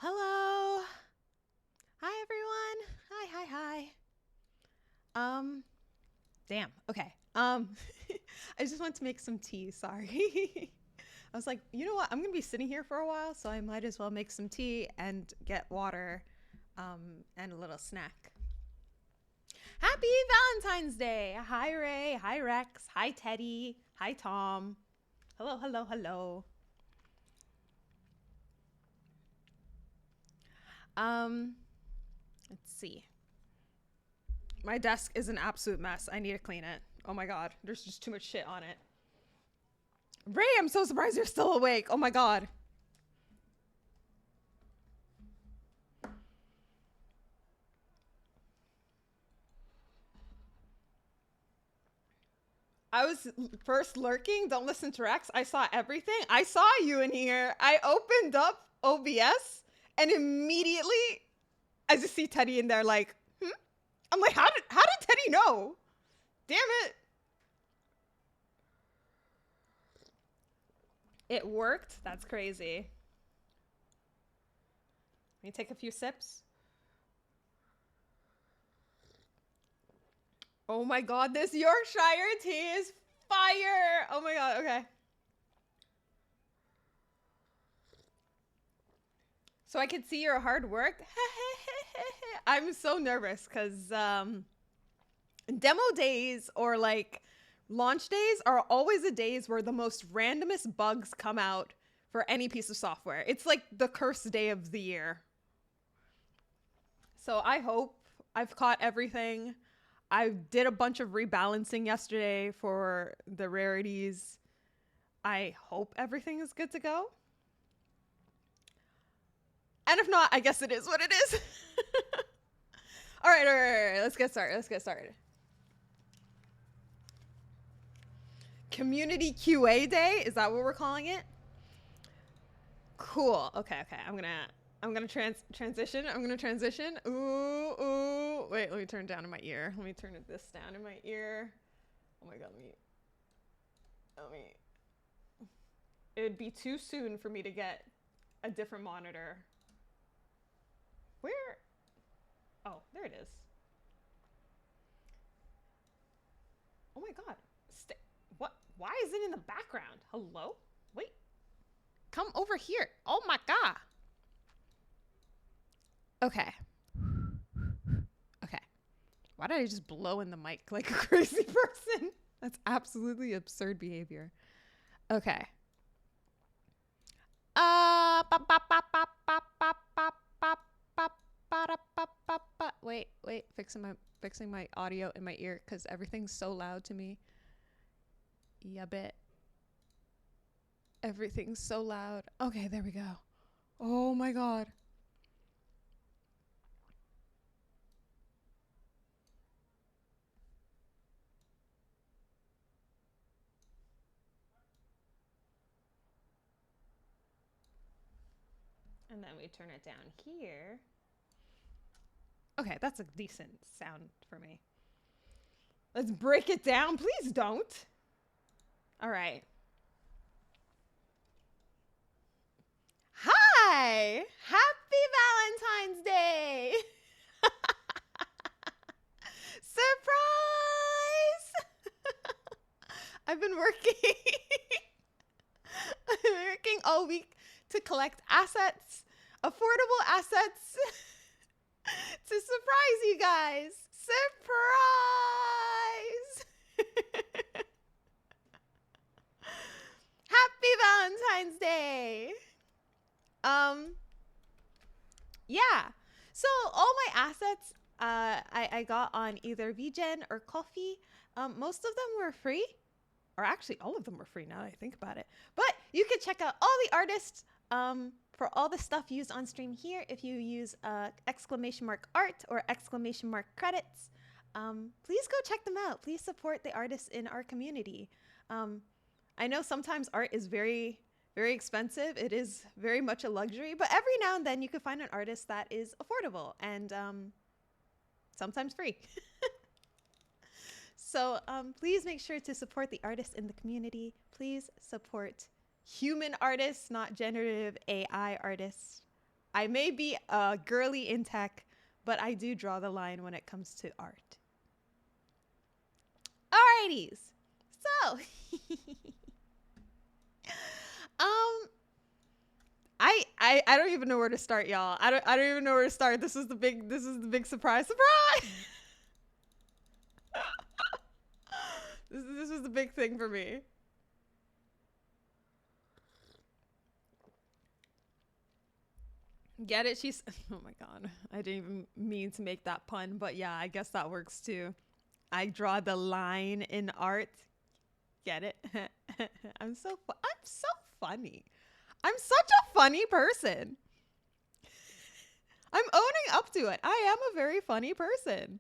Hello. Hi everyone. Hi. Um damn. Okay. I just went to make some tea, sorry. I was like, you know what? I'm going to be sitting here for a while, so I might as well make some tea and get water and a little snack. Happy Valentine's Day. Hi Ray, hi Rex, hi Teddy, hi Tom. Hello. Um let's see. My desk is an absolute mess. I need to clean it. Oh my god, there's just too much shit on it. Ray, I'm so surprised you're still awake. Oh my god. I was first lurking. Don't listen to Rex. I saw everything. I saw you in here. I opened up OBS and immediately I just see Teddy in there like, hmm? I'm like, how did Teddy know? Damn it. It worked? That's crazy. Let me take a few sips. Oh my god, this Yorkshire tea is fire. Oh my god, okay. So I can see your hard work. I'm so nervous because demo days or like launch days are always the days where the most randomest bugs come out for any piece of software. It's like the cursed day of the year. So I hope I've caught everything. I did a bunch of rebalancing yesterday for the rarities. I hope everything is good to go. And if not, I guess it is what it is. All right. Let's get started. Community QA day, is that what we're calling it? Cool. Okay. I'm gonna transition. Ooh. Wait, let me turn it down in my ear. Let me turn this down in my ear. Oh my god, let me. It would be too soon for me to get a different monitor. Where? Oh, there it is. Oh my god. What? Why is it in the background? Hello? Wait. Come over here. Oh my god. Okay. Why did I just blow in the mic like a crazy person? That's absolutely absurd behavior. Okay. Wait. Fixing my audio in my ear because everything's so loud to me. Yeah, bit. Everything's so loud. Okay, there we go. Oh my god. And then we turn it down here. Okay, that's a decent sound for me. Let's break it down. Please don't. All right. Hi! Happy Valentine's Day! Surprise! I've been working. I've been working all week to collect assets, affordable assets, to surprise you guys. Surprise! Happy Valentine's Day! Um, yeah. So all my assets, I got on either VGen or Coffee. Most of them were free, or actually all of them were free now that I think about it. But you can check out all the artists for all the stuff used on stream here if you use exclamation mark art or exclamation mark credits. Please go check them out. Please support the artists in our community. I know sometimes art is very expensive. It is very much a luxury, but every now and then you can find an artist that is affordable and sometimes free. So please make sure to support the artists in the community. Please support human artists, not generative AI artists. I may be girly in tech, but I do draw the line when it comes to art. Alrighties. So, um, I don't even know where to start, y'all. I don't even know where to start. This is the big surprise. Surprise! This was the big thing for me. Get it? She's oh my god. I didn't even mean to make that pun, but yeah, I guess that works too. I draw the line in art. Get it? I'm so funny. I'm such a funny person. I'm owning up to it. I am a very funny person.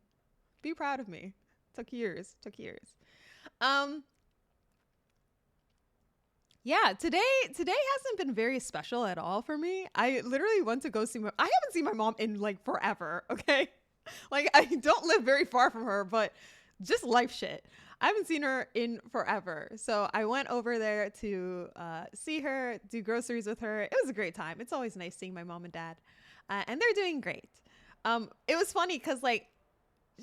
Be proud of me. Took years. Took years. Um yeah, today hasn't been very special at all for me. I literally went to go see my I haven't seen my mom in like forever, okay? Like I don't live very far from her, but just life shit. I haven't seen her in forever. So I went over there to see her, do groceries with her. It was a great time. It's always nice seeing my mom and dad. And they're doing great. It was funny because like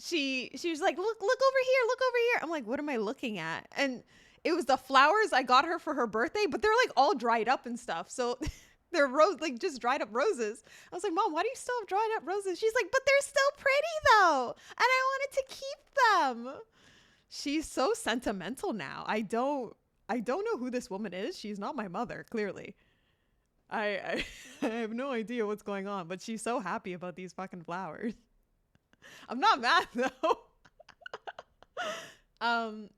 she was like, look over here, look over here. I'm like, what am I looking at? And it was the flowers I got her for her birthday, but they're like all dried up and stuff. So they're like just dried up roses. I was like, Mom, why do you still have dried up roses? She's like, but they're still pretty though. And I wanted to keep them. She's so sentimental now. I don't know who this woman is. She's not my mother, clearly. I I have no idea what's going on, but she's so happy about these fucking flowers. I'm not mad though. um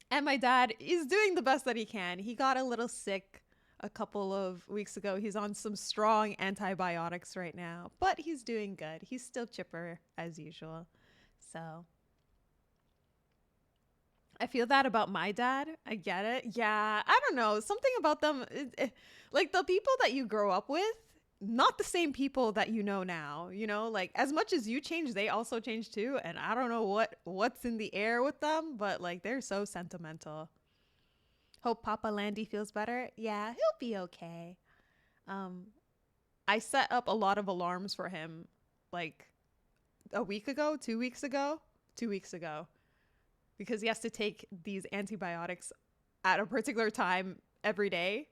and my dad is doing the best that he can. He got a little sick a couple of weeks ago. He's on some strong antibiotics right now, but he's doing good. He's still chipper as usual. So I feel that about my dad. I get it. Yeah, I don't know. Something about them, like the people that you grow up with, not the same people that you know now. You know, like as much as you change, they also change too. And I don't know what's in the air with them, but like they're so sentimental. Hope Papa Landy feels better. Yeah, he'll be okay. Um, I set up a lot of alarms for him, like a week ago, 2 weeks ago, 2 weeks ago because he has to take these antibiotics at a particular time every day,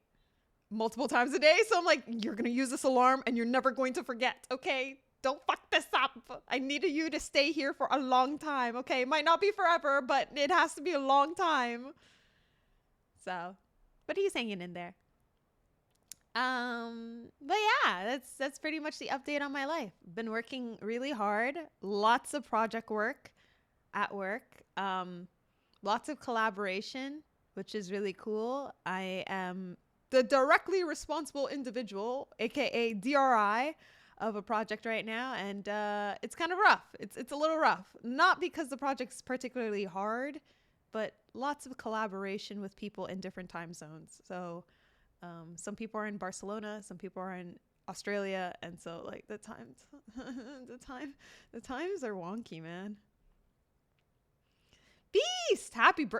multiple times a day. So I'm like, you're going to use this alarm and you're never going to forget. Okay. Don't fuck this up. I needed you to stay here for a long time. Okay. It might not be forever, but it has to be a long time. So, but he's hanging in there. But yeah, that's pretty much the update on my life. Been working really hard. Lots of project work at work. Lots of collaboration, which is really cool. I am the directly responsible individual, aka DRI, of a project right now, and it's kind of rough. It's a little rough. Not because the project's particularly hard, but lots of collaboration with people in different time zones. So some people are in Barcelona, some people are in Australia, and so like the times the times are wonky, man. Beast,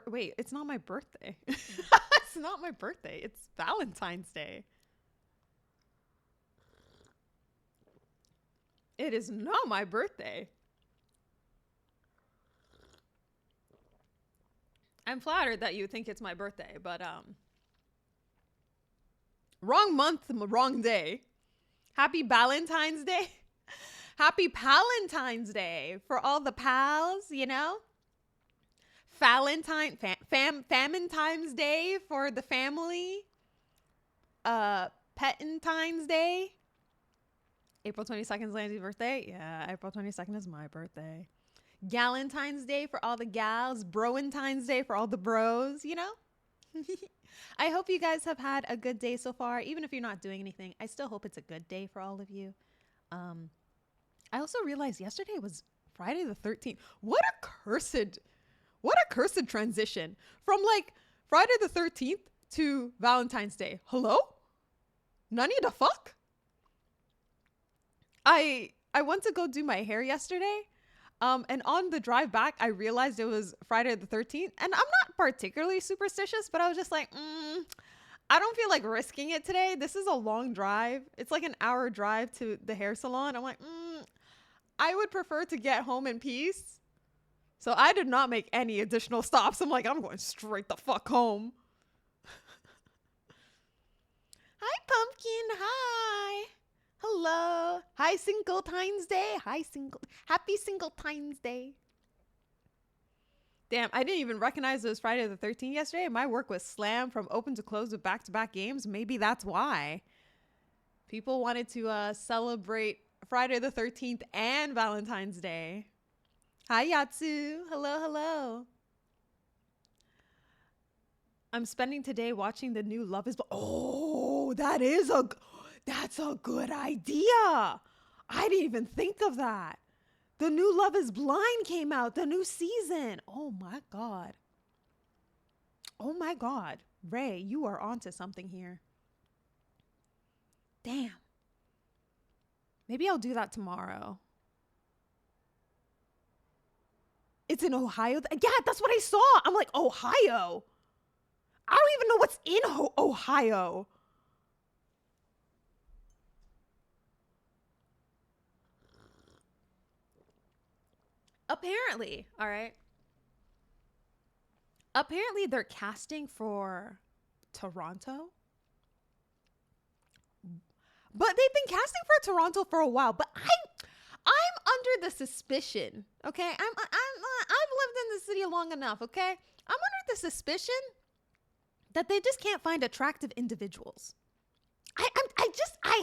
wait, it's not my birthday. It's not my birthday. It's Valentine's Day. It is not my birthday. I'm flattered that you think it's my birthday, but wrong month, wrong day. Happy Valentine's Day. Happy Palentine's Day for all the pals, you know? Famentine's Day for the family. Petentine's Day. April 22nd is Landy's birthday. Yeah, April 22nd is my birthday. Galentine's Day for all the gals. Broentine's Day for all the bros, you know? I hope you guys have had a good day so far. Even if you're not doing anything, I still hope it's a good day for all of you. I also realized yesterday was Friday the 13th. What a cursed transition from like Friday the 13th to Valentine's Day. Hello? Nani the fuck? I went to go do my hair yesterday. And on the drive back, I realized it was Friday the 13th. And I'm not particularly superstitious, but I was just like, I don't feel like risking it today. This is a long drive. It's like an hour drive to the hair salon. I'm like, I would prefer to get home in peace. So I did not make any additional stops. I'm like, I'm going straight the fuck home. Hi, Pumpkin. Hi. Hello. Hi, Singletine's Day. Happy Singletine's Day. Damn, I didn't even recognize it was Friday the 13th yesterday. My work was slammed from open to close with back-to-back games. Maybe that's why. People wanted to celebrate Friday the 13th and Valentine's Day. Hi, Yatsu. Hello, hello. I'm spending today watching the new Love is Blind. Oh, that's a good idea. I didn't even think of that. The new Love is Blind came out, the new season. Oh my God. Oh my God. Ray, you are onto something here. Damn. Maybe I'll do that tomorrow. It's in Ohio. Yeah, that's what I saw. I'm like, Ohio. I don't even know what's in Ohio. Apparently, all right. Apparently, they're casting for Toronto. But they've been casting for Toronto for a while. But I'm under the suspicion. Okay, I've lived in the city long enough. Okay, I'm under the suspicion that they just can't find attractive individuals. I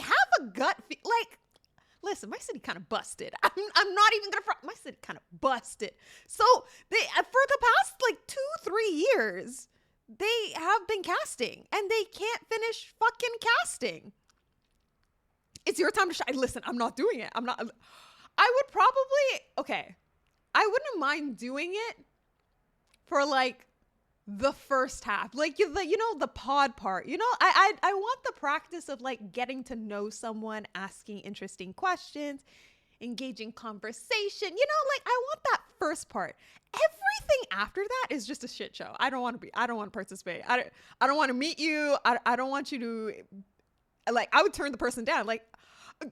have a gut like. Listen, my city kind of busted. I'm not even gonna front. My city kind of busted. So they for the past like 2-3 years, they have been casting and they can't finish fucking casting. It's your time to shine. Listen, I'm not doing it. I would probably I wouldn't mind doing it for like the first half, like the pod part. I want the practice of like getting to know someone, asking interesting questions, engaging conversation. Like I want that first part. Everything after that is just a shit show. I don't want to participate. I don't want to meet you. I don't want you to, like, I would turn the person down. Like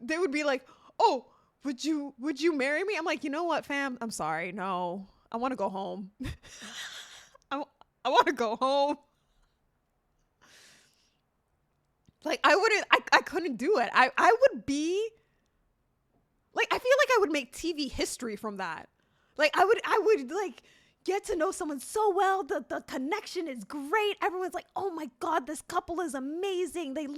they would be like, oh, would you marry me? I'm like, you know what, fam? I'm sorry. No, I want to go home. I want to go home. Like I couldn't do it. I would be like, I feel like I would make TV history from that. Like I would like get to know someone so well. The connection is great. Everyone's like, oh my God, this couple is amazing. They'll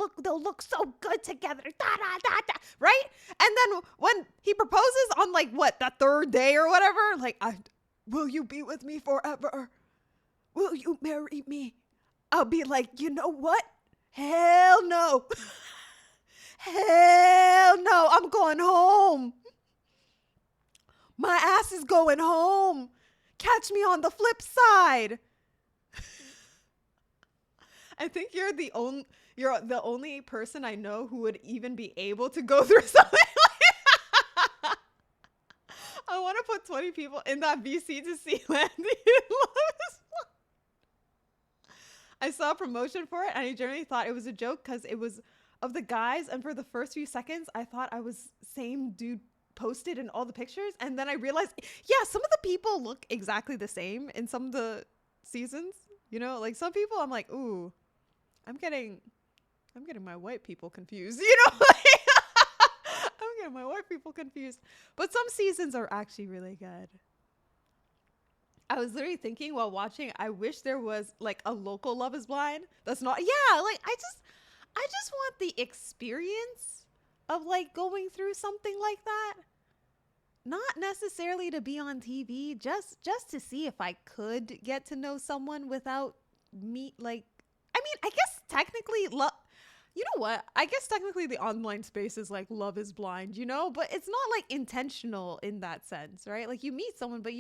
look so good together. Da, da, da, da. Right? And then when he proposes on like what, the third day or whatever, like, will you be with me forever? Will you marry me? I'll be like, you know what? Hell no. Hell no. I'm going home. My ass is going home. Catch me on the flip side. I think you're the only person I know who would even be able to go through something like that. I want to put 20 people in that VC to see Landy in Love. I saw a promotion for it and I generally thought it was a joke because it was of the guys, and for the first few seconds I thought I was same dude posted in all the pictures, and then I realized, yeah, some of the people look exactly the same in some of the seasons. Like some people I'm like, ooh, I'm getting my white people confused. I'm getting my white people confused. But some seasons are actually really good. I was literally thinking while watching, I wish there was like a local Love is Blind. That's not, yeah, like I just want the experience of like going through something like that. Not necessarily to be on TV, just to see if I could get to know someone without me. Like, I mean, I guess technically you know what? I guess technically the online space is like Love is Blind, but it's not like intentional in that sense, right? Like you meet someone, but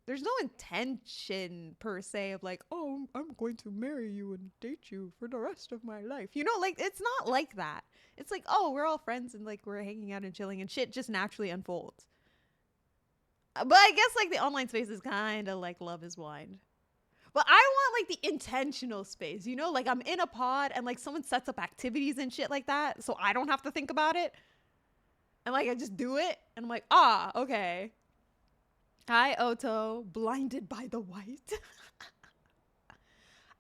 there's no intention per se of like, oh, I'm going to marry you and date you for the rest of my life. Like it's not like that. It's like, oh, we're all friends and like we're hanging out and chilling and shit just naturally unfolds. But I guess like the online space is kind of like Love is Blind. But I want like the intentional space, you know, like I'm in a pod and like someone sets up activities and shit like that, so I don't have to think about it. And like I just do it, and I'm like, ah, okay. Hi, Oto, blinded by the white.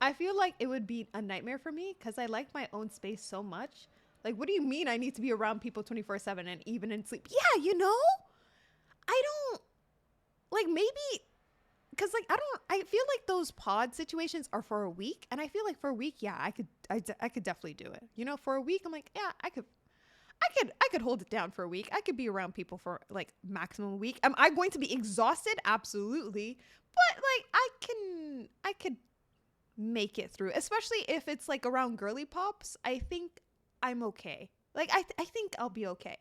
I feel like it would be a nightmare for me because I like my own space so much. Like, what do you mean I need to be around people 24/7 and even in sleep? Yeah, you know, I don't like maybe because like I feel like those pod situations are for a week, and I feel like for a week, yeah, I could definitely do it. You know, for a week, I'm like, yeah, I could hold it down for a week. I could be around people for like maximum a week. Am I going to be exhausted? Absolutely. But like I could make it through, especially if it's like around girly pops. I think I'm okay. Like I think I'll be okay.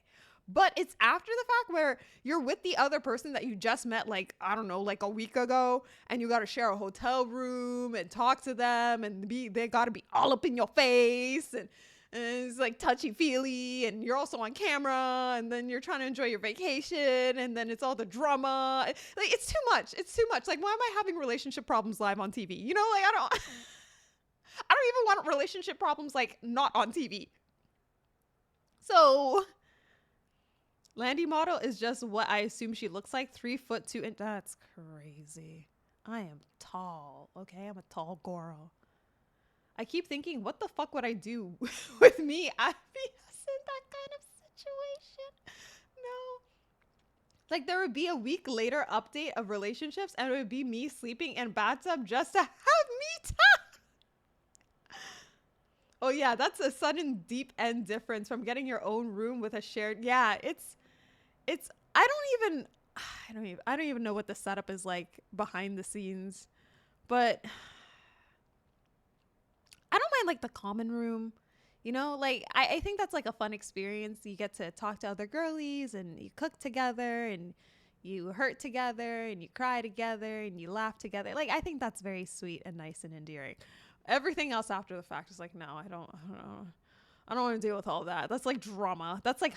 But it's after the fact where you're with the other person that you just met, like, I don't know, like a week ago, and you got to share a hotel room and talk to them, and they got to be all up in your face, and it's like touchy feely, and you're also on camera, and then you're trying to enjoy your vacation, and then it's all the drama. Like, it's too much. It's too much. Like, why am I having relationship problems live on TV? You know, like, I don't even want relationship problems like not on TV. So Landy model is just what I assume she looks like. 3 foot 2 inch. That's crazy. I am tall. Okay, I'm a tall girl. I keep thinking, what the fuck would I do with me? I'd be in that kind of situation. No. Like, there would be a week later update of relationships, and it would be me sleeping in bathtub just to have me time. Oh yeah, that's a sudden deep end difference from getting your own room with a shared. Yeah, it's I don't even know what the setup is like behind the scenes, but I don't mind like the common room, you know, like I think that's like a fun experience. You get to talk to other girlies, and you cook together, and you hurt together, and you cry together, and you laugh together. Like, I think that's very sweet and nice and endearing. Everything else after the fact is like, no, I don't want to deal with all that. That's like drama. That's like,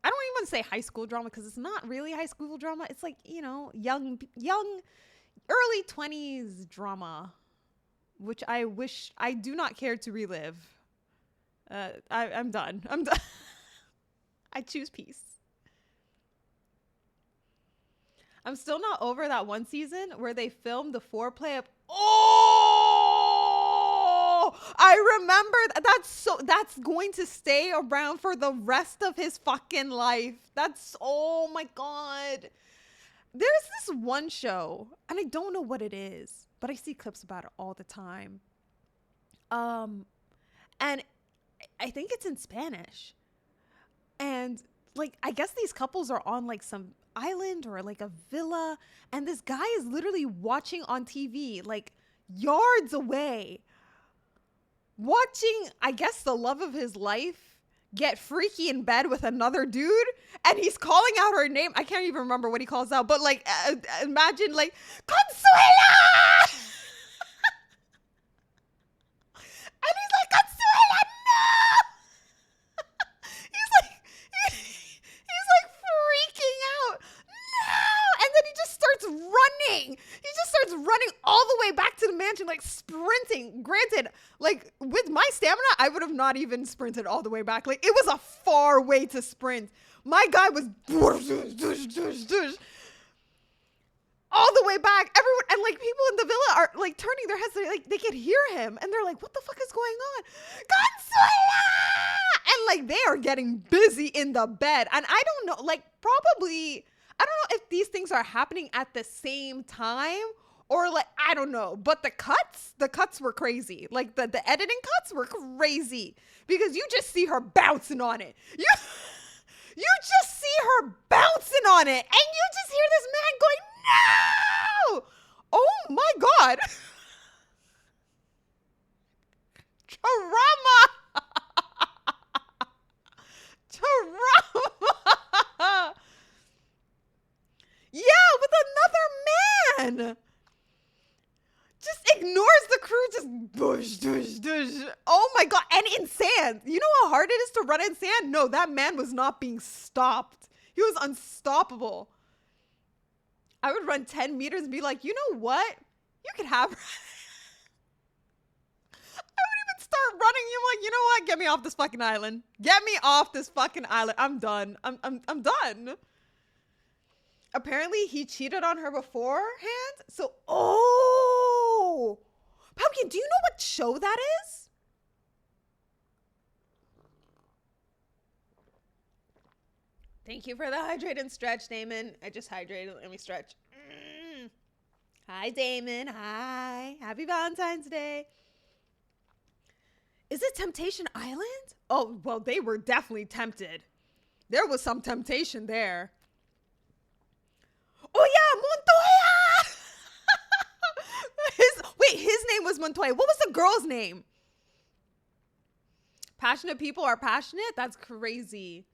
I don't even want to say high school drama, because it's not really high school drama. It's like, you know, young, early 20s drama, which I do not care to relive. I'm done. I'm done. I choose peace. I'm still not over that one season where they filmed the foreplay of, I remember that's going to stay around for the rest of his fucking life. Oh my God. There's this one show, and I don't know what it is, but I see clips about it all the time. And I think it's in Spanish. And like, I guess these couples are on like some island or like a villa, and this guy is literally watching on TV, like yards away, watching, I guess, the love of his life get freaky in bed with another dude, and he's calling out her name. I can't even remember what he calls out, but like, imagine like, Consuela! And he's like, Consuela, no! he's like freaking out. No! And then he just starts running. He just starts running all the way back to the mansion, like sprinting. Granted, like with my stamina, I would have not even sprinted all the way back. Like, it was a far way to sprint. My guy was all the way back. Everyone, and like people in the villa are like turning their heads, like they can hear him, and they're like, what the fuck is going on? Consuela! And like they are getting busy in the bed. And I don't know, like probably, I don't know if these things are happening at the same time, or like, I don't know, but the cuts were crazy. Like the editing cuts were crazy, because you just see her bouncing on it. You just see her bouncing on it, and you just hear this man going, no! Oh my God. Trauma. Trauma. Yeah, with another man. Just ignores the crew, just bush. Oh my God. And in sand. You know how hard it is to run in sand? No, that man was not being stopped. He was unstoppable. I would run 10 meters and be like, you know what? You can have her. I'm like, you know what? Get me off this fucking island. Get me off this fucking island. I'm done. I'm done. Apparently he cheated on her beforehand. So, oh, Pumpkin, do you know what show that is? Thank you for the hydrate and stretch, Damon. I just hydrated. Let me stretch. Hi, Damon. Hi. Happy Valentine's Day. Is it Temptation Island? Oh, well, they were definitely tempted. There was some temptation there. Oh, yeah, Montoya! His name was Montoya. What was the girl's name? Passionate people are passionate? That's crazy.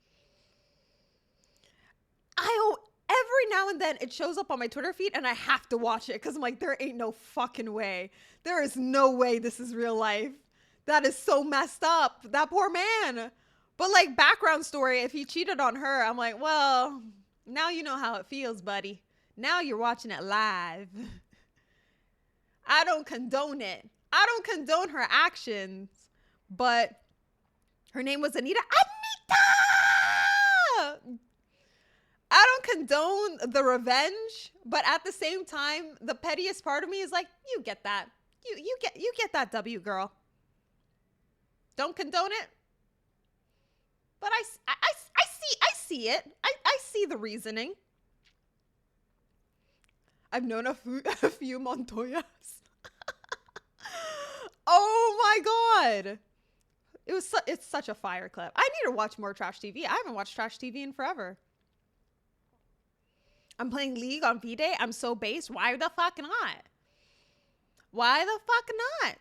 Every now and then it shows up on my Twitter feed and I have to watch it because I'm like, there ain't no fucking way. There is no way this is real life. That is so messed up. That poor man. But like, background story, if he cheated on her, I'm like, well, now you know how it feels, buddy. Now you're watching it live. I don't condone it. I don't condone her actions. But her name was Anita. Anita! I don't condone the revenge, but at the same time, the pettiest part of me is like, you get that. You get that W, girl. Don't condone it. But I see it. I see the reasoning. I've known a few Montoyas. Oh my God. It's such a fire clip. I need to watch more trash TV. I haven't watched trash TV in forever. I'm playing League on V-Day. I'm so based. Why the fuck not? Why the fuck not?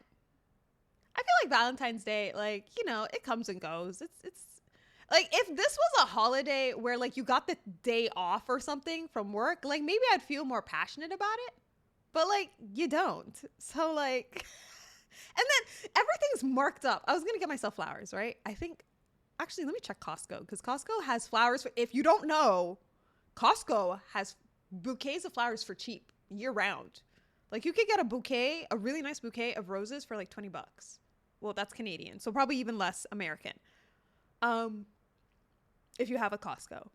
I feel like Valentine's Day, like, you know, it comes and goes. It's like, if this was a holiday where like you got the day off or something from work, like maybe I'd feel more passionate about it. But like, you don't. So like, and then everything's marked up. I was going to get myself flowers, right? I think, actually, let me check Costco because Costco has flowers for, if you don't know, Costco has bouquets of flowers for cheap year round. Like you could get a really nice bouquet of roses for like $20. Well, that's Canadian, so probably even less American. If you have a Costco.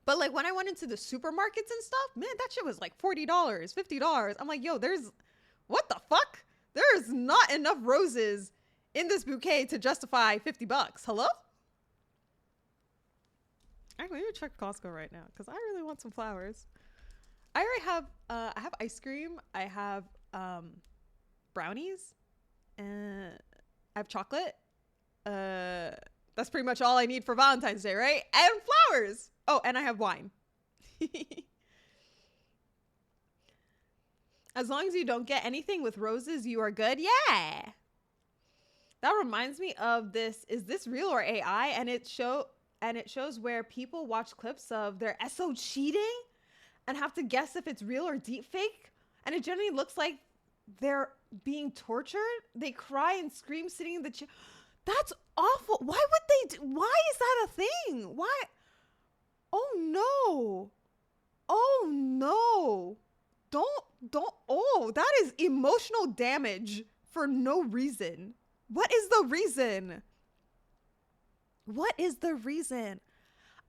But like when I went into the supermarkets and stuff, man, that shit was like $40, $50. I'm like, yo, what the fuck? There's not enough roses in this bouquet to justify $50. Hello? Actually, let me check Costco right now because I really want some flowers. I already have, I have ice cream. I have brownies. I have chocolate. That's pretty much all I need for Valentine's Day, right? And flowers. Oh, and I have wine. As long as you don't get anything with roses, you are good. Yeah. That reminds me of this. Is this real or AI? And it shows where people watch clips of their SO cheating and have to guess if it's real or deep fake. And it generally looks like they're being tortured. They cry and scream sitting in the chair. That's awful. Why would they why is that a thing? Why? Oh no. Oh no. Oh, that is emotional damage for no reason. What is the reason? What is the reason?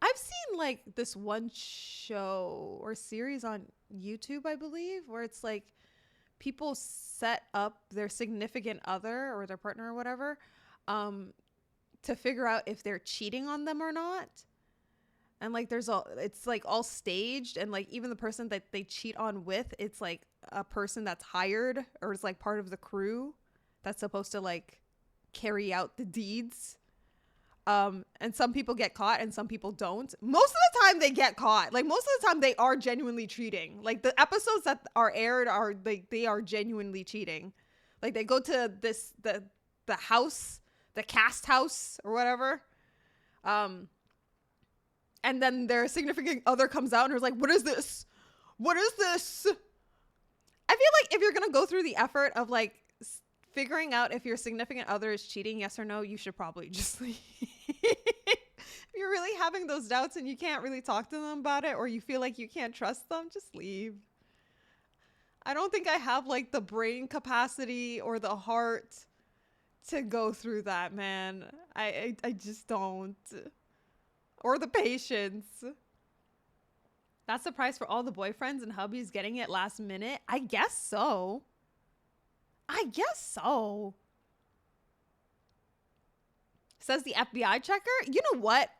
I've seen like this one show or series on YouTube, I believe, where it's like people set up their significant other or their partner or whatever to figure out if they're cheating on them or not. And like it's like all staged, and like even the person that they cheat on with, it's like a person that's hired or it's like part of the crew that's supposed to like carry out the deeds. And some people get caught and some people don't. Most of the time they get caught. Like most of the time they are genuinely cheating. Like the episodes that are aired are like they are genuinely cheating. Like they go to the house, the cast house or whatever. And then their significant other comes out and is like, what is this? What is this? I feel like if you're going to go through the effort of like figuring out if your significant other is cheating, yes or no, you should probably just leave. If you're really having those doubts and you can't really talk to them about it, or you feel like you can't trust them, just leave. I don't think I have like the brain capacity or the heart to go through that, man. I just don't. Or the patience. That's the price for all the boyfriends and hubbies getting it last minute? I guess so. I guess so. Says the FBI checker. You know what?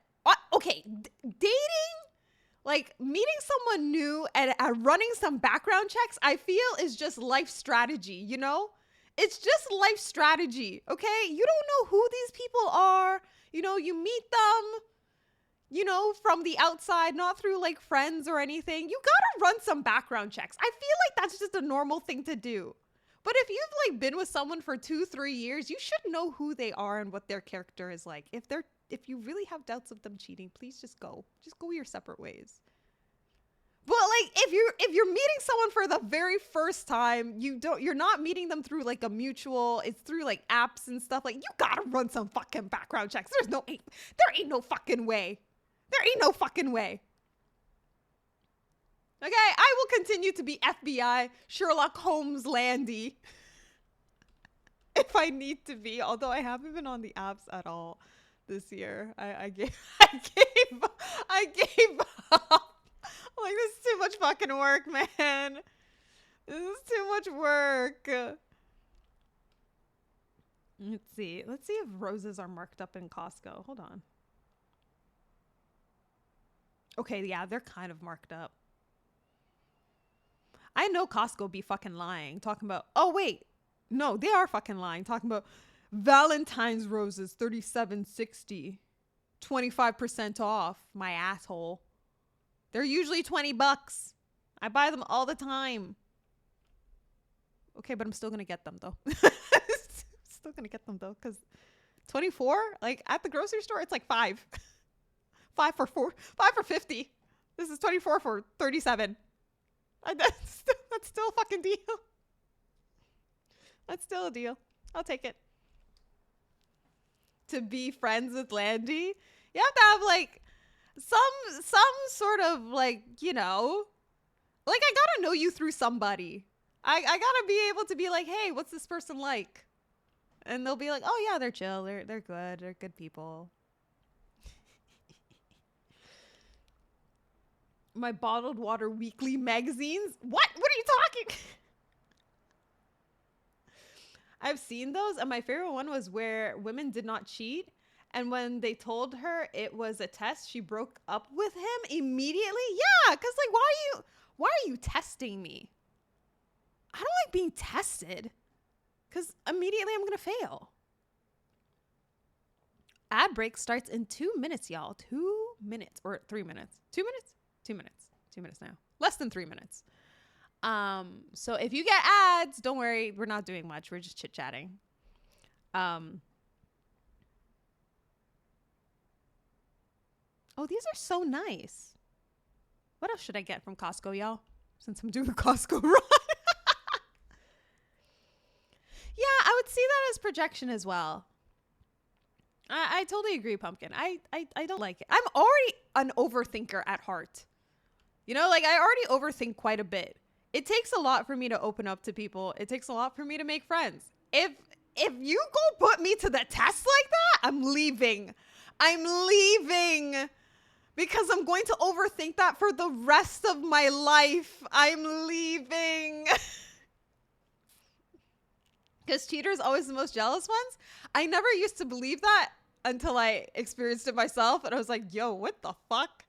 Okay, dating, like meeting someone new and running some background checks, I feel is just life strategy, you know? It's just life strategy, okay? You don't know who these people are. You know, you meet them, you know, from the outside, not through like friends or anything. You gotta run some background checks. I feel like that's just a normal thing to do. But if you've like been with someone for 2-3 years, you should know who they are and what their character is like. If you really have doubts of them cheating, please just go your separate ways. But like if you're meeting someone for the very first time, you're not meeting them through like a mutual, it's through like apps and stuff. Like you gotta run some fucking background checks. There ain't no fucking way. There ain't no fucking way. Okay, I will continue to be FBI Sherlock Holmes Landy if I need to be. Although I haven't been on the apps at all this year. I gave up. Like, this is too much fucking work, man. This is too much work. Let's see if roses are marked up in Costco. Hold on. Okay, yeah, they're kind of marked up. I know Costco be fucking lying, talking about, oh wait, no, they are fucking lying, talking about Valentine's roses, $37.60, 25% off. My asshole. They're usually $20. I buy them all the time. Okay, but I'm still gonna get them though. Still gonna get them though, because 24, like at the grocery store, it's like 5 for 50. This is 24 for 37. That's still a fucking deal. That's still a deal. I'll take it. To be friends with Landy, you have to have like some sort of like, you know, like I gotta know you through somebody. I gotta be able to be like, hey, what's this person like? And they'll be like, oh yeah, they're chill, they're good, they're good people. My bottled water weekly magazines. What are you talking? I've seen those, and my favorite one was where women did not cheat, and when they told her it was a test, she broke up with him immediately. Yeah, because like, why are you testing me? I don't like being tested, because immediately I'm gonna fail. Ad break starts in 2 minutes, y'all. 2 minutes or 3 minutes. 2 minutes. 2 minutes. 2 minutes now. Less than 3 minutes. So if you get ads, don't worry. We're not doing much. We're just chit-chatting. Oh, these are so nice. What else should I get from Costco, y'all? Since I'm doing a Costco run. Yeah, I would see that as projection as well. I totally agree, Pumpkin. I don't like it. I'm already an overthinker at heart. You know, like I already overthink quite a bit. It takes a lot for me to open up to people. It takes a lot for me to make friends. If you go put me to the test like that, I'm leaving. I'm leaving. Because I'm going to overthink that for the rest of my life. I'm leaving. Because cheaters always the most jealous ones. I never used to believe that until I experienced it myself. And I was like, yo, what the fuck?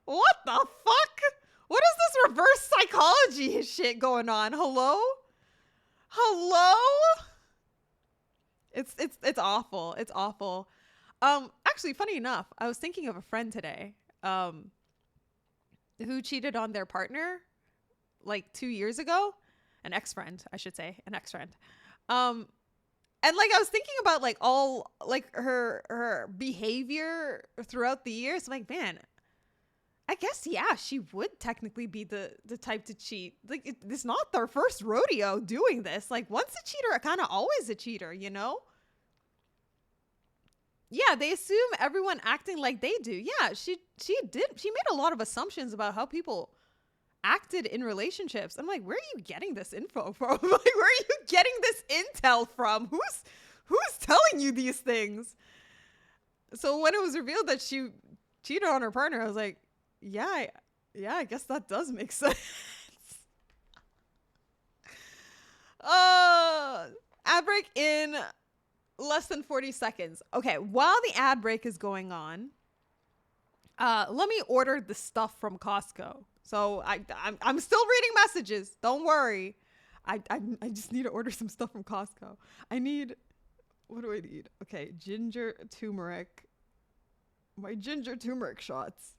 What the fuck? What is this reverse psychology shit going on? Hello? It's awful. It's awful. Actually, funny enough, I was thinking of a friend today, who cheated on their partner like 2 years ago. An ex-friend, I should say, an ex-friend. And like I was thinking about like all like her behavior throughout the years. I'm like, man, I guess yeah, she would technically be the type to cheat. Like it's not their first rodeo doing this. Like once a cheater, kind of always a cheater, you know? Yeah, they assume everyone acting like they do. Yeah, she made a lot of assumptions about how people acted in relationships. I'm like, where are you getting this info from? Like, where are you getting this intel from? Who's telling you these things? So when it was revealed that she cheated on her partner, I was like, yeah, I guess that does make sense. uh Ad break in less than 40 seconds. Okay, while the ad break is going on, let me order the stuff from Costco. So I'm still reading messages. Don't worry. I just need to order some stuff from Costco. I need, what do I need? Okay, ginger turmeric. My ginger turmeric shots.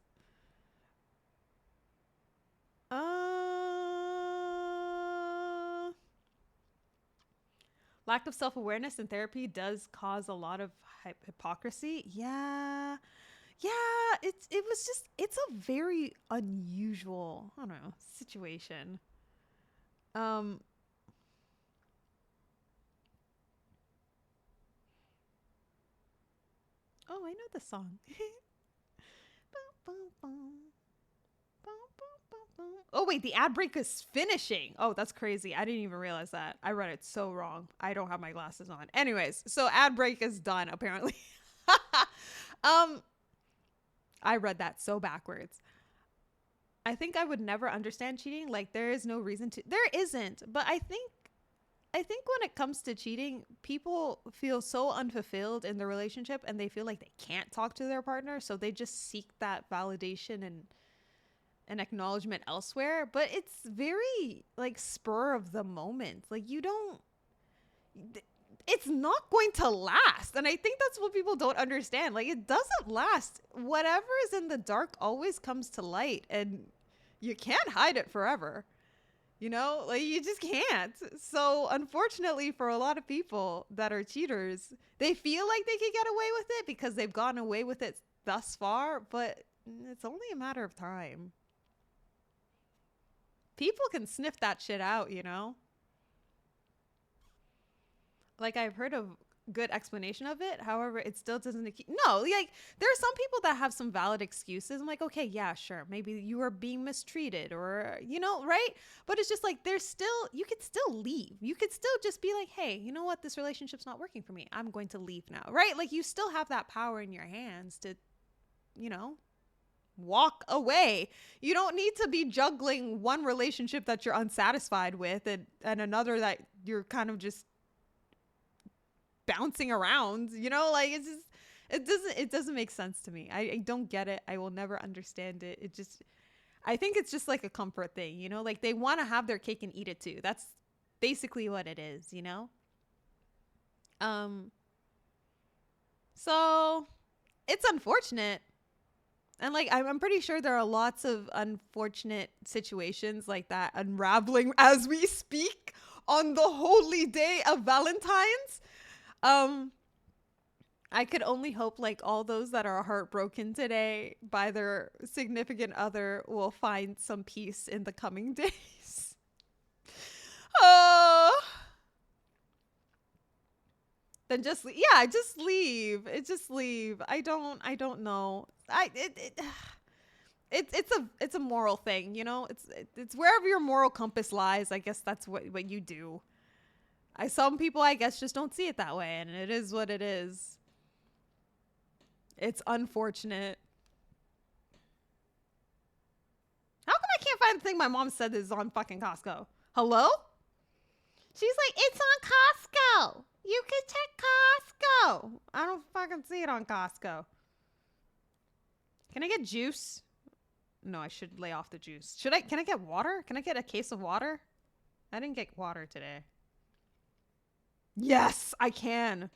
Lack of self-awareness in therapy does cause a lot of hypocrisy. Yeah. Yeah, it's a very unusual, I don't know, situation. Um oh, I know the song. Oh wait, the ad break is finishing. Oh, that's crazy. I didn't even realize that. I read it so wrong. I don't have my glasses on. Anyways, so ad break is done apparently. um I read that so backwards. I think I would never understand cheating. Like there is no reason to. There isn't, but I think when it comes to cheating, people feel so unfulfilled in the relationship and they feel like they can't talk to their partner, so they just seek that validation and acknowledgement elsewhere. But it's very like spur of the moment. Like you don't, it's not going to last. And I think that's what people don't understand. Like it doesn't last. Whatever is in the dark always comes to light, and you can't hide it forever. You know, like you just can't. So, unfortunately, for a lot of people that are cheaters, they feel like they can get away with it because they've gotten away with it thus far, but it's only a matter of time. People can sniff that shit out, you know? Like I've heard of good explanation of it. However, it still doesn't. No, like there are some people that have some valid excuses. I'm like, okay, yeah, sure. Maybe you are being mistreated or, you know, right? But it's just like there's still, you could still leave. You could still just be like, hey, you know what? This relationship's not working for me. I'm going to leave now, right? Like you still have that power in your hands to, you know, walk away. You don't need to be juggling one relationship that you're unsatisfied with and another that you're kind of just bouncing around, you know, like it's just it doesn't make sense to me. I don't get it. I will never understand it. It just, I think it's just like a comfort thing, you know, like they want to have their cake and eat it too. That's basically what it is, you know. um so it's unfortunate, and like I'm pretty sure there are lots of unfortunate situations like that unraveling as we speak on the holy day of Valentine's. um I could only hope like all those that are heartbroken today by their significant other will find some peace in the coming days. Oh, then just leave. Just leave. I don't know. It's a moral thing, you know? It's wherever your moral compass lies, I guess that's what you do. Some people I guess just don't see it that way, and it is what it is. It's unfortunate. How come I can't find the thing my mom said is on fucking Costco? Hello? She's like, it's on Costco. You can check Costco. I don't fucking see it on Costco. Can I get juice? No, I should lay off the juice. Can I get water? Can I get a case of water? I didn't get water today. Yes, I can.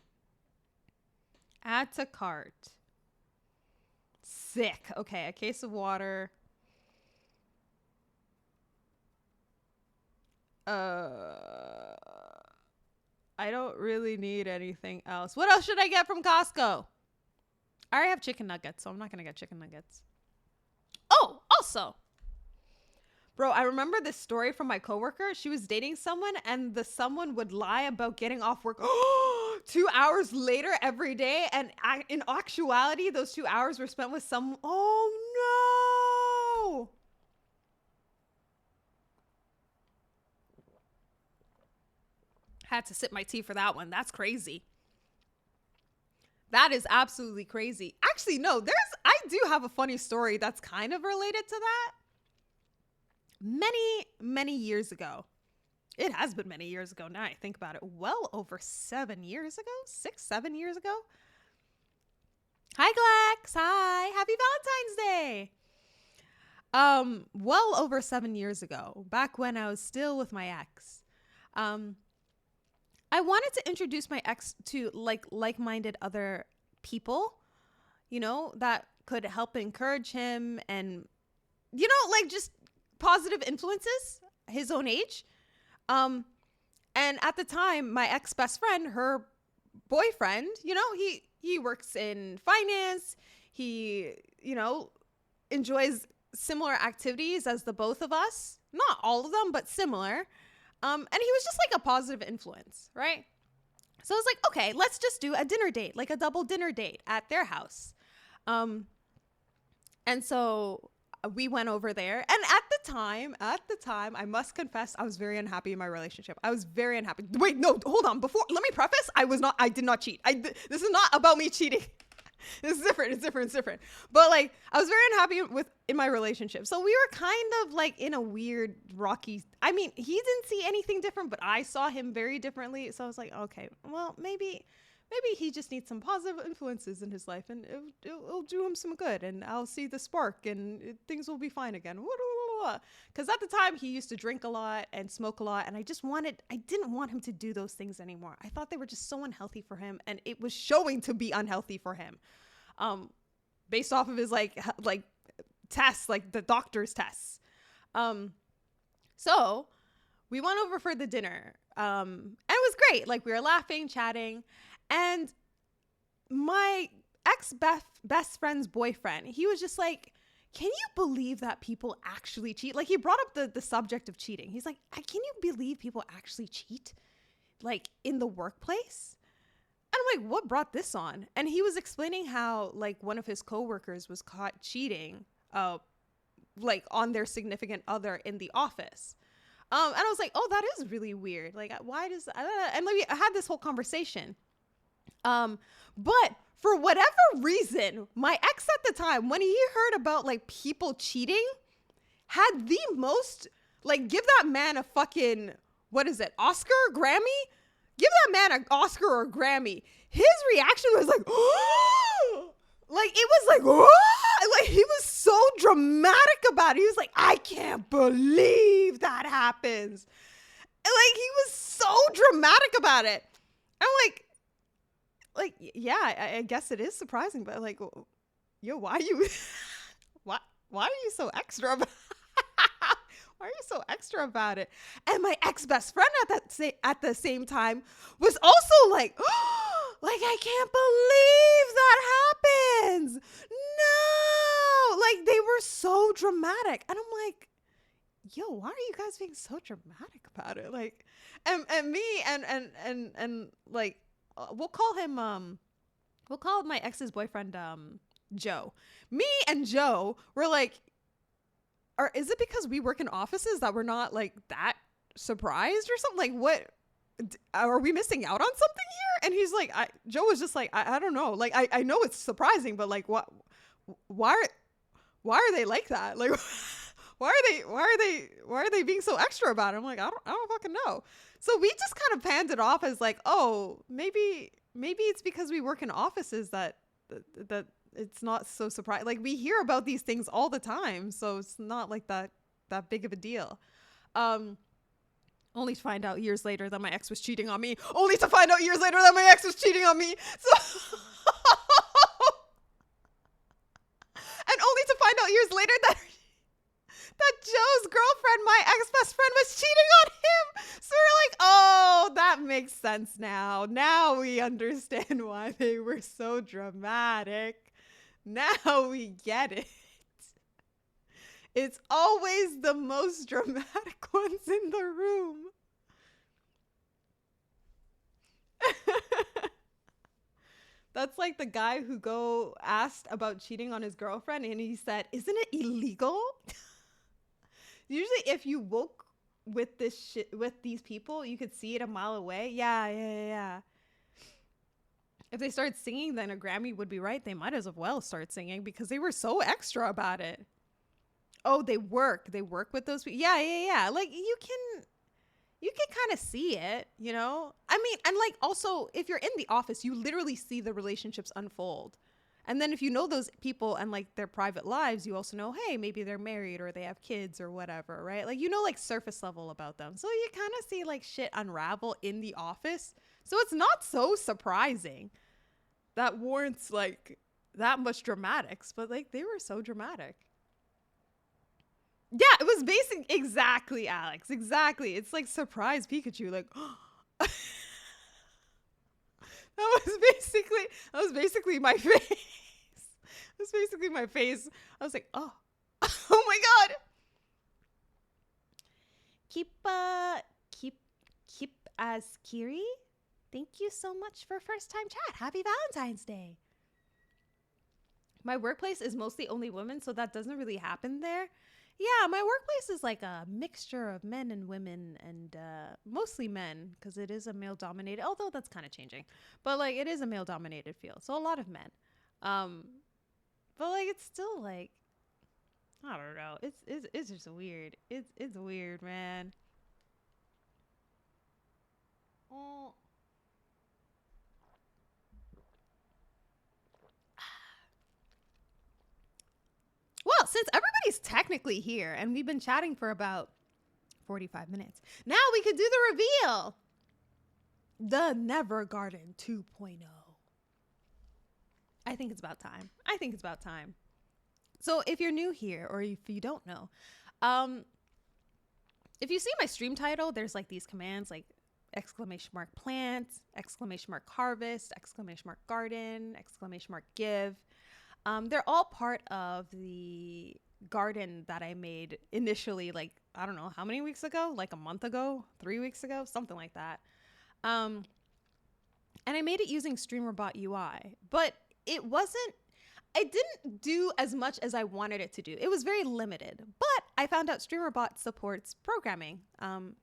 Add to cart. Sick. Okay, a case of water. Uh, I don't really need anything else. What else should I get from Costco? I already have chicken nuggets, so I'm not gonna get chicken nuggets. Oh, also, bro, I remember this story from my coworker. She was dating someone, and the someone would lie about getting off work 2 hours later every day, and in actuality, those 2 hours were spent with some. Oh no! Had to sip my tea for that one. That's crazy. That is absolutely crazy. Actually, no, I do have a funny story that's kind of related to that. Many, many years ago. It has been many years ago now I think about it. Well over 7 years ago, 6, 7 years ago. Hi, Glex. Hi. Happy Valentine's Day. Well over 7 years ago, back when I was still with my ex. Um, I wanted to introduce my ex to like-minded other people, that could help encourage him and just positive influences his own age. Um and at the time, my ex best friend, her boyfriend, he works in finance. He, enjoys similar activities as the both of us. Not all of them, but similar. And he was just like a positive influence, right? So I was like, okay, let's just do a dinner date, like a double dinner date at their house. Um, and so we went over there. And at the time, I must confess, I was very unhappy in my relationship. I was very unhappy. Wait, no, hold on. Let me preface, I did not cheat. This is not about me cheating. This is different. It's different. But like, I was very unhappy in my relationship. So we were kind of like in a weird rocky, I mean, he didn't see anything different, but I saw him very differently. So I was like, okay, well, maybe he just needs some positive influences in his life, and it'll do him some good, and I'll see the spark, and things will be fine again. Because at the time, he used to drink a lot and smoke a lot, and I didn't want him to do those things anymore. I thought they were just so unhealthy for him, and it was showing to be unhealthy for him, based off of his like tests, like the doctor's tests. So we went over for the dinner, and it was great. Like, we were laughing, chatting. And my ex-best friend's boyfriend, he was just like, can you believe that people actually cheat? Like, he brought up the subject of cheating. He's like, can you believe people actually cheat? Like, in the workplace? And I'm like, what brought this on? And he was explaining how, like, one of his coworkers was caught cheating, like, on their significant other in the office. And I was like, oh, that is really weird. Like, why does... and like, I had this whole conversation. But for whatever reason, my ex at the time, when he heard about like people cheating, had the most, like, give that man a fucking, what is it, Oscar or Grammy? Give that man an Oscar or a Grammy. His reaction was like, oh! Like, it was like, oh! Like, he was so dramatic about it. He was like, I can't believe that happens. And, like, he was so dramatic about it. I'm like, yeah, I guess it is surprising, but like, yo, why are you so extra about why are you so extra about it? And my ex-best friend at the same time was also like, oh, like, I can't believe that happens. No, like, they were so dramatic. And I'm like, yo, why are you guys being so dramatic about it? Like, and me and like, we'll call my ex's boyfriend Joe. Me and Joe were like, is it because we work in offices that we're not like that surprised or something? Like, what, are we missing out on something here? And he's like, Joe was just like, I don't know. Like, I know it's surprising, but like, why are they like that? Like, why are they being so extra about it? I'm like, I don't fucking know. So we just kind of panned it off as like, oh, maybe it's because we work in offices that it's not so surprising. Like, we hear about these things all the time, so it's not like that big of a deal. Only to find out years later that my ex was cheating on me. Only to find out years later that my ex was cheating on me. So and only to find out years later that Joe's girlfriend, my ex-best friend, was cheating on him. So we're like, oh, that makes sense now. Now we understand why they were so dramatic. Now we get it. It's always the most dramatic ones in the room. That's like the guy who asked about cheating on his girlfriend, and he said, isn't it illegal? Usually if you woke with with these people, you could see it a mile away. Yeah. If they started singing, then a Grammy would be right. They might as well start singing because they were so extra about it. Oh, they work. They work with those people. Yeah, yeah, yeah. Like you can kind of see it, you know? I mean, and like also if you're in the office, you literally see the relationships unfold. And then if you know those people and like their private lives, you also know, hey, maybe they're married or they have kids or whatever, right? Like you know like surface level about them. So you kind of see like shit unravel in the office. So it's not so surprising that warrants like that much dramatics, but like they were so dramatic. Yeah, it was basic exactly, Alex. Exactly. It's like surprise Pikachu, like that was basically my face. That was basically my face. I was like, oh. Oh my god. Keep keep keep as Kiri. Thank you so much for first time chat. Happy Valentine's Day. My workplace is mostly only women, so that doesn't really happen there. Yeah, my workplace is like a mixture of men and women, and mostly men because it is a male dominated. Although that's kind of changing, but like it is a male dominated field, so a lot of men. Um, but like it's still like I don't know. It's just weird. It's weird, man. Oh. Well, since everybody's technically here and we've been chatting for about 45 minutes, now we could do the reveal. The Never Garden 2.0. I think it's about time. I think it's about time. So if you're new here or if you don't know, um, if you see my stream title, there's like these commands like exclamation mark plant, exclamation mark harvest, exclamation mark garden, exclamation mark give. They're all part of the garden that I made initially, like, I don't know how many weeks ago, like a month ago, 3 weeks ago, something like that. Um, and I made it using StreamerBot UI, but it wasn't, I didn't do as much as I wanted it to do. It was very limited, but I found out StreamerBot supports programming,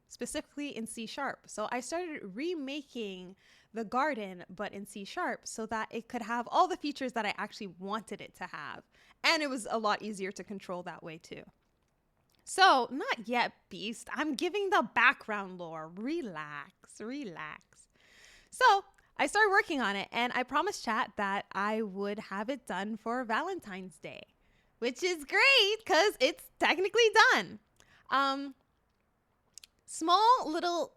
specifically in C Sharp. So I started remaking the garden, but in C Sharp, so that it could have all the features that I actually wanted it to have. And it was a lot easier to control that way too. So, not yet, Beast. I'm giving the background lore. Relax, relax. So, I started working on it, and I promised chat that I would have it done for Valentine's Day, which is great because it's technically done. Um, Small little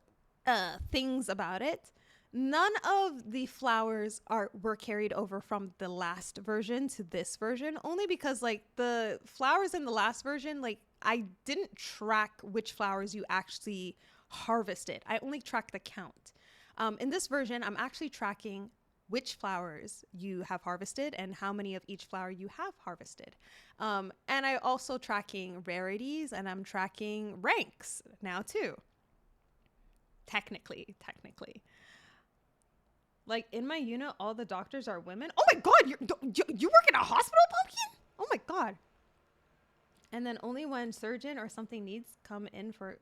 things about it. None of the flowers were carried over from the last version to this version, only because like the flowers in the last version, like I didn't track which flowers you actually harvested. I only tracked the count. In this version, I'm actually tracking which flowers you have harvested and how many of each flower you have harvested. And I also tracking rarities and I'm tracking ranks now too. Technically. Like in my unit, all the doctors are women. Oh my God, you work in a hospital, Pumpkin? Oh my God. And then only when surgeon or something needs come in for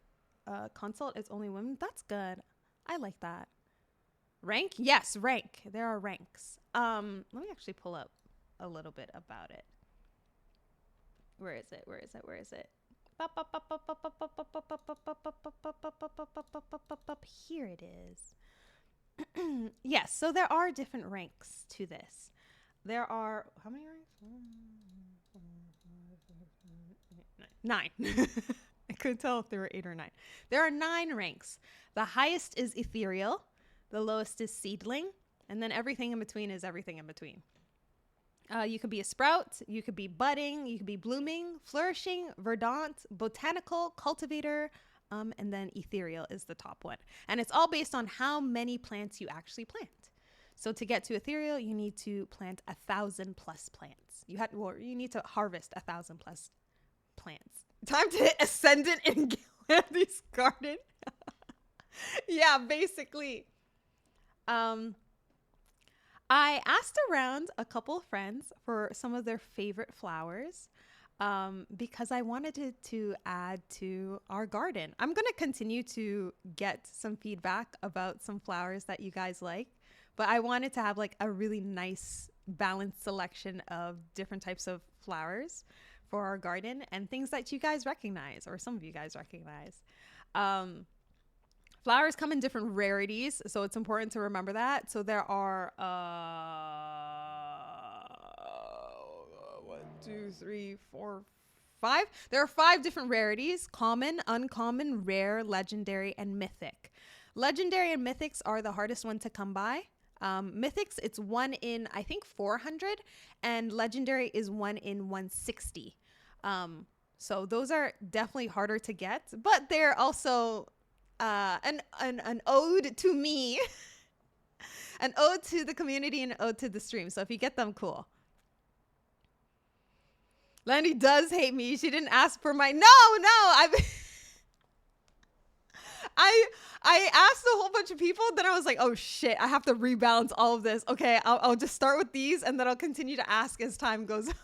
consult, it's only women. That's good. I like that. Rank? Yes, rank. There are ranks. Let me actually pull up a little bit about it. Where is it? Here it is. Yes, so there are different ranks to this. There are how many ranks? 9. I couldn't tell if there were 8 or 9. There are 9 ranks. The highest is ethereal, the lowest is seedling, and then everything in between is everything in between. You could be a sprout, you could be budding, you could be blooming, flourishing, verdant, botanical, cultivator, and then ethereal is the top one. And it's all based on how many plants you actually plant. So to get to ethereal, you need to plant 1,000 plus plants. You need to harvest 1,000 plus plants. Time to hit ascendant in Gillian's garden. Yeah, basically. I asked around a couple of friends for some of their favorite flowers because I wanted to add to our garden. I'm going to continue to get some feedback about some flowers that you guys like, but I wanted to have like a really nice balanced selection of different types of flowers for our garden and things that you guys recognize, or some of you guys recognize. Um, Flowers come in different rarities, so it's important to remember that. So there are 5. There are 5 different rarities: common, uncommon, rare, legendary, and mythic. Legendary and mythics are the hardest one to come by. Mythics, it's 1 in, I think, 400, and legendary is 1 in 160. So those are definitely harder to get, but they're also an ode to me, an ode to the community, and an ode to the stream. So if you get them, cool. Landy does hate me. She didn't ask for my I asked a whole bunch of people, then I was like, oh shit, I have to rebalance all of this. Okay, I'll just start with these and then I'll continue to ask as time goes on.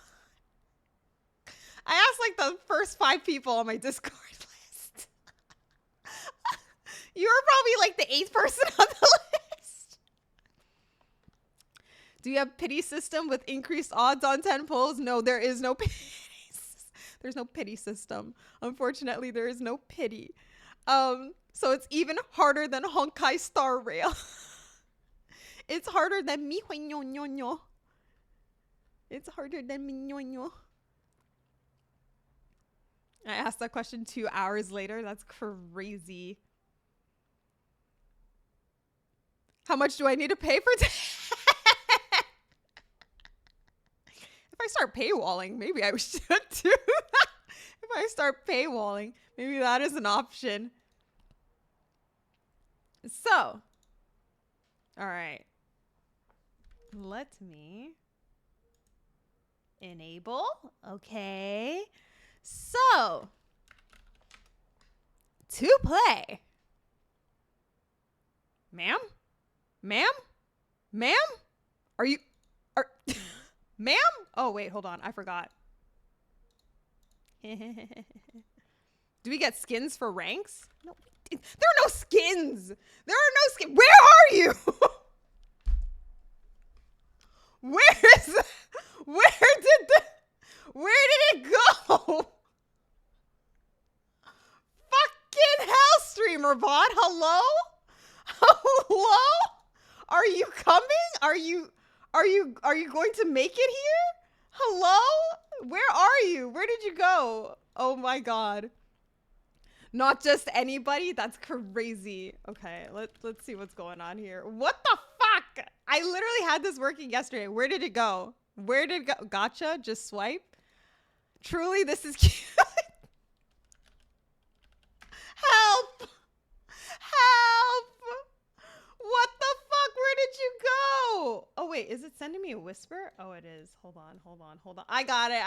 I asked like the first 5 people on my Discord list. You were probably like the 8th person on the list. Do you have pity system with increased odds on 10 pulls? No, there is no pity. There's no pity system. Unfortunately, there is no pity. So it's even harder than Honkai Star Rail. It's harder than mi hueño. It's harder than mi ñoño. I asked that question 2 hours later. That's crazy. How much do I need to pay for If I start paywalling, maybe I should too. If I start paywalling, maybe that is an option. So, all right. Let me enable. Okay. So, to play. Ma'am? Ma'am? Ma'am? Ma'am? Oh, wait, hold on. I forgot. Do we get skins for ranks? No. There are no skins. There are no skins. Where are you? Where did it go? Fucking hell, streamer bot. Hello? Hello? Are you coming? Are you going to make it here? Hello? Where are you? Where did you go? Oh my god. Not just anybody? That's crazy. Okay, let's see what's going on here. What the fuck? I literally had this working yesterday. Where did it go? Where did it go? Gotcha. Just swipe. Truly, this is cute. Help! Help! What the fuck? Where did you go? Oh, wait. Is it sending me a whisper? Oh, it is. Hold on. I got it.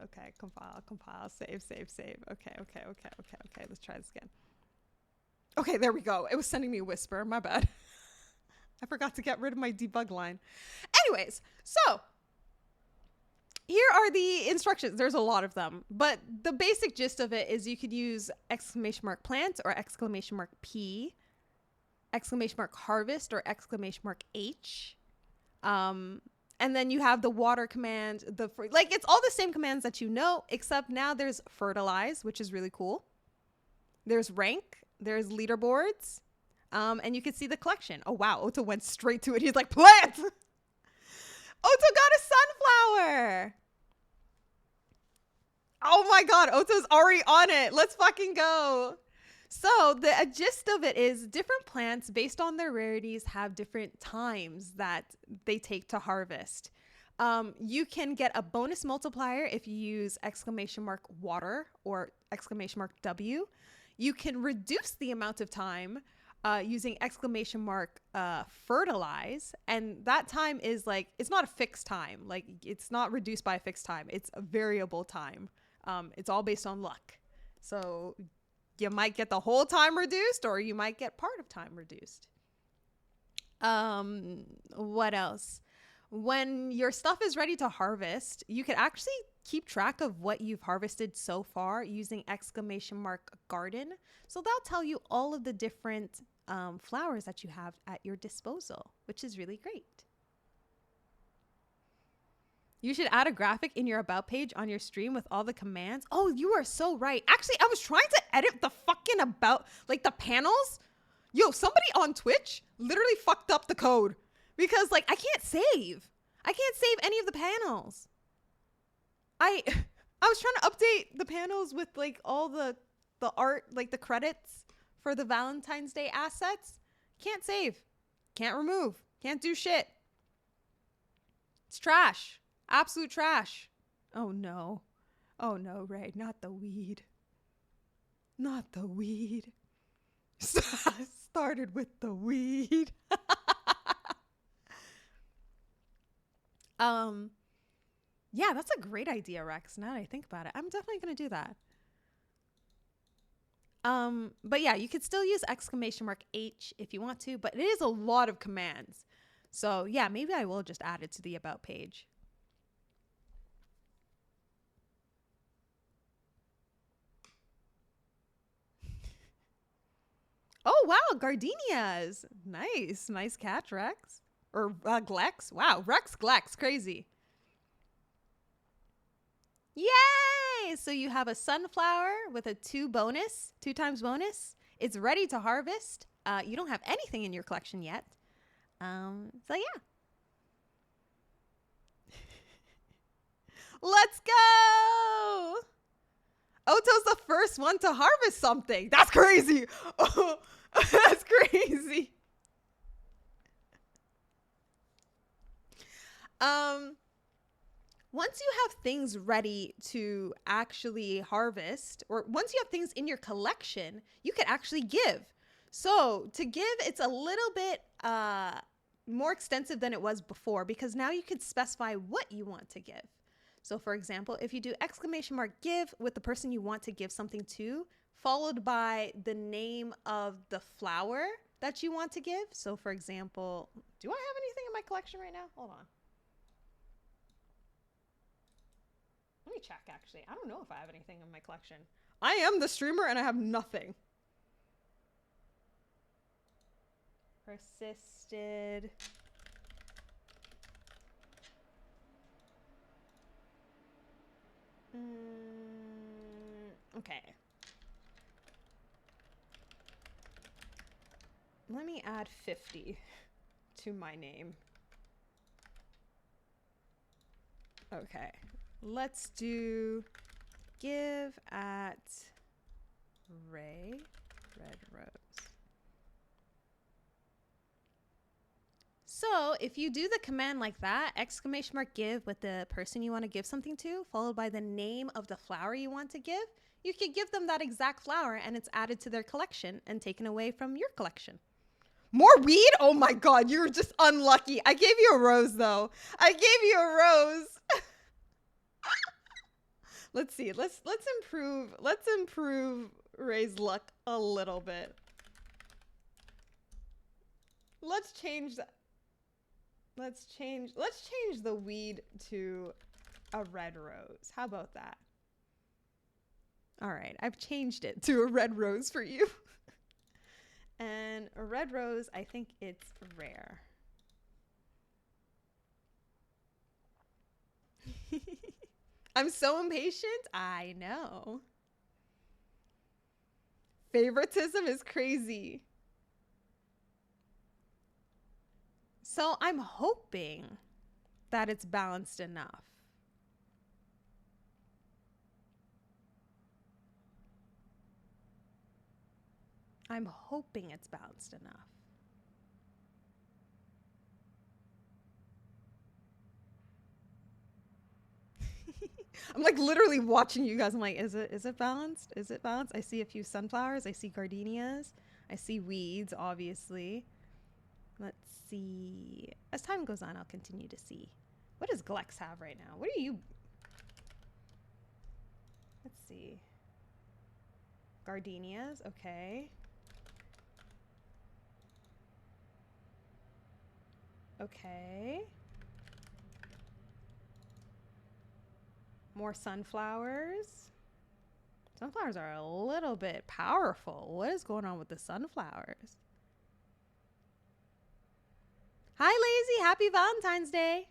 Okay. Compile. Save. Okay. Let's try this again. Okay, there we go. It was sending me a whisper. My bad. I forgot to get rid of my debug line. Anyways, so here are the instructions. There's a lot of them, but the basic gist of it is you could use !plant or !P, !harvest or !H. And then you have the water command, it's all the same commands that you know, except now there's fertilize, which is really cool. There's rank, there's leaderboards, and you can see the collection. Oh wow, Otto went straight to it. He's like, plant! Otto got a sunflower! Oh my god, Otto's already on it. Let's fucking go. So the gist of it is different plants based on their rarities have different times that they take to harvest. You can get a bonus multiplier if you use !water or !W. You can reduce the amount of time using !fertilize, and that time is like, it's not a fixed time. Like, it's not reduced by a fixed time. It's a variable time. It's all based on luck. So you might get the whole time reduced, or you might get part of time reduced. What else? When your stuff is ready to harvest, you can actually keep track of what you've harvested so far using !garden. So that'll tell you all of the different flowers that you have at your disposal, which is really great. You should add a graphic in your about page on your stream with all the commands. Oh, you are so right. Actually, I was trying to edit the fucking about, like the panels. Yo, somebody on Twitch literally fucked up the code because like I can't save. I can't save any of the panels. I was trying to update the panels with like all the art, like the credits for the Valentine's Day assets. Can't save. Can't remove. Can't do shit. It's trash. Absolute trash. Oh no. Oh no, Ray. Not the weed. Not the weed. Started with the weed. Yeah, that's a great idea, Rex. Now that I think about it, I'm definitely going to do that. But yeah, you could still use !H if you want to, but it is a lot of commands. So yeah, maybe I will just add it to the about page. Oh, wow, gardenias. Nice. Nice catch, Rex. Or Glex. Wow, Rex Glex. Crazy. Yay! So you have a sunflower with a 2 times bonus. It's ready to harvest. You don't have anything in your collection yet. So yeah. Let's go! Oto's the first one to harvest something. That's crazy. Oh, that's crazy. Once you have things ready to actually harvest, or once you have things in your collection, you could actually give. So to give, it's a little bit more extensive than it was before because now you could specify what you want to give. So for example, if you do !give with the person you want to give something to, followed by the name of the flower that you want to give. So for example, do I have anything in my collection right now? Hold on. Let me check actually. I don't know if I have anything in my collection. I am the streamer and I have nothing. Persisted. Okay. Let me add 50 to my name. Okay. Let's do give at Ray Red Rose. So if you do the command like that, !give with the person you want to give something to, followed by the name of the flower you want to give, you could give them that exact flower and it's added to their collection and taken away from your collection. More weed? Oh my God, you're just unlucky. I gave you a rose though. I gave you a rose. Let's see. Let's improve Ray's luck a little bit. Let's change that. Let's change the weed to a red rose. How about that? All right, I've changed it to a red rose for you. And a red rose, I think it's rare. I'm so impatient. I know. Favoritism is crazy. So I'm hoping that it's balanced enough. I'm hoping it's balanced enough. I'm like literally watching you guys. I'm like, is it balanced? Is it balanced? I see a few sunflowers. I see gardenias. I see weeds, obviously. Let's see. As time goes on, I'll continue to see. What does Glex have right now? What are you? Let's see. Gardenias, okay. Okay. More sunflowers. Sunflowers are a little bit powerful. What is going on with the sunflowers? Hi, Lazy. Happy Valentine's Day.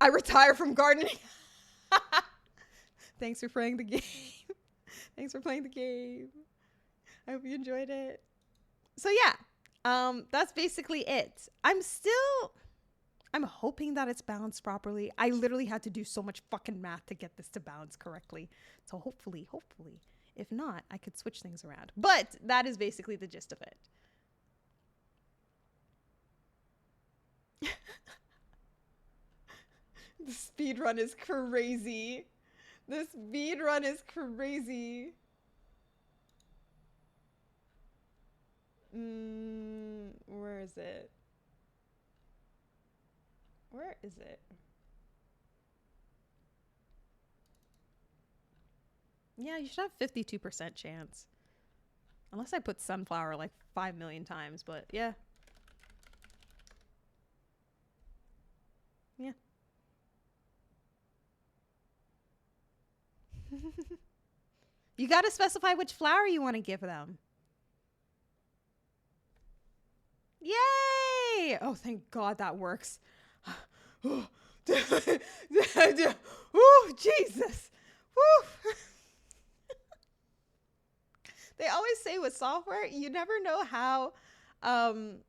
I retire from gardening. Thanks for playing the game. Thanks for playing the game. I hope you enjoyed it. So yeah, that's basically it. I'm hoping that it's balanced properly. I literally had to do so much fucking math to get this to balance correctly. So hopefully, if not, I could switch things around. But that is basically the gist of it. The speed run is crazy. The speed run is crazy. Where is it? Where is it? Yeah, you should have 52% chance. Unless I put sunflower like 5 million times, but yeah. Yeah. You got to specify which flower you want to give them. Yay! Oh, thank God that works. Oh, Jesus. Woo. They always say with software, you never know um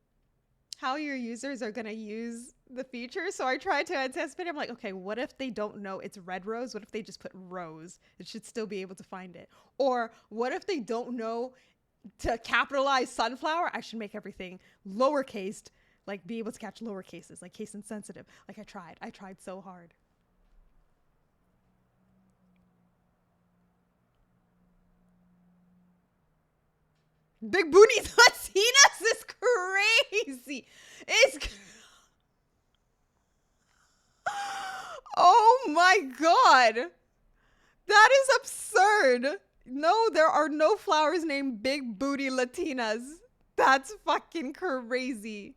how your users are going to use the feature. So I try to anticipate. I'm like, okay, what if they don't know it's red rose? What if they just put rose? It should still be able to find it. Or what if they don't know to capitalize sunflower? I should make everything lowercase, like be able to catch lower cases, like case insensitive. Like I tried so hard. Big booty Latinas is crazy. It's oh my God. That is absurd. No, there are no flowers named Big Booty Latinas. That's fucking crazy.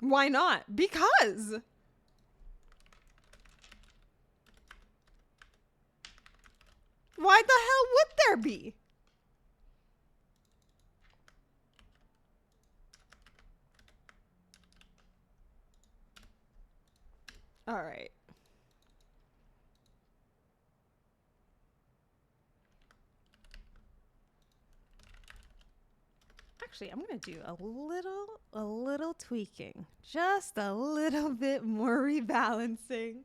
Why not? Because. Why the hell would there be? All right. Actually, I'm going to do a little tweaking. Just a little bit more rebalancing.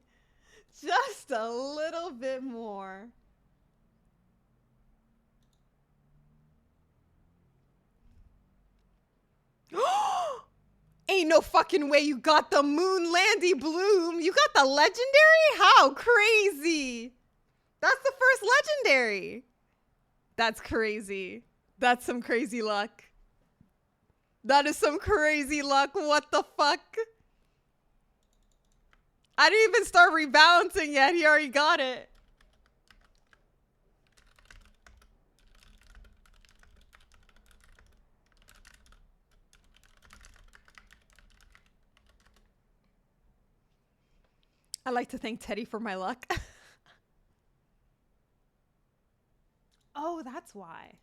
Just a little bit more. Ain't no fucking way you got the Moon Landy Bloom. You got the legendary? How crazy. That's the first legendary. That's crazy. That's some crazy luck. That is some crazy luck. What the fuck? I didn't even start rebalancing yet. He already got it. I like to thank Teddy for my luck. Oh, that's why.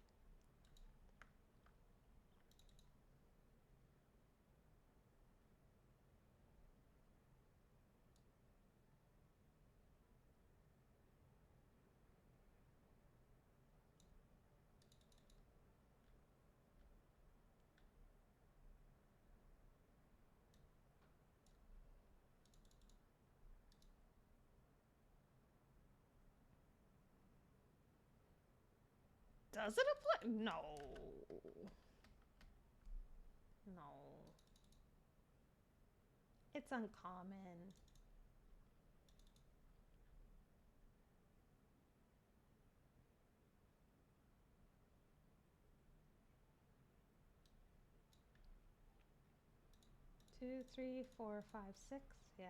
Does it apply? No. No. It's uncommon. Two, three, four, five, six. Yeah.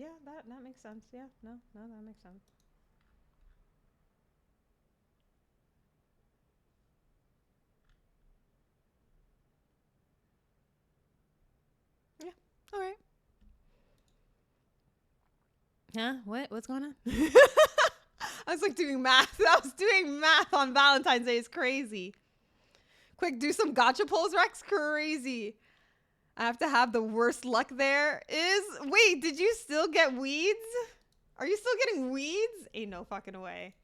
Yeah, that makes sense. Yeah, no, that makes sense. Yeah. All right. Huh? What's going on? I was like doing math. I was doing math on Valentine's Day. It's crazy. Quick, do some gotcha pulls, Rex. Crazy. I have to have the worst luck there. Wait, did you still get weeds? Are you still getting weeds? Ain't no fucking way.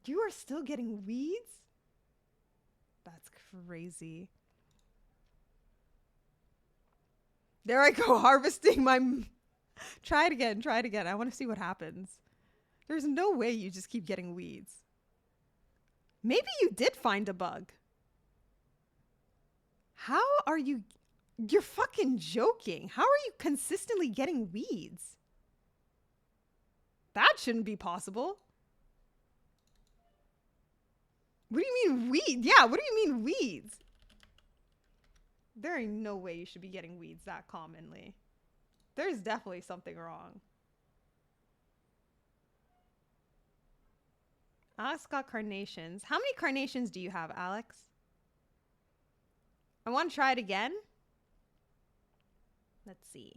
You are still getting weeds? That's crazy. There I go, harvesting my... Try it again. Try it again. I want to see what happens. There's no way you just keep getting weeds. Maybe you did find a bug. How are you... You're fucking joking. How are you consistently getting weeds? That shouldn't be possible. What do you mean weeds? Yeah, what do you mean weeds? There ain't no way you should be getting weeds that commonly. There's definitely something wrong. Alex got carnations. How many carnations do you have, Alex? I want to try it again. Let's see.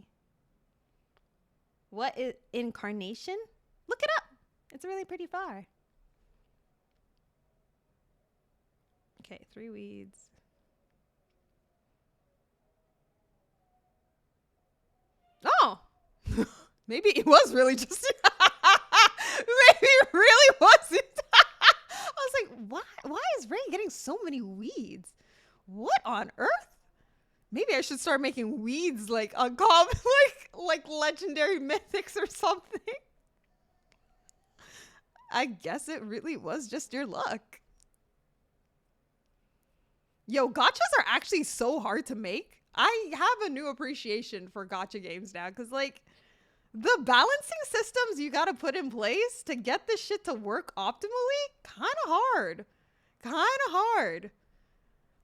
What is incarnation? Look it up. It's really pretty far. Okay, 3 weeds. Oh, maybe it was really just. Maybe it really wasn't. I was like, why is Ray getting so many weeds? What on earth? Maybe I should start making weeds like uncommon, like legendary mythics or something. I guess it really was just your luck. Yo, gotchas are actually so hard to make. I have a new appreciation for gotcha games now because, like, the balancing systems you got to put in place to get this shit to work optimally, kind of hard. Kind of hard.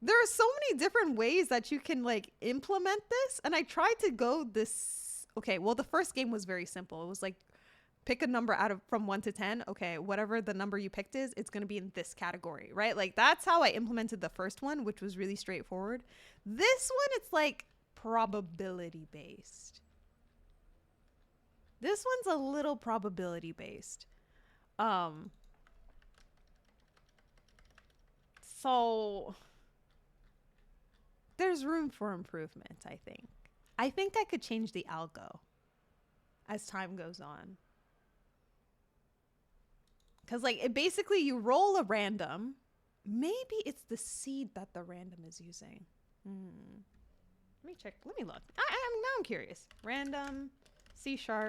There are so many different ways that you can, like, implement this. And I tried to go this... Okay, well, the first game was very simple. It was like, pick a number from 1 to 10. Okay, whatever the number you picked is, it's going to be in this category, right? Like, that's how I implemented the first one, which was really straightforward. This one, it's like probability based. This one's a little probability based. So there's room for improvement, I think. I think I could change the algo as time goes on. Because, like, it basically, you roll a random. Maybe it's the seed that the random is using. Let me check. Let me look. Now I'm curious. Random, C#, seed.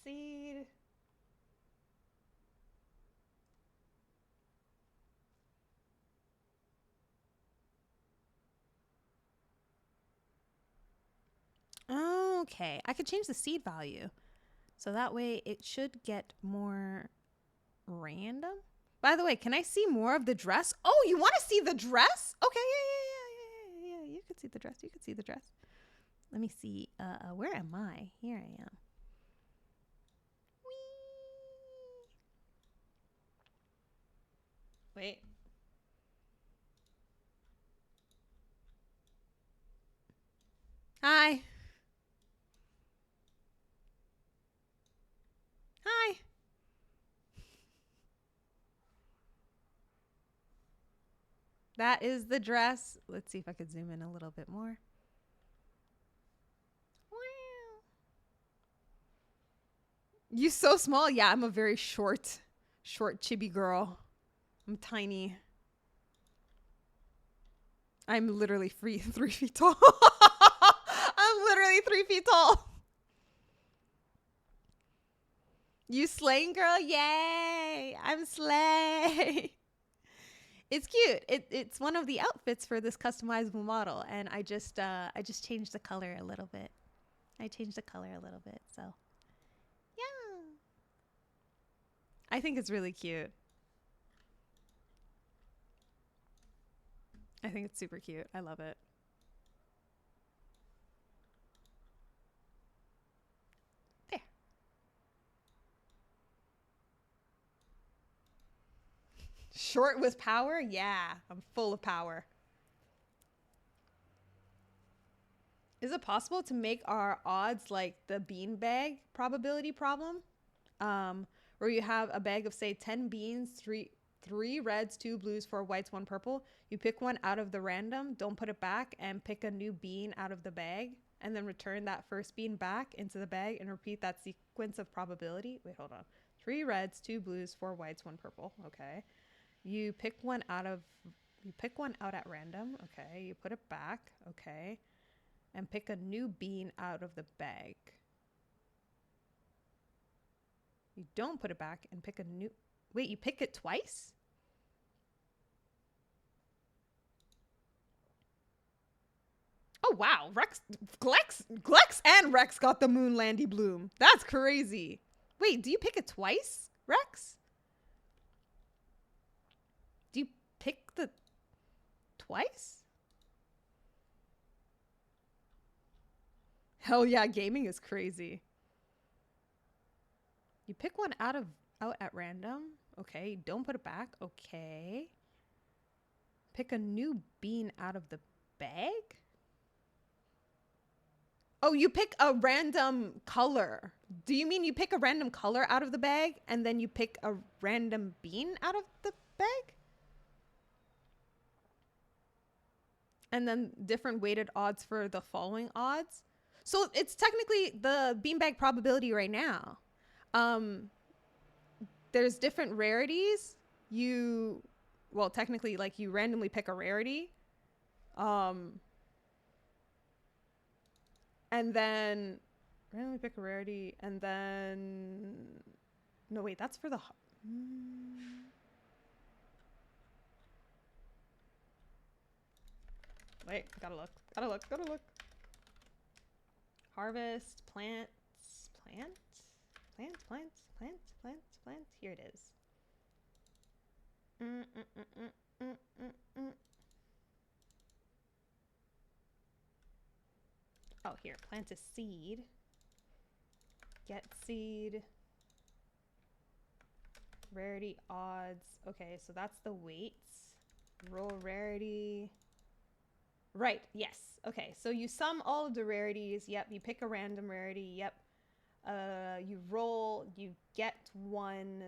Seed. Okay, I could change the seed value. So that way it should get more random. By the way, can I see more of the dress? Oh, you want to see the dress? Okay, yeah. You could see the dress. You could see the dress. Let me see. Where am I? Here I am. Wait. Hi. Hi. That is the dress. Let's see if I could zoom in a little bit more. Wow. You so small? Yeah, I'm a very short chibi girl. I'm tiny. I'm literally 3 feet tall. I'm literally 3 feet tall. You slaying, girl? Yay! I'm slay. It's cute. It's one of the outfits for this customizable model, and I just changed the color a little bit. I changed the color a little bit, so yeah. I think it's really cute. I think it's super cute. I love it. There. Short with power? Yeah, I'm full of power. Is it possible to make our odds like the beanbag probability problem? Where you have a bag of say 10 beans, three reds, two blues, four whites, one purple. You pick one out of the random, don't put it back, and pick a new bean out of the bag, and then return that first bean back into the bag and repeat that sequence of probability. Wait, hold on. Three reds, two blues, four whites, one purple. Okay. You pick one out of you pick one out at random. Okay. You put it back. Okay. And pick a new bean out of the bag. You don't put it back and pick a new... Wait, you pick it twice? Oh, wow. Glex and Rex got the Moonlandy Bloom. That's crazy. Wait, do you pick it twice, Rex? Do you pick the twice? Hell yeah, gaming is crazy. You pick one out at random. Okay, don't put it back. Okay. Pick a new bean out of the bag? Oh, you pick a random color. Do you mean you pick a random color out of the bag and then you pick a random bean out of the bag? And then different weighted odds for the following odds? So it's technically the beanbag probability right now. There's different rarities. Well, technically, like you randomly pick a rarity. And then randomly pick a rarity, and then no, wait, that's for the wait, gotta look. Harvest plant. Here it is. Oh, here, plant a seed. Get seed. Rarity odds. Okay, so that's the weights. Roll rarity. Right, yes. Okay, so you sum all of the rarities. Yep, you pick a random rarity. Yep. You roll, you get one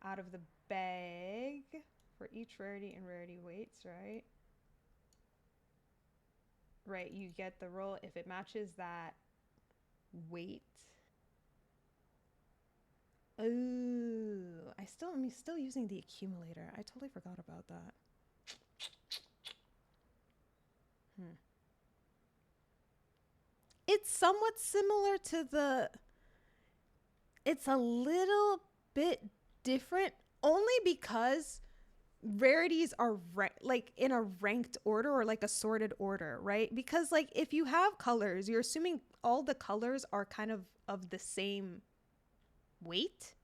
out of the bag for each rarity and rarity weights, right? Right, you get the roll if it matches that weight. Oh, I'm still using the accumulator. I totally forgot about that. It's somewhat similar to the... It's a little bit different only because rarities are like in a ranked order or like a sorted order, right? Because like if you have colors, you're assuming all the colors are kind of the same weight.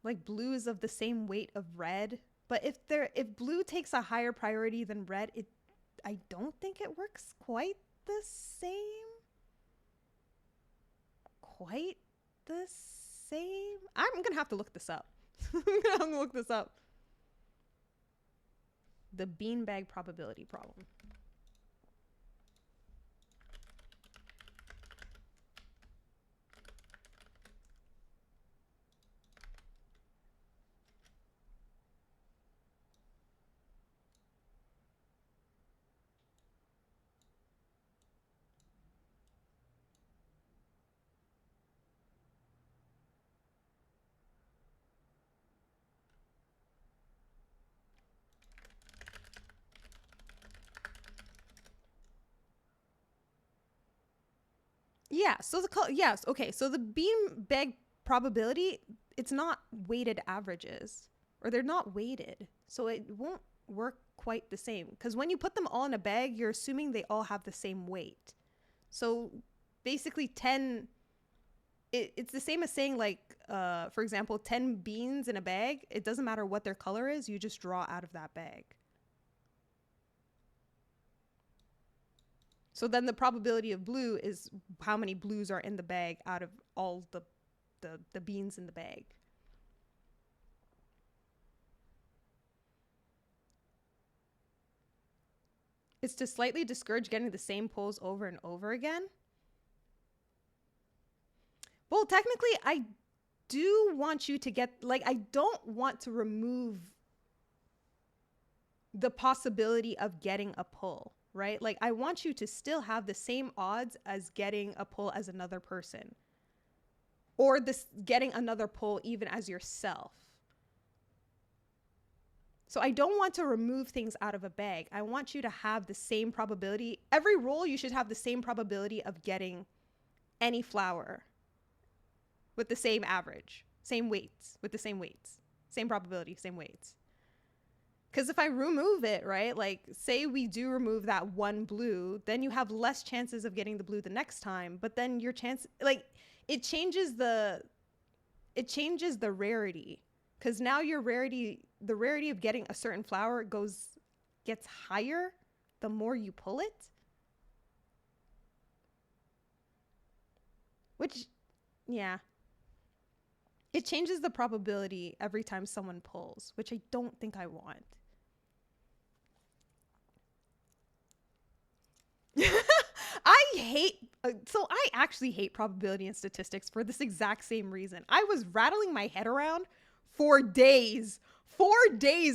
Like blue is of the same weight of red, but if blue takes a higher priority than red, I don't think it works quite the same. Quite the same. I'm gonna have to look this up. I'm gonna have to look this up. The beanbag probability problem. yeah, so the color, yes, okay, so the bean bag probability, it's not weighted averages, or they're not weighted, so it won't work quite the same. Because when you put them all in a bag, you're assuming they all have the same weight. So basically, 10, it's the same as saying, like, for example, 10 beans in a bag. It doesn't matter what their color is, you just draw out of that bag. So then the probability of blue is how many blues are in the bag out of all the beans in the bag. It's to slightly discourage getting the same pulls over and over again. Well, technically, I do want you to get, like, I don't want to remove the possibility of getting a pull, right? Like, I want you to still have the same odds as getting a pull as another person, or this getting another pull even as yourself. So I don't want to remove things out of a bag. I want you to have the same probability. Every roll, you should have the same probability of getting any flower with the same average, same weights, with the same weights, same probability, same weights. Because if I remove it, right, like say we do remove that one blue, then you have less chances of getting the blue the next time. But then your chance, like, it changes the rarity. Because now the rarity of getting a certain flower gets higher the more you pull it. Which, yeah. It changes the probability every time someone pulls, which I don't think I want. I actually hate probability and statistics for this exact same reason. I was rattling my head around for days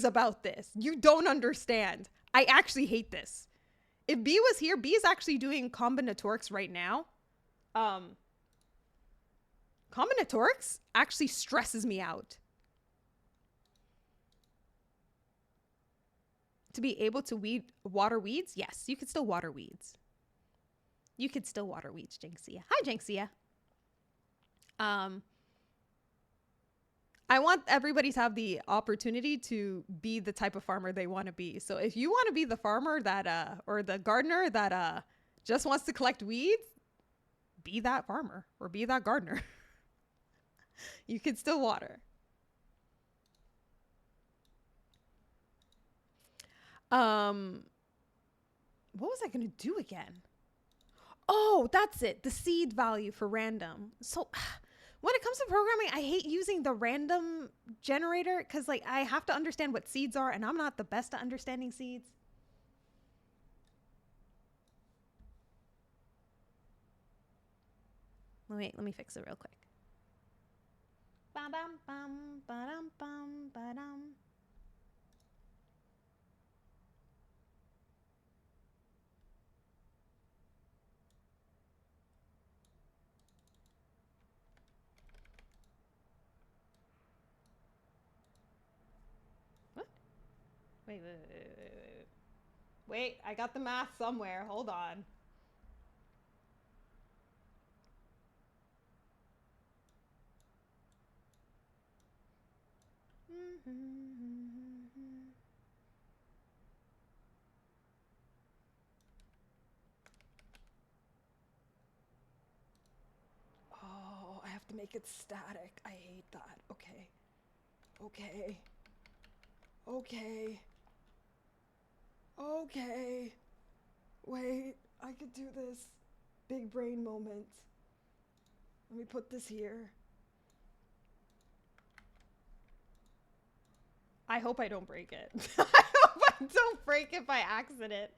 about this. You don't understand. I actually hate this. If B was here, B is actually doing combinatorics right now. Combinatorics actually stresses me out. To be able to water weeds? Yes, you could still water weeds. You could still water weeds, Jinxia. Hi, Jinxia. I want everybody to have the opportunity to be the type of farmer they want to be. So if you want to be the farmer that, or the gardener that just wants to collect weeds, be that farmer or be that gardener. You could still water. What was I going to do again? Oh, that's it. The seed value for random. So when it comes to programming, I hate using the random generator because, like, I have to understand what seeds are, and I'm not the best at understanding seeds. Let me fix it real quick. Ba-dum, bum, ba-dum, bum, ba-dum. What? Wait. Wait, I got the math somewhere. Hold on. Oh, I have to make it static. I hate that. Okay. Okay. Okay. Okay. Wait, I could do this. Big brain moment. Let me put this here. I hope I don't break it. I hope I don't break it by accident.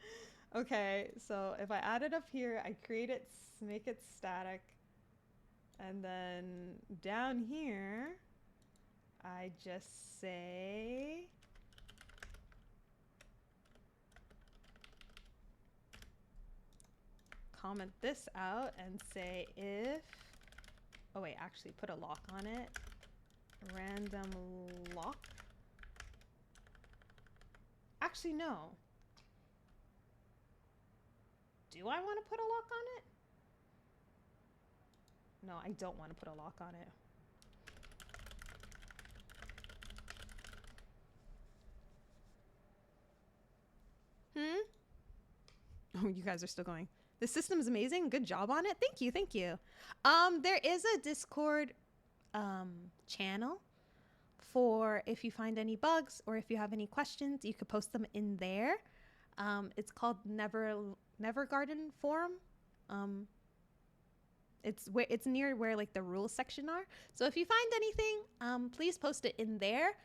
Okay, so if I add it up here, I create it, make it static. And then down here, I just say comment this out and say if, oh wait, actually put a lock on it. Random lock. Actually, no. Do I want to put a lock on it? No, I don't want to put a lock on it. Hmm? Oh, you guys are still going. The system is amazing. Good job on it. Thank you. Thank you. There is a Discord channel for if you find any bugs or if you have any questions, you could post them in there. It's called Never Garden Forum. It's near where like the rules section are. So if you find anything, please post it in there.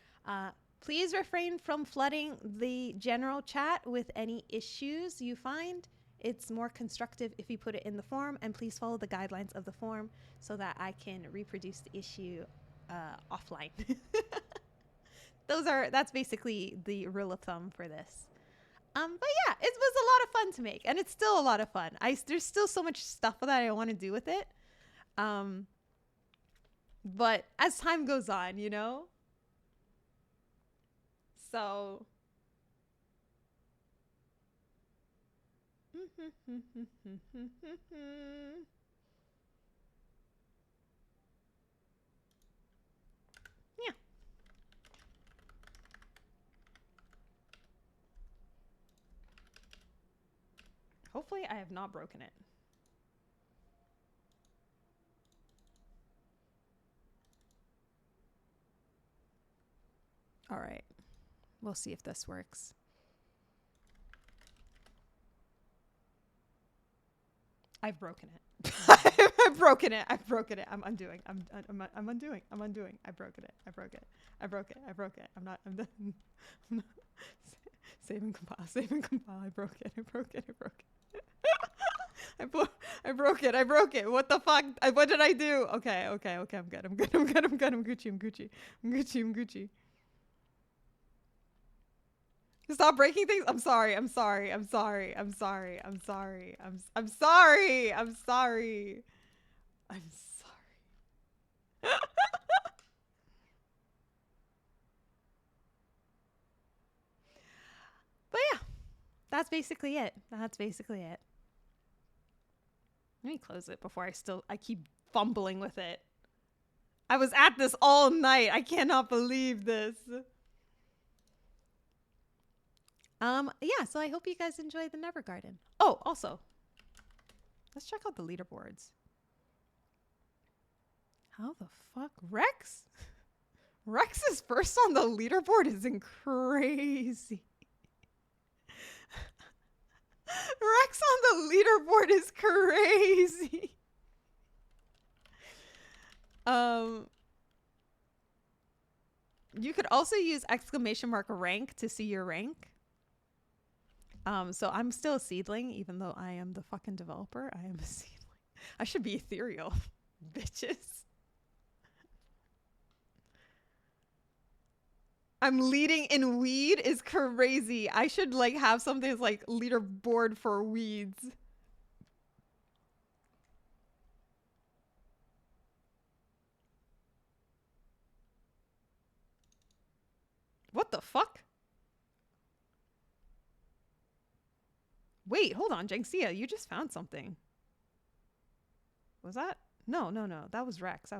Please refrain from flooding the general chat with any issues you find. It's more constructive if you put it in the forum, and please follow the guidelines of the forum so that I can reproduce the issue offline. That's basically the rule of thumb for this. But yeah, it was a lot of fun to make, and it's still a lot of fun. There's still so much stuff that I want to do with it. But as time goes on, you know? So yeah. Hopefully I have not broken it. All right. We'll see if this works. I've broken it. I've broken it. I've broken it. I'm undoing. I'm undoing. I'm undoing. I broke it. I broke it. I broke it. I broke it. I'm done. I'm not. Save and compile. Save and compile. I broke it. I broke it. I broke it. I broke it. I broke it. What the fuck? What did I do? Okay. I'm good. I'm good. I'm Gucci. I'm Gucci. Stop breaking things. I'm sorry. I'm sorry. But yeah, that's basically it. Let me close it before I keep fumbling with it. I was at this all night. I cannot believe this. Yeah, so I hope you guys enjoyed the Never Garden. Oh, also, let's check out the leaderboards. How the fuck? Rex? Rex's first on the leaderboard is crazy. Rex on the leaderboard is crazy. You could also use !rank to see your rank. So I'm still a seedling, even though I am the fucking developer. I am a seedling. I should be ethereal, bitches. I'm leading in weed is crazy. I should like have something that's like leaderboard for weeds. What the fuck? Wait, hold on, Jangxia, you just found something. Was that? No. That was Rex.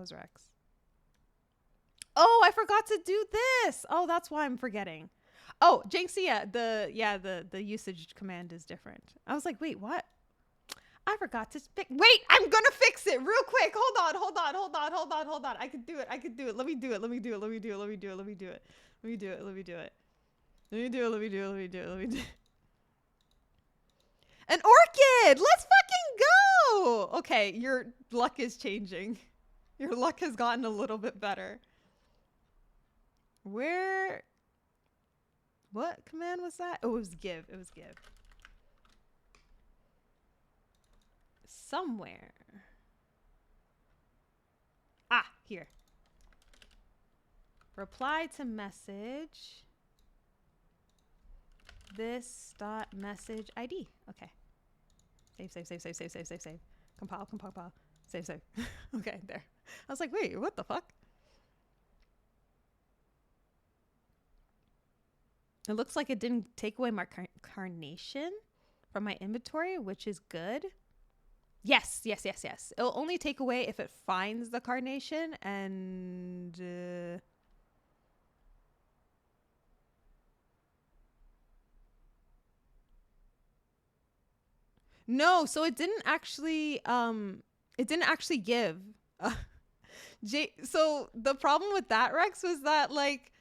Oh, I forgot to do this. Oh, that's why I'm forgetting. Oh, Jangxia, the usage command is different. I was like, wait, what? I forgot to wait, I'm gonna fix it real quick. Hold on. I could do it. Let me do it. An orchid! Let's fucking go! Okay, your luck is changing. Your luck has gotten a little bit better. Where? What command was that? Oh, it was give. Somewhere. Ah, here. Reply to message. This dot message ID. Okay. Save. Compile. Save. Okay, there. I was like, wait, what the fuck? It looks like it didn't take away my carnation from my inventory, which is good. Yes, yes, yes, yes. It'll only take away if it finds the carnation and no, so it didn't actually give. So the problem with that, Rex, was that like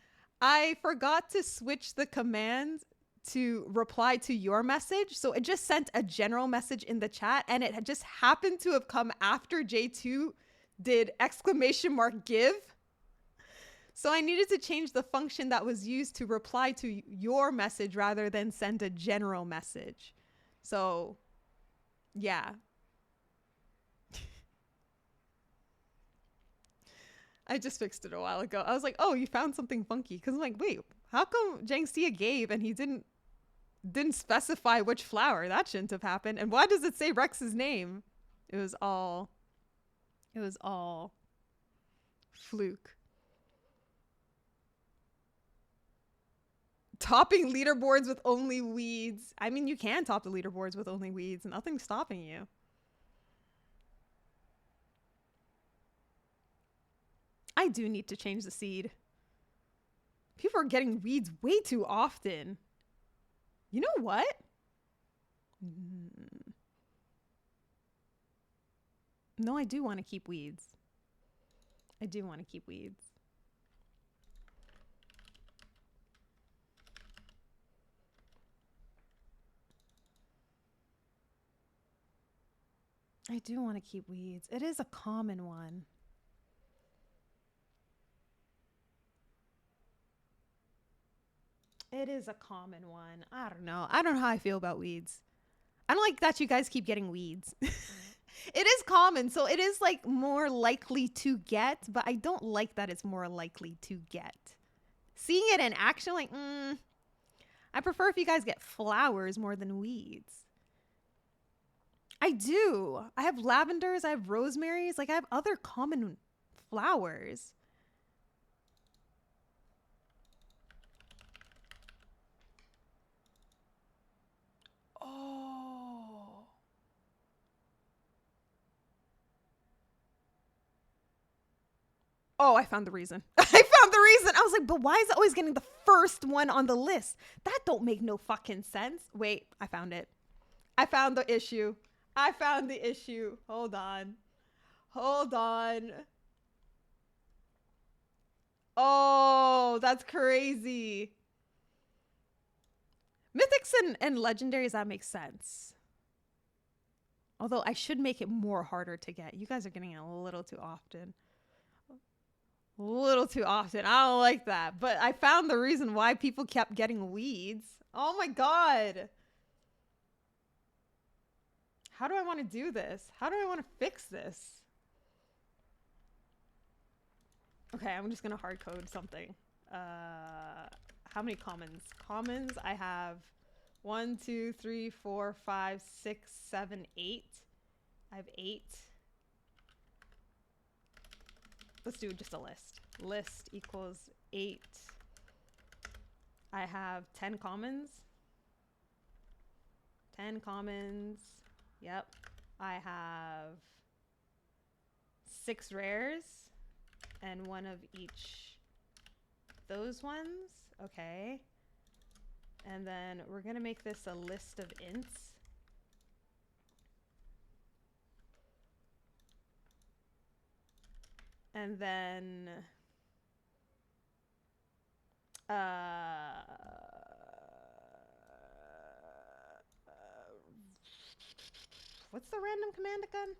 I forgot to switch the command to reply to your message. So it just sent a general message in the chat and it had just happened to have come after J2 did exclamation mark give. So I needed to change the function that was used to reply to your message rather than send a general message. So yeah, I just fixed it a while ago. I was like, oh, you found something funky. Cause I'm like, wait, how come Jangxia gave and he didn't specify which flower? That shouldn't have happened. And why does it say Rex's name? It was all fluke. Topping leaderboards with only weeds. I mean, you can top the leaderboards with only weeds. Nothing's stopping you. I do need to change the seed. People are getting weeds way too often. You know what? No, I do want to keep weeds. I do want to keep weeds. I do want to keep weeds. It is a common one. It is a common one. I don't know. I don't know how I feel about weeds. I don't like that you guys keep getting weeds. It is common, so it is like more likely to get, but I don't like that it's more likely to get. Seeing it in action, like, I prefer if you guys get flowers more than weeds. I do. I have lavenders, I have rosemaries, like I have other common flowers. Oh. Oh, I found the reason. I found the reason. I was like, but why is it always getting the first one on the list? That don't make no fucking sense. Wait, I found it. I found the issue. I found the issue. Hold on. Hold on. Oh, that's crazy. Mythics and legendaries, that makes sense. Although I should make it more harder to get. You guys are getting it a little too often. A little too often. I don't like that. But I found the reason why people kept getting weeds. Oh my god. How do I want to do this? How do I want to fix this? Okay, I'm just gonna hard code something. How many commons? Commons, I have 1, 2, 3, 4, 5, 6, 7, 8. I have 8. Let's do just a list. List equals 8. I have 10 commons. 10 commons. Yep. I have 6 rares and 1 of each. Those ones. Okay. And then we're going to make this a list of ints. And then what's the random command again?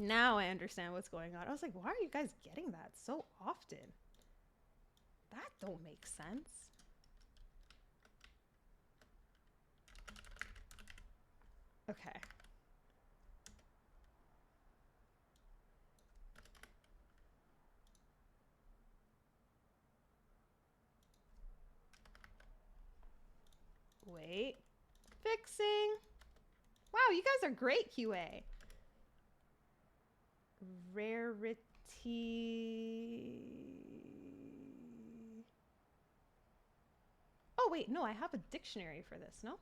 Now I understand what's going on. I was like, why are you guys getting that so often? That don't make sense. Okay. Wait. Fixing. Wow, you guys are great, QA. Rarity. Oh, wait, no, I have a dictionary for this, no?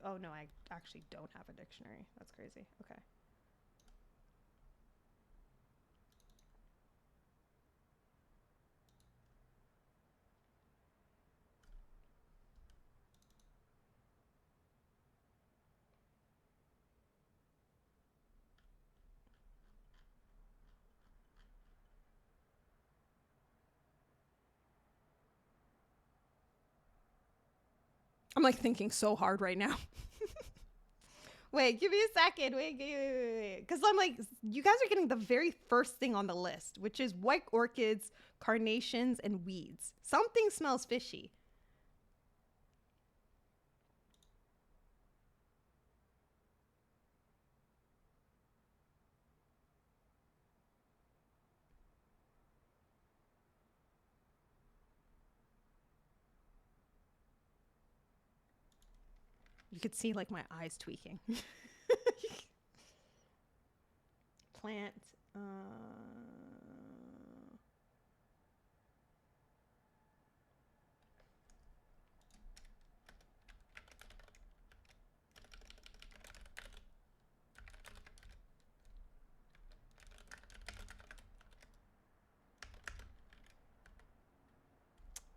Oh no, I actually don't have a dictionary. That's crazy. Okay. I'm like thinking so hard right now. Wait, give me a second. Wait. Because I'm like, you guys are getting the very first thing on the list, which is white orchids, carnations, and weeds. Something smells fishy. You could see like my eyes tweaking. Plant.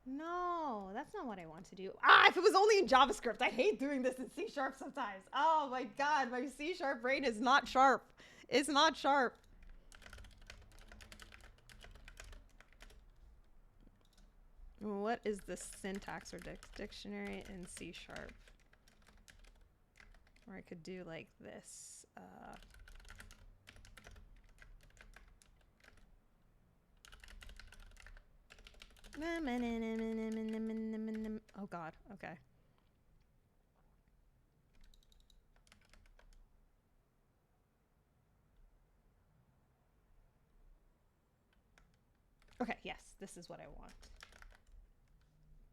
No, that's not what I want to do. Ah, if it was only in JavaScript. I hate doing this in C# sometimes. Oh my god, my C# brain is not sharp. It's not sharp. What is the syntax or dictionary in C#? Or I could do like this. Oh god, okay. Okay, yes, this is what I want.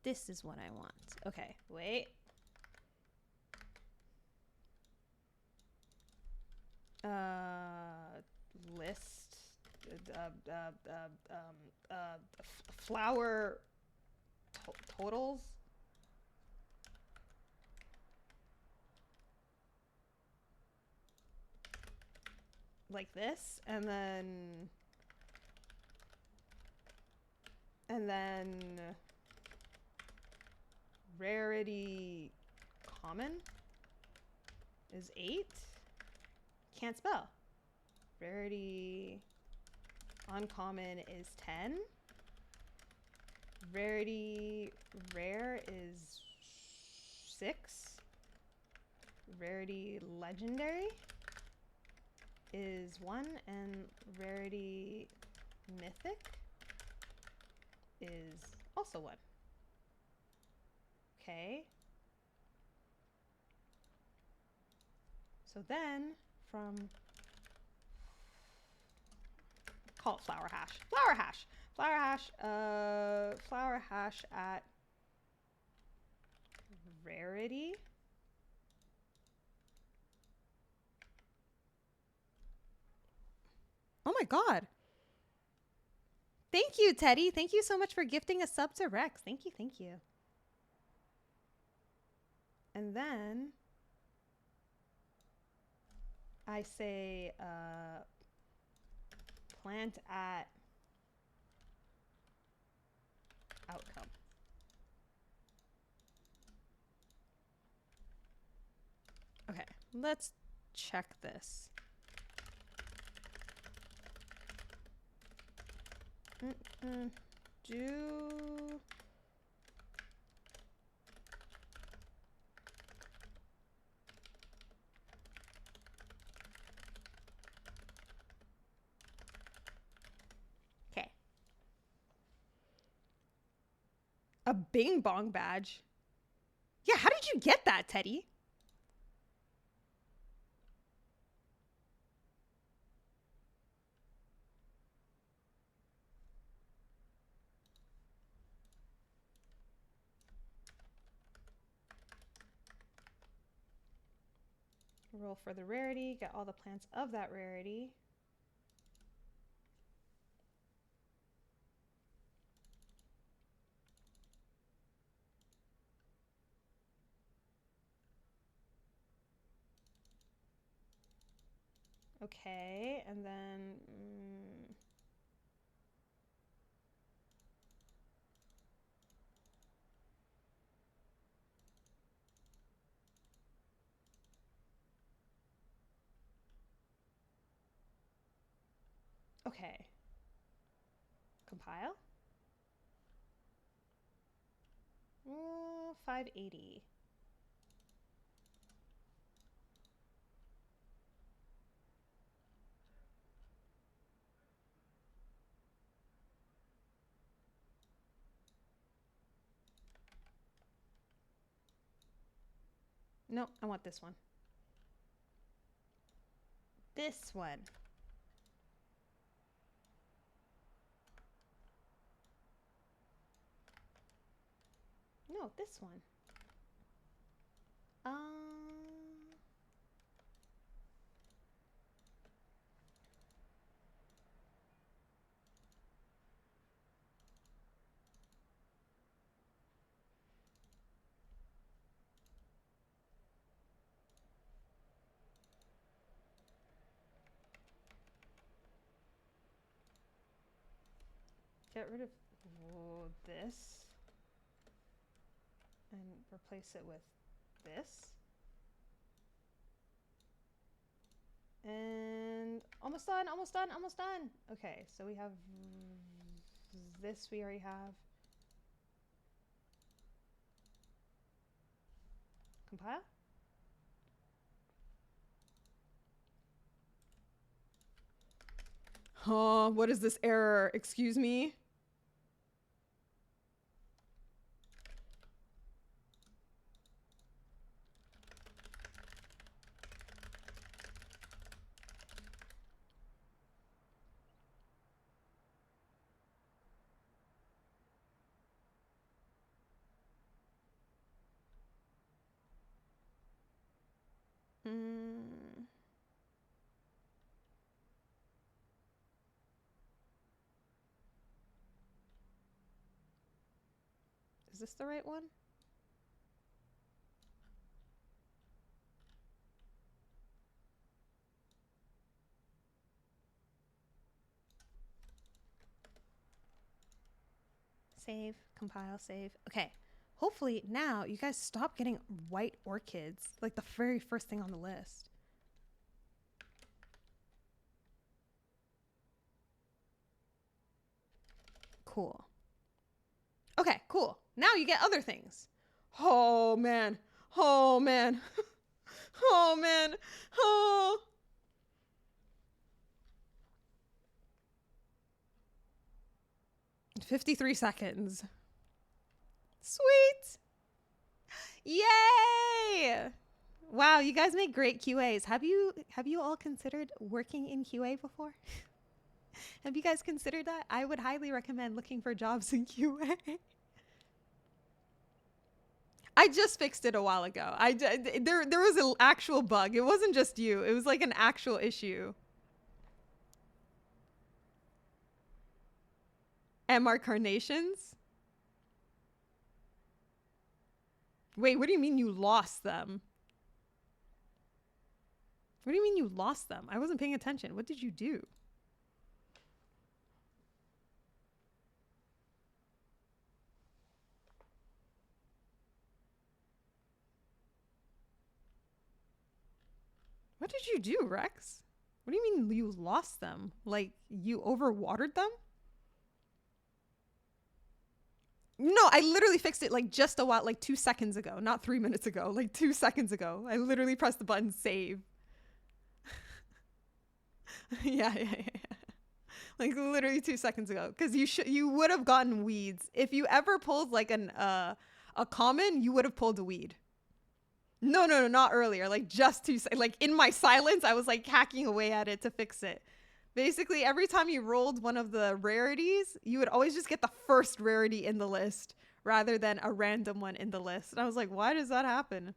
This is what I want. Okay, wait. List. Flower totals. Like this, and then rarity common is 8. Can't spell. Rarity uncommon is 10. Rarity rare is 6. Rarity legendary is 1, and rarity mythic is also 1. Okay. So then from call it flower hash. Flower hash. Flower hash. Flower hash at rarity. Oh my god. Thank you, Teddy. Thank you so much for gifting a sub to Rex. Thank you, thank you. And then I say plant at outcome. Okay, let's check this. Do okay. A Bing Bong badge. Yeah, how did you get that, Teddy? Roll for the rarity, get all the plants of that rarity. Okay, and then... okay. Compile. 580. No, I want this one. This one. No, this one. Get rid of this and replace it with this. And almost done, almost done, almost done. Okay, so we have this we already have. Compile. Oh, what is this error? Excuse me? Is this the right one? Save, compile, save. Okay. Hopefully now you guys stop getting white orchids, like the very first thing on the list. Cool. Okay, cool. Now you get other things. Oh man. Oh man. Oh man. Oh. $53. Sweet. Yay! Wow, you guys make great QAs. Have you all considered working in QA before? Have you guys considered that? I would highly recommend looking for jobs in QA. I just fixed it a while ago. There was an actual bug. It wasn't just you. It was like an actual issue. MR carnations? Wait, what do you mean you lost them? What do you mean you lost them? I wasn't paying attention. What did you do? What did you do, Rex? What do you mean you lost them? Like you overwatered them? No, I literally fixed it like just a while, like 2 seconds ago, not 3 minutes ago, like 2 seconds ago. I literally pressed the button save. Yeah. Like literally 2 seconds ago, because you would have gotten weeds if you ever pulled like a common. You would have pulled a weed. No, not earlier. Like just like in my silence, I was like hacking away at it to fix it. Basically, every time you rolled one of the rarities, you would always just get the first rarity in the list rather than a random one in the list. And I was like, why does that happen?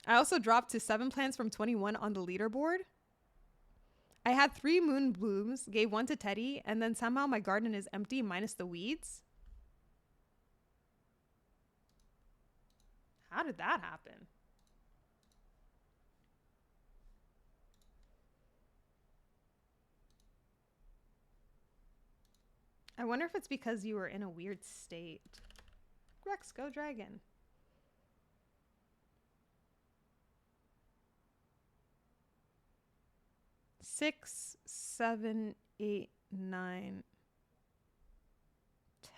I also dropped to 7 plants from 21 on the leaderboard. I had 3 moon blooms, gave 1 to Teddy, and then somehow my garden is empty minus the weeds. How did that happen? I wonder if it's because you were in a weird state. Rex, go dragon. Six, 7, 8, 9,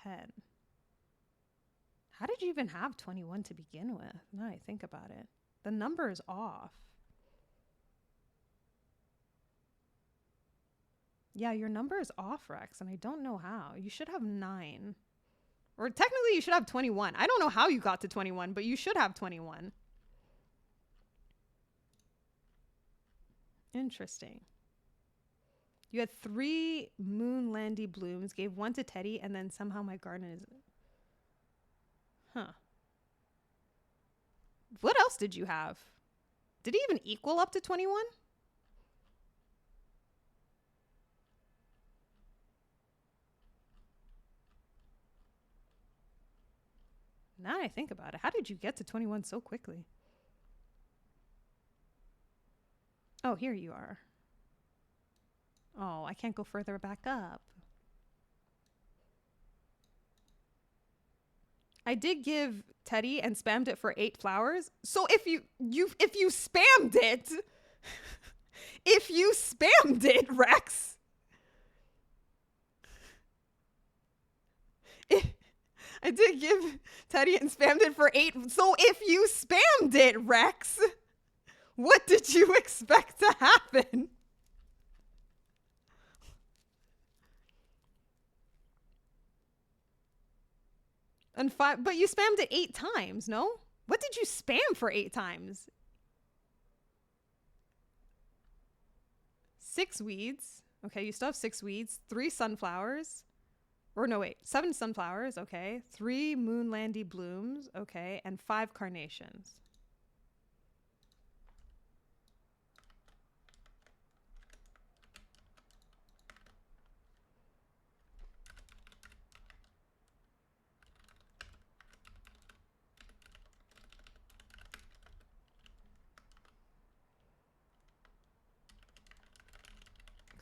10. How did you even have 21 to begin with? Now I think about it. The number is off. Yeah, your number is off, Rex, and I don't know how. You should have 9. Or technically you should have 21. I don't know how you got to 21, but you should have 21. Interesting. You had 3 Moonlandy blooms, gave 1 to Teddy, and then somehow my garden is... Huh. What else did you have? Did it even equal up to 21? Now I think about it. How did you get to 21 so quickly? Oh, here you are. Oh, I can't go further back up. I did give Teddy and spammed it for 8 flowers. So if you spammed it, if you spammed it, Rex. I did give Teddy and spammed it for 8. So if you spammed it, Rex, what did you expect to happen? And 5, but you spammed it 8 times, no? What did you spam for 8 times? 6 weeds. Okay, you still have 6 weeds. 3 sunflowers. Or no, wait. 7 sunflowers. Okay. 3 Moonlandy blooms. Okay. And 5 carnations.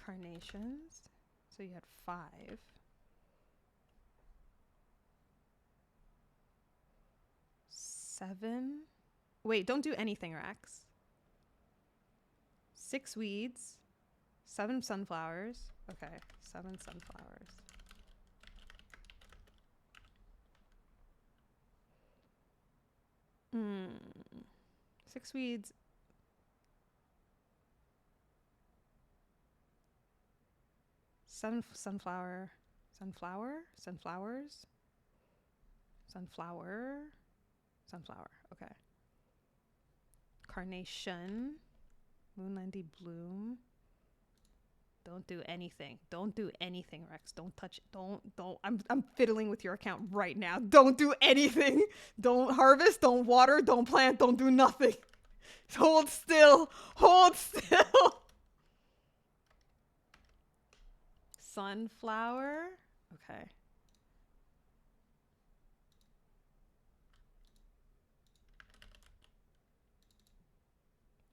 Carnations. So you had 5. 7. Wait, don't do anything, Rex. 6 weeds. 7 sunflowers. Okay, 7 sunflowers. Hmm. 6 weeds. 7 sunflowers. Sunflower. Okay. Carnation. Moonlandy bloom. Don't do anything. Don't do anything, Rex. Don't touch it. Don't. I'm fiddling with your account right now. Don't do anything. Don't harvest. Don't water. Don't plant. Don't do nothing. Hold still. Hold still. Sunflower. Okay.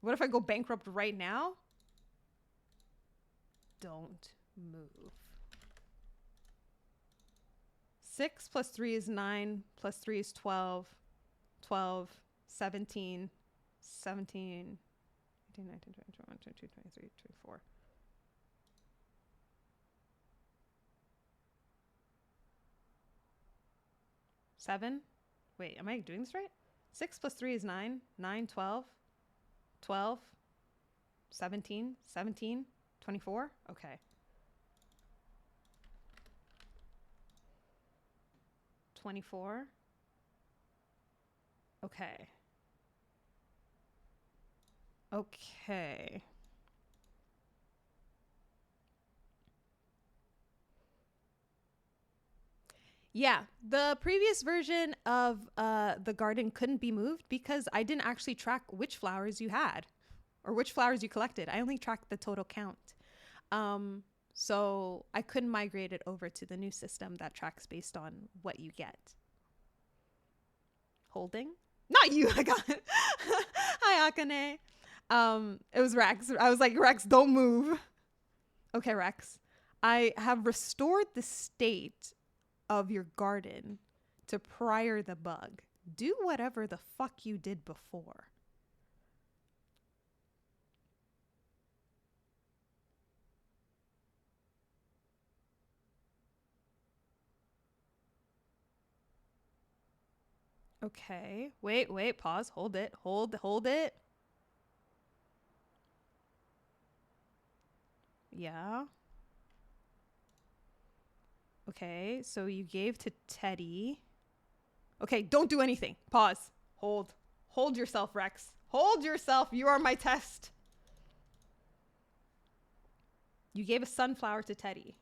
What if I go bankrupt right now? Don't move. 6 plus 3 is 9. Plus 3 is 12. 12. 17. 17. 18, 19, 20, 21, 22, 23, 24. 7. Wait, am I doing this right? 6 plus 3 is 9. 9, 12. 12. 17. 17. 24. Okay. 24. Okay. Okay. Yeah, the previous version of the garden couldn't be moved because I didn't actually track which flowers you had or which flowers you collected. I only tracked the total count. So I couldn't migrate it over to the new system that tracks based on what you get. Holding? Not you, I got it. Hi, Akane. It was Rex. I was like, Rex, don't move. Okay, Rex. I have restored the state of your garden to prior the bug. Do whatever the fuck you did before. Okay. Wait, pause. Hold it. Hold it. Yeah. Okay, so you gave to Teddy. Okay, don't do anything. Pause. Hold. Hold yourself, Rex. Hold yourself. You are my test. You gave a sunflower to Teddy.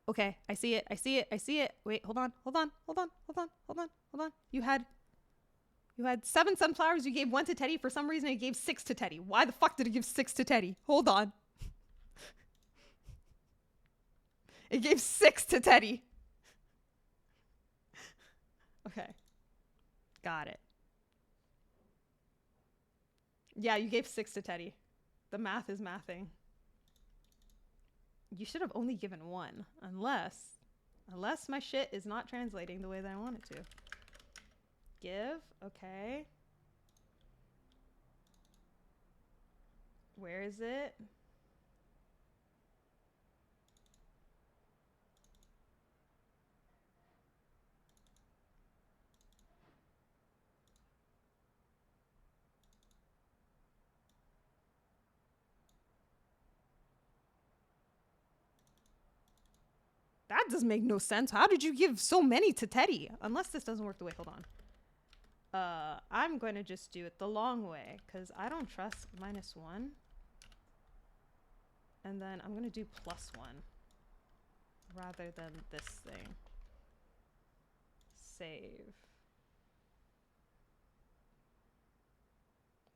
Okay, I see it. I see it. I see it. Wait, hold on. Hold on. Hold on. Hold on. Hold on. Hold on. You had 7 sunflowers. You gave 1 to Teddy. For some reason, it gave 6 to Teddy. Why the fuck did it give 6 to Teddy? Hold on. It gave 6 to Teddy. Okay. Got it. Yeah, you gave 6 to Teddy. The math is mathing. You should have only given 1. Unless my shit is not translating the way that I want it to. Give. Okay. Where is it? That doesn't make no sense. How did you give so many to Teddy? Unless this doesn't work the way. Hold on. I'm going to just do it the long way because I don't trust -1. And then I'm going to do +1 rather than this thing. Save.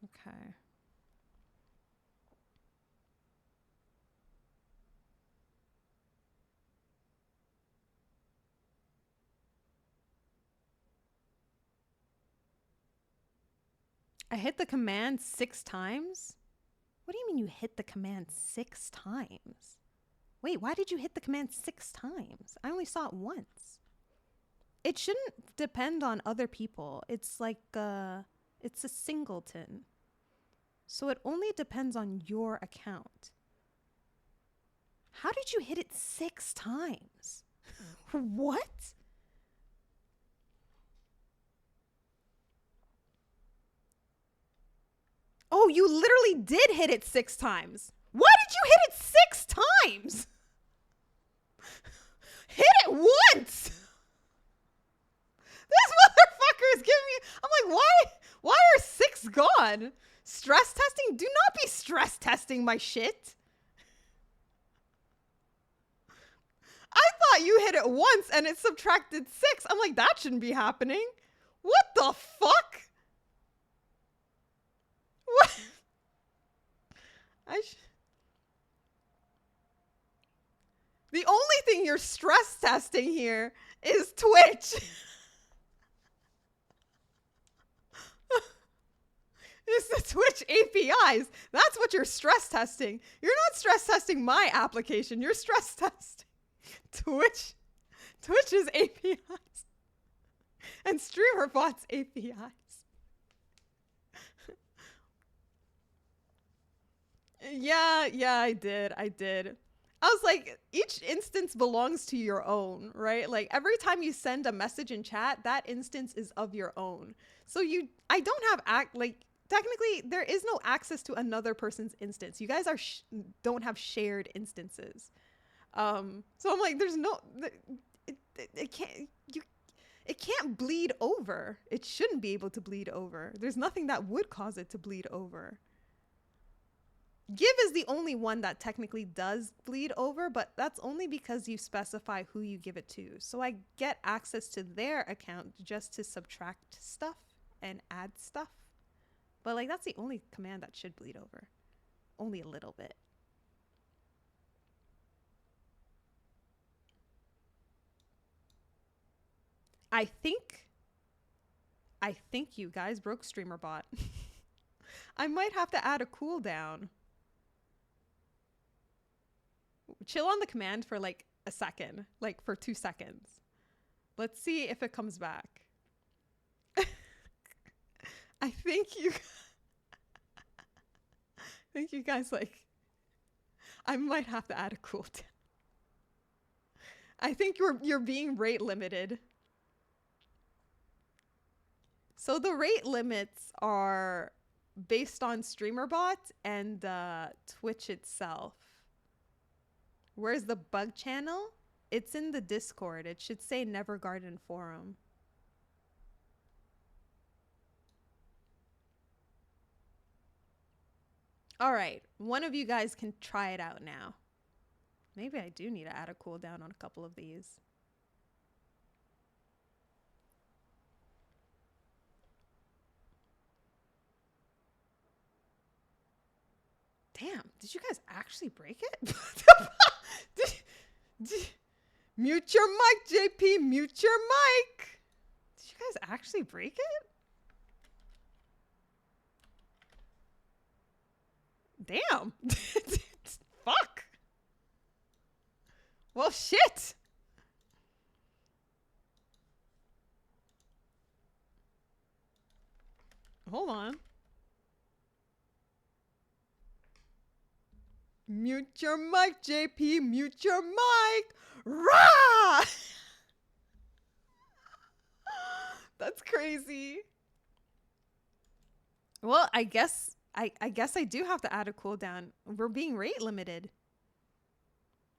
Okay. I hit the command 6 times? What do you mean you hit the command 6 times? Wait, why did you hit the command 6 times? I only saw it once. It shouldn't depend on other people. It's like, it's a singleton. So it only depends on your account. How did you hit it 6 times? What? Oh, you literally did hit it 6 times. Why did you hit it 6 times? Hit it once. This motherfucker is giving me. I'm like, why are 6 gone? Stress testing? Do not be stress testing my shit. I thought you hit it once and it subtracted 6. I'm like, that shouldn't be happening. What the fuck? What? The only thing you're stress testing here is Twitch. It's the Twitch APIs. That's what you're stress testing. You're not stress testing my application. You're stress testing Twitch's APIs and StreamerBot's APIs. Yeah, I did. I was like, each instance belongs to your own, right? Like every time you send a message in chat, that instance is of your own. So I don't have technically there is no access to another person's instance. You guys don't have shared instances. So I'm like, there's no, it can't bleed over. It shouldn't be able to bleed over. There's nothing that would cause it to bleed over. Give is the only one that technically does bleed over, but that's only because you specify who you give it to. So I get access to their account just to subtract stuff and add stuff. But like, that's the only command that should bleed over. Only a little bit. I think you guys broke StreamerBot. I might have to add a cooldown. Chill on the command for like a second, like for 2 seconds. Let's see if it comes back. I think you guys like, I might have to add a cooldown. I think you're being rate limited. So the rate limits are based on StreamerBot and Twitch itself. Where's the bug channel? It's in the Discord. It should say Never Garden Forum. All right, one of you guys can try it out now. Maybe I do need to add a cooldown on a couple of these. Damn, did you guys actually break it? Mute your mic, JP, mute your mic. Did you guys actually break it? Damn. Fuck. Well, shit. Hold on. Mute your mic, JP. Mute your mic. Rah! That's crazy. Well, I guess I do have to add a cooldown. We're being rate limited.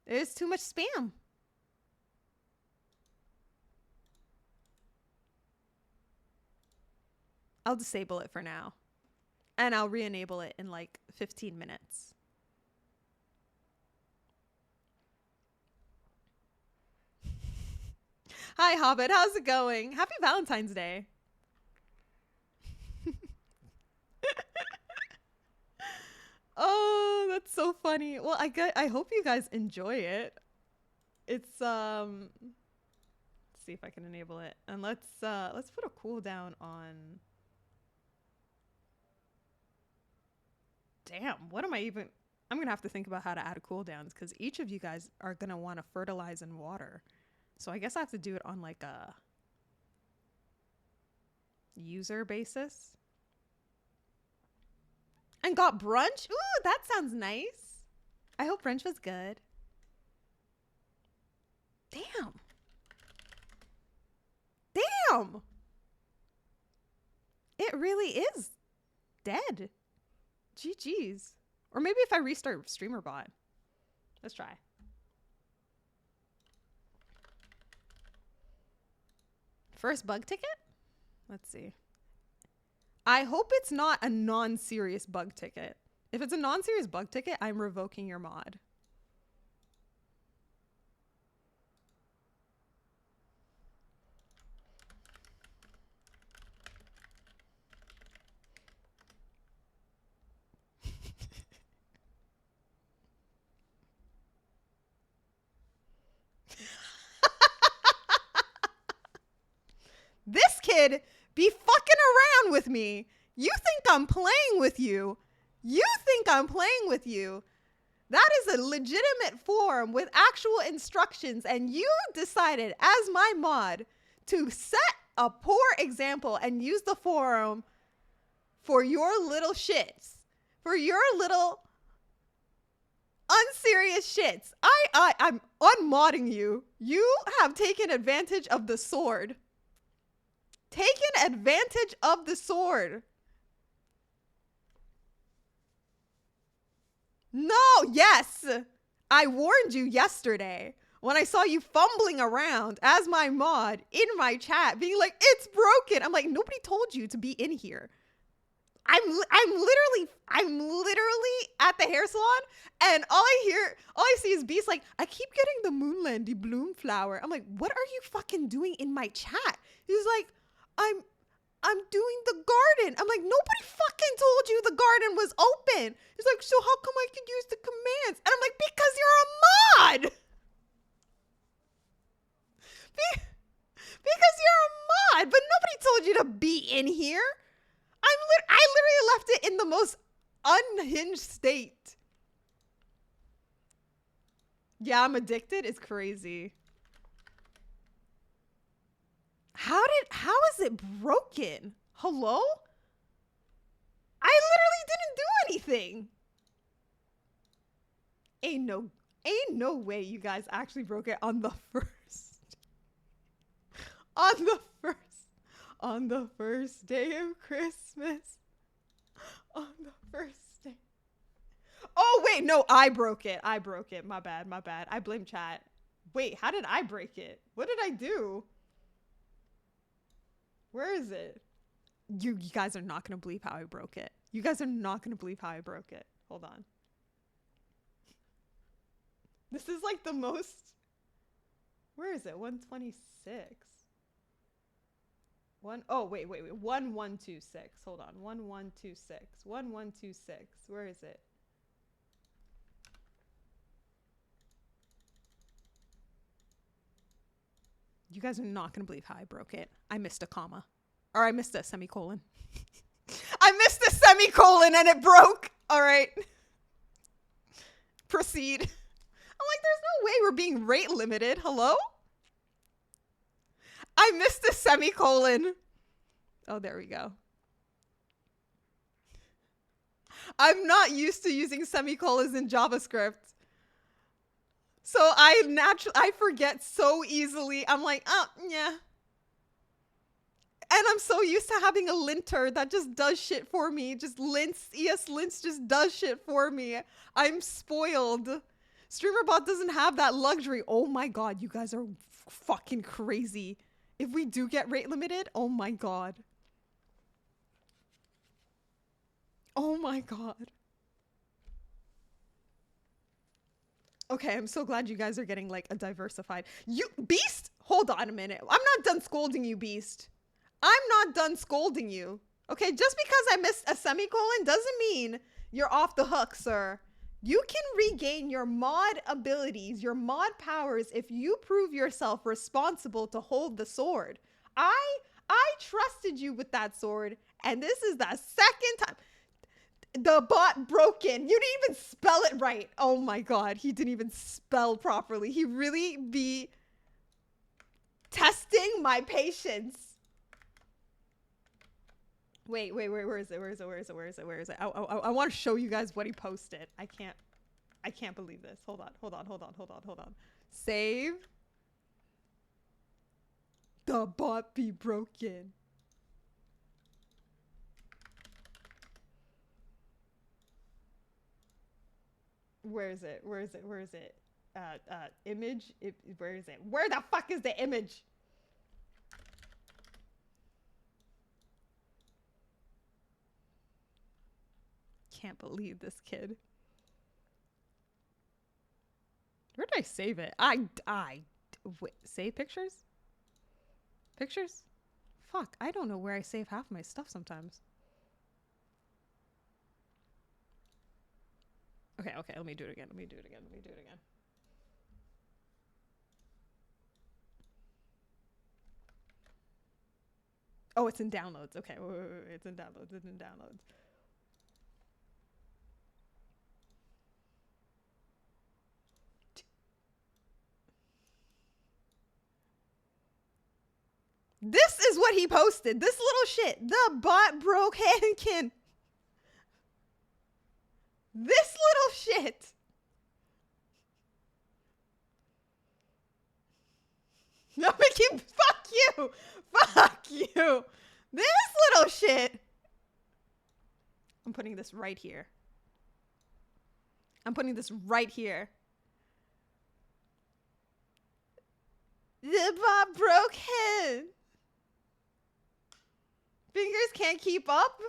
There's too much spam. I'll disable it for now. And I'll re-enable it in like 15 minutes. Hi, Hobbit. How's it going? Happy Valentine's Day. Oh, that's so funny. Well, I hope you guys enjoy it. It's let's see if I can enable it. And let's put a cooldown on. Damn, what am I even? I'm going to have to think about how to add a cooldowns because each of you guys are going to want to fertilize and water. So I guess I have to do it on like a user basis. And got brunch? Ooh, that sounds nice. I hope brunch was good. Damn. Damn. It really is dead. GG's. Or maybe if I restart StreamerBot. Let's try. First bug ticket? Let's see. I hope it's not a non-serious bug ticket. If it's a non-serious bug ticket, I'm revoking your mod. This kid be fucking around with me. You think I'm playing with you. You think I'm playing with you. That is a legitimate forum with actual instructions, and you decided as my mod to set a poor example and use the forum for your little shits, for your little unserious shits. I'm unmodding you. You have taken advantage of the sword. Taken advantage of the sword. No, yes. I warned you yesterday when I saw you fumbling around as my mod in my chat being like, it's broken. I'm like, nobody told you to be in here. I'm literally at the hair salon and all I see is Beast like, I keep getting the Moonlandy bloom flower. I'm like, what are you fucking doing in my chat? He's like, I'm doing the garden. I'm like, nobody fucking told you the garden was open. He's like, so how come I can use the commands? And I'm like, because you're a mod. Because you're a mod, but nobody told you to be in here. I literally left it in the most unhinged state. Yeah, I'm addicted. It's crazy. How is it broken? Hello? I literally didn't do anything. Ain't no way you guys actually broke it on the first. On the first day of Christmas. On the first day. Oh wait, no, I broke it. My bad. I blame chat. Wait, how did I break it? What did I do? Where is it? You guys are not gonna believe how I broke it. You guys are not gonna believe how I broke it. Hold on. This is like the most. Where is it? 126. Oh wait. 1126. Hold on. 1126. 1126. Where is it? You guys are not gonna believe how I broke it. I missed a comma. Or I missed a semicolon. I missed a semicolon and it broke. All right. Proceed. I'm like, there's no way we're being rate limited. Hello? I missed a semicolon. Oh, there we go. I'm not used to using semicolons in JavaScript. So I forget so easily. I'm like, oh, yeah. And I'm so used to having a linter that just does shit for me. Just ES-lints just does shit for me. I'm spoiled. StreamerBot doesn't have that luxury. Oh my God, you guys are fucking crazy. If we do get rate limited, oh my God. Oh my God. Okay, I'm so glad you guys are getting like a diversified. You, Beast? Hold on a minute. I'm not done scolding you, Beast. I'm not done scolding you. Okay, just because I missed a semicolon doesn't mean you're off the hook, sir. You can regain your mod abilities, your mod powers, if you prove yourself responsible to hold the sword. I trusted you with that sword, and this is the second time. The bot broken. You didn't even spell it right. Oh my God, he didn't even spell properly. He really be testing my patience. Wait, where is it? I want to show you guys what he posted. I can't believe this. Hold on. Save. The bot be broken. Where is it? Image. Where is it? Where the fuck is the image? Can't believe this kid. Where did I save it? Wait, save pictures? Pictures? Fuck, I don't know where I save half my stuff sometimes. Okay, let me do it again. Oh, it's in downloads. Okay, wait. It's in downloads. This is what he posted. This little shit. The bot broke Hankin. This little shit. No, Mickey, fuck you. Fuck you. This little shit. I'm putting this right here. The bot broke him. Fingers can't keep up.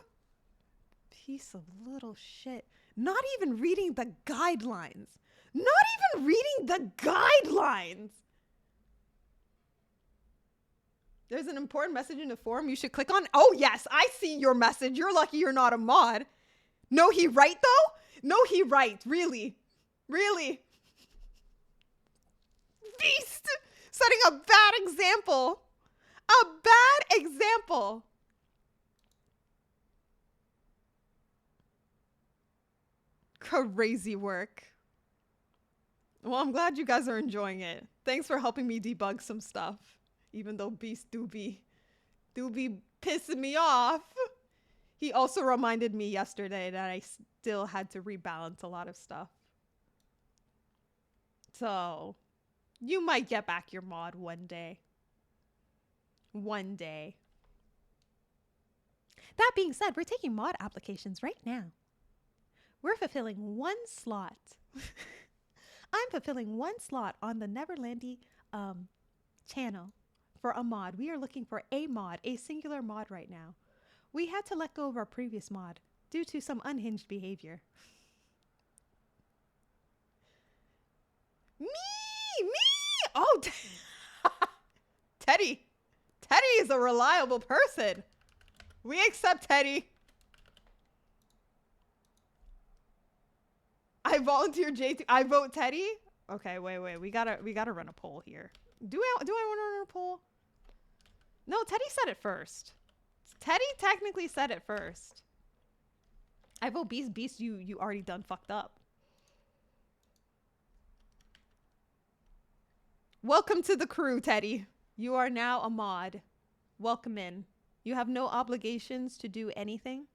Piece of little shit. Not even reading the guidelines. There's an important message in the forum you should click on. Oh, yes, I see your message. You're lucky you're not a mod. No, he right, though? No, he right. Really? Beast! Setting a bad example. Crazy work. Well, I'm glad you guys are enjoying it. Thanks for helping me debug some stuff. Even though Beast do be pissing me off. He also reminded me yesterday that I still had to rebalance a lot of stuff. So, you might get back your mod one day. One day. That being said, we're taking mod applications right now. We're fulfilling one slot. I'm fulfilling one slot on the Neverlandy channel for a mod. We are looking for a mod, a singular mod right now. We had to let go of our previous mod due to some unhinged behavior. Me! Oh, Teddy. Teddy is a reliable person. We accept Teddy. I volunteer JT. I vote Teddy. Okay, wait. We gotta run a poll here. Do I want to run a poll? No, Teddy said it first. Teddy technically said it first. I vote Beast. Beast, you already done fucked up. Welcome to the crew, Teddy. You are now a mod. Welcome in. You have no obligations to do anything.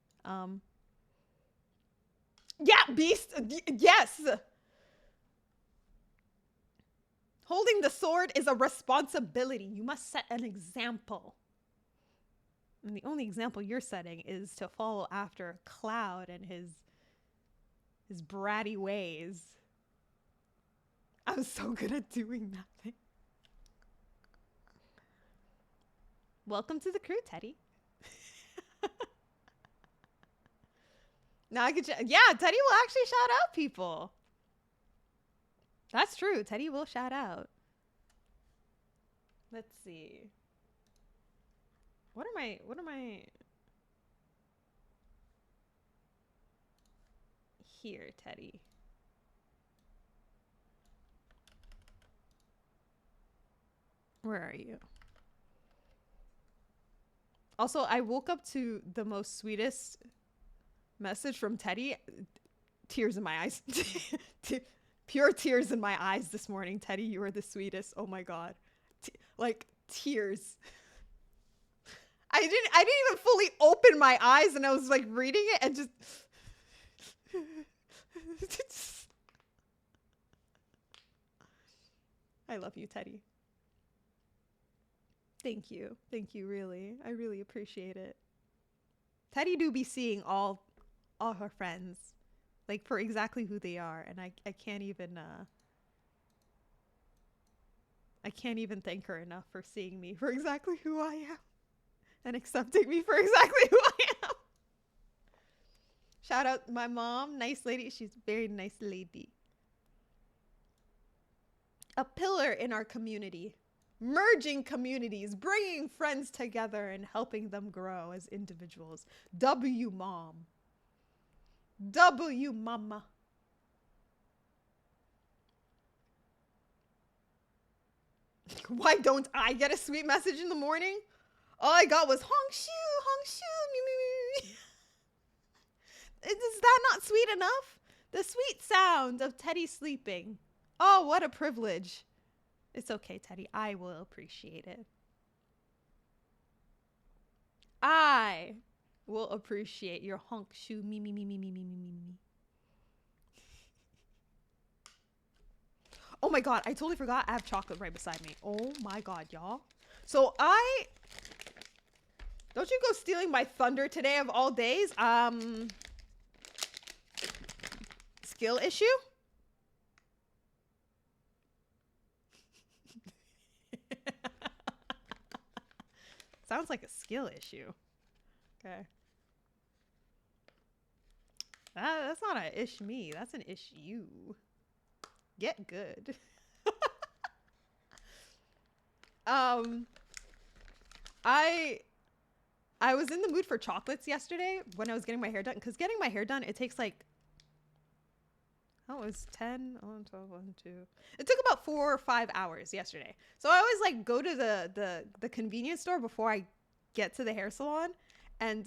Yeah, Beast. Yes. Holding the sword is a responsibility. You must set an example. And the only example you're setting is to follow after Cloud and his bratty ways. I'm so good at doing nothing. Welcome to the crew, Teddy. Now I could, yeah, Teddy will actually shout out people. That's true. Teddy will shout out. Let's see. What am I? Here, Teddy. Where are you? Also, I woke up to the most sweetest message from Teddy. Tears in my eyes. Pure tears in my eyes this morning. Teddy, you are the sweetest. Oh my God. Like tears. I didn't even fully open my eyes and I was like reading it and just I love you, Teddy. Thank you. Thank you, really. I really appreciate it. Teddy do be seeing all her friends, like, for exactly who they are, and I can't even thank her enough for seeing me for exactly who I am and accepting me for exactly who I am. Shout out my mom, nice lady. She's a very nice lady. A pillar in our community. Merging communities, bringing friends together and helping them grow as individuals. W mom. W mama. Why don't I get a sweet message in the morning? All I got was Hong Shu, me, me, me. Is that not sweet enough? The sweet sound of Teddy sleeping. Oh, what a privilege. It's okay, Teddy. I will appreciate it. I will appreciate your honk shoe me. Oh my God, I totally forgot I have chocolate right beside me. Oh my God, y'all. So don't you go stealing my thunder today of all days. Skill issue? Sounds like a skill issue. Okay. That's not an ish me. That's an ish you. Get good. I was in the mood for chocolates yesterday when I was getting my hair done. Because getting my hair done, it takes like... Oh, it was 10, 11, 12, 1, 2. It took about 4 or 5 hours yesterday. So I always like go to the convenience store before I get to the hair salon and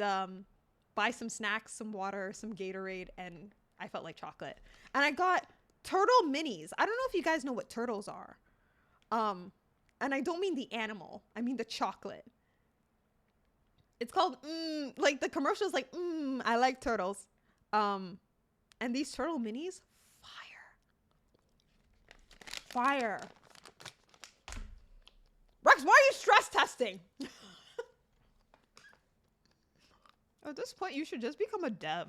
buy some snacks, some water, some Gatorade, and I felt like chocolate. And I got turtle minis. I don't know if you guys know what turtles are. And I don't mean the animal. I mean the chocolate. It's called like the commercials like I like turtles. And these turtle minis, fire. Rex, why are you stress testing? At this point, you should just become a dev.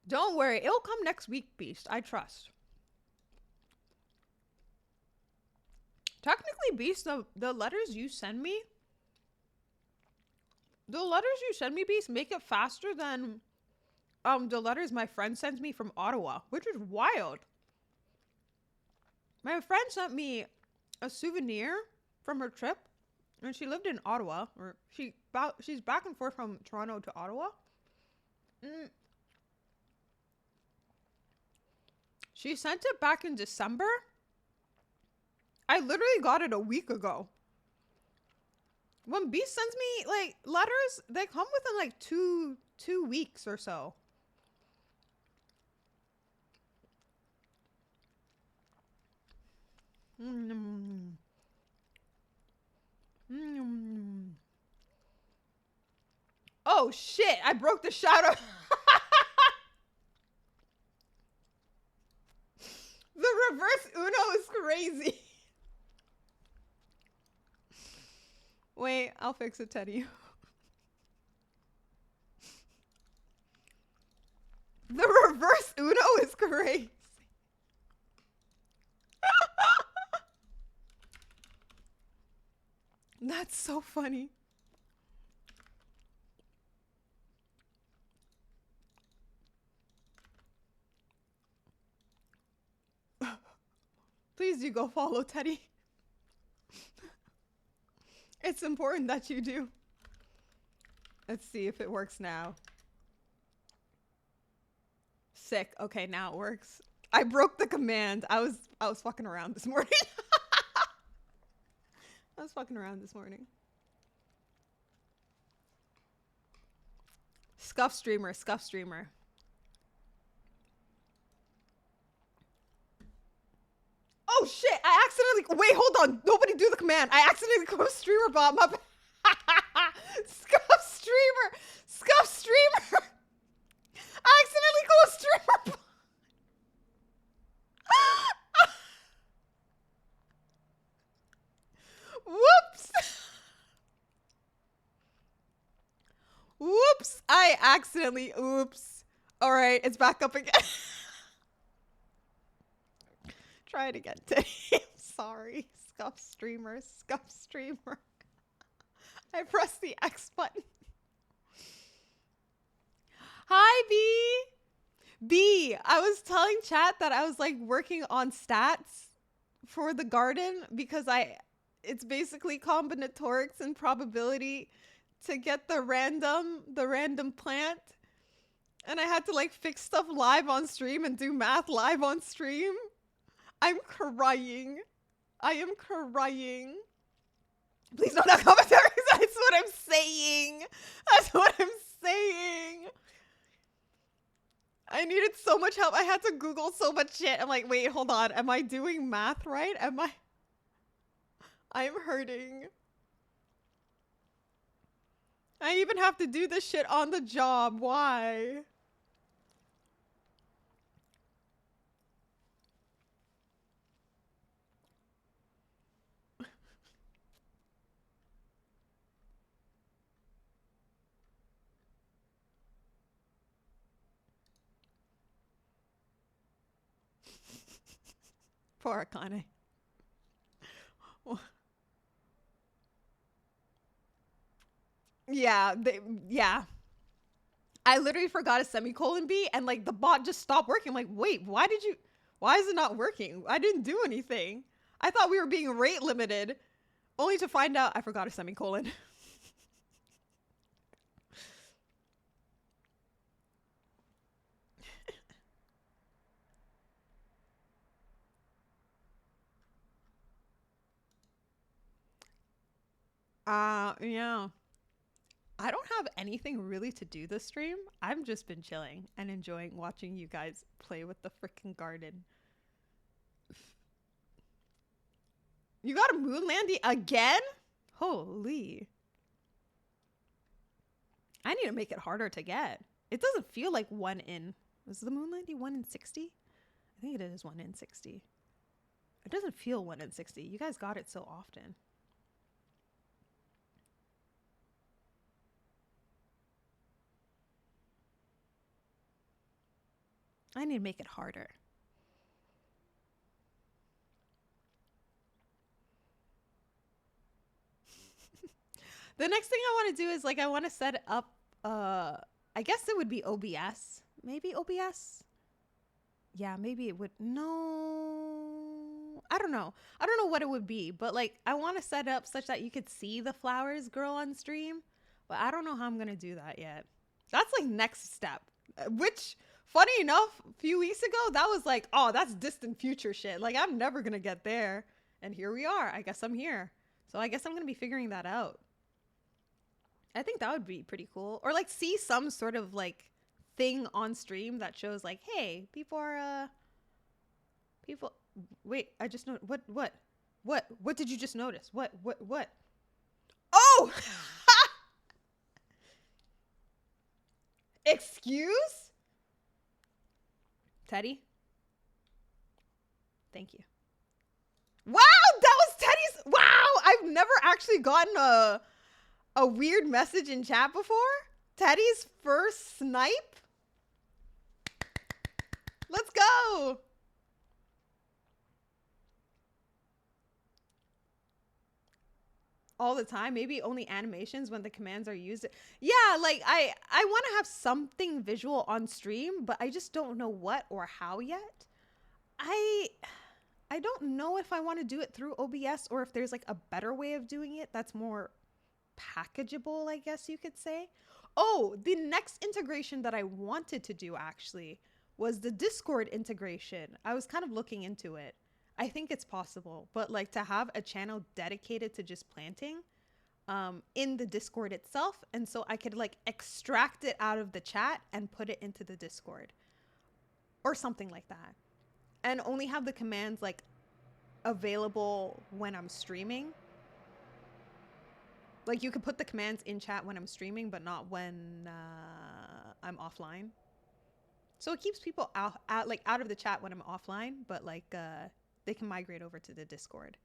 Don't worry, it'll come next week, Beast. I trust. Technically, Beast, the letters you send me, Beast, make it faster than the letters my friend sends me from Ottawa, which is wild. My friend sent me a souvenir from her trip, and she lived in Ottawa, or she's back and forth from Toronto to Ottawa. She sent it back in December. I literally got it a week ago. When Beast sends me like letters, they come within like two weeks or so. Oh shit, I broke the shadow. The reverse Uno is crazy. Wait, I'll fix it, Teddy. The reverse Uno is crazy. That's so funny. Please do go follow Teddy. It's important that you do. Let's see if it works now. Sick. Okay, now it works. I broke the command. I was fucking around this morning. I was fucking around this morning. Scuff streamer. Oh shit, I accidentally, wait, hold on. Nobody do the command. I accidentally closed streamer bot. My Scuff streamer. I accidentally closed streamer bot. Whoops. Whoops. I accidentally, oops. All right, it's back up again. Try it again, Teddy. I'm sorry. Scuff streamer. I pressed the X button. Hi, B. I was telling chat that I was like working on stats for the garden because it's basically combinatorics and probability to get the random plant. And I had to like fix stuff live on stream and do math live on stream. I'm crying. I am crying. Please don't have commentaries. That's what I'm saying. I needed so much help. I had to Google so much shit. I'm like, wait, hold on. Am I doing math right? I'm hurting. I even have to do this shit on the job. Why? Poor Akane. Yeah. I literally forgot a semicolon B and like the bot just stopped working. I'm like, wait, why is it not working? I didn't do anything. I thought we were being rate limited, only to find out I forgot a semicolon. Yeah. I don't have anything really to do this stream. I've just been chilling and enjoying watching you guys play with the freaking garden. You got a moon landing again? Holy. I need to make it harder to get. It doesn't feel like 1 in. Was the moon landing 1 in 60? I think it is 1 in 60. It doesn't feel 1 in 60. You guys got it so often. I need to make it harder. The next thing I want to do is like I want to set up I guess it would be OBS. Maybe OBS? Yeah, maybe it would. No. I don't know. I don't know what it would be, but like I want to set up such that you could see the flowers grow on stream, but I don't know how I'm going to do that yet. That's like next step, which funny enough, a few weeks ago, that was like, oh, that's distant future shit. Like I'm never going to get there. And here we are. I guess I'm here. So I guess I'm going to be figuring that out. I think that would be pretty cool. Or like see some sort of like thing on stream that shows like, hey, people wait, I just know what did you just notice? What? Oh! Excuse? Teddy? Thank you. Wow, that was Teddy's. Wow, I've never actually gotten a weird message in chat before. Teddy's first snipe. Let's go. All the time, maybe only animations when the commands are used. Yeah, like I want to have something visual on stream, but I just don't know what or how yet. I don't know if I want to do it through OBS or if there's like a better way of doing it that's more packageable, I guess you could say. Oh, the next integration that I wanted to do actually was the Discord integration. I was kind of looking into it. I think it's possible, but like to have a channel dedicated to just planting in the Discord itself. And so I could like extract it out of the chat and put it into the Discord or something like that. And only have the commands like available when I'm streaming. Like you could put the commands in chat when I'm streaming, but not when I'm offline. So it keeps people out of the chat when I'm offline, but like they can migrate over to the Discord.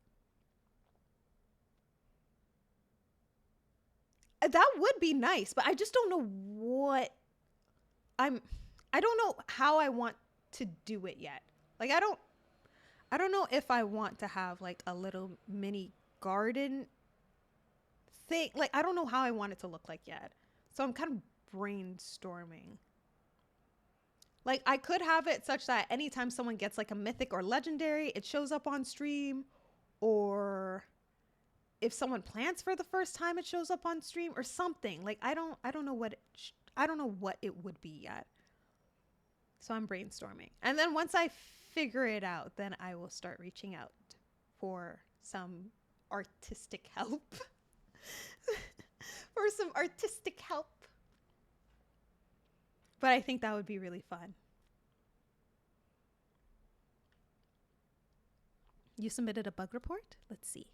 That would be nice, but I just don't know what I don't know how I want to do it yet. Like I don't know if I want to have like a little mini garden thing. Like I don't know how I want it to look like yet. So I'm kind of brainstorming. Like I could have it such that anytime someone gets like a mythic or legendary, it shows up on stream. Or if someone plants for the first time, it shows up on stream or something. Like I don't know what it would be yet. So I'm brainstorming. And then once I figure it out, then I will start reaching out for some artistic help. For some artistic help. But I think that would be really fun. You submitted a bug report? Let's see.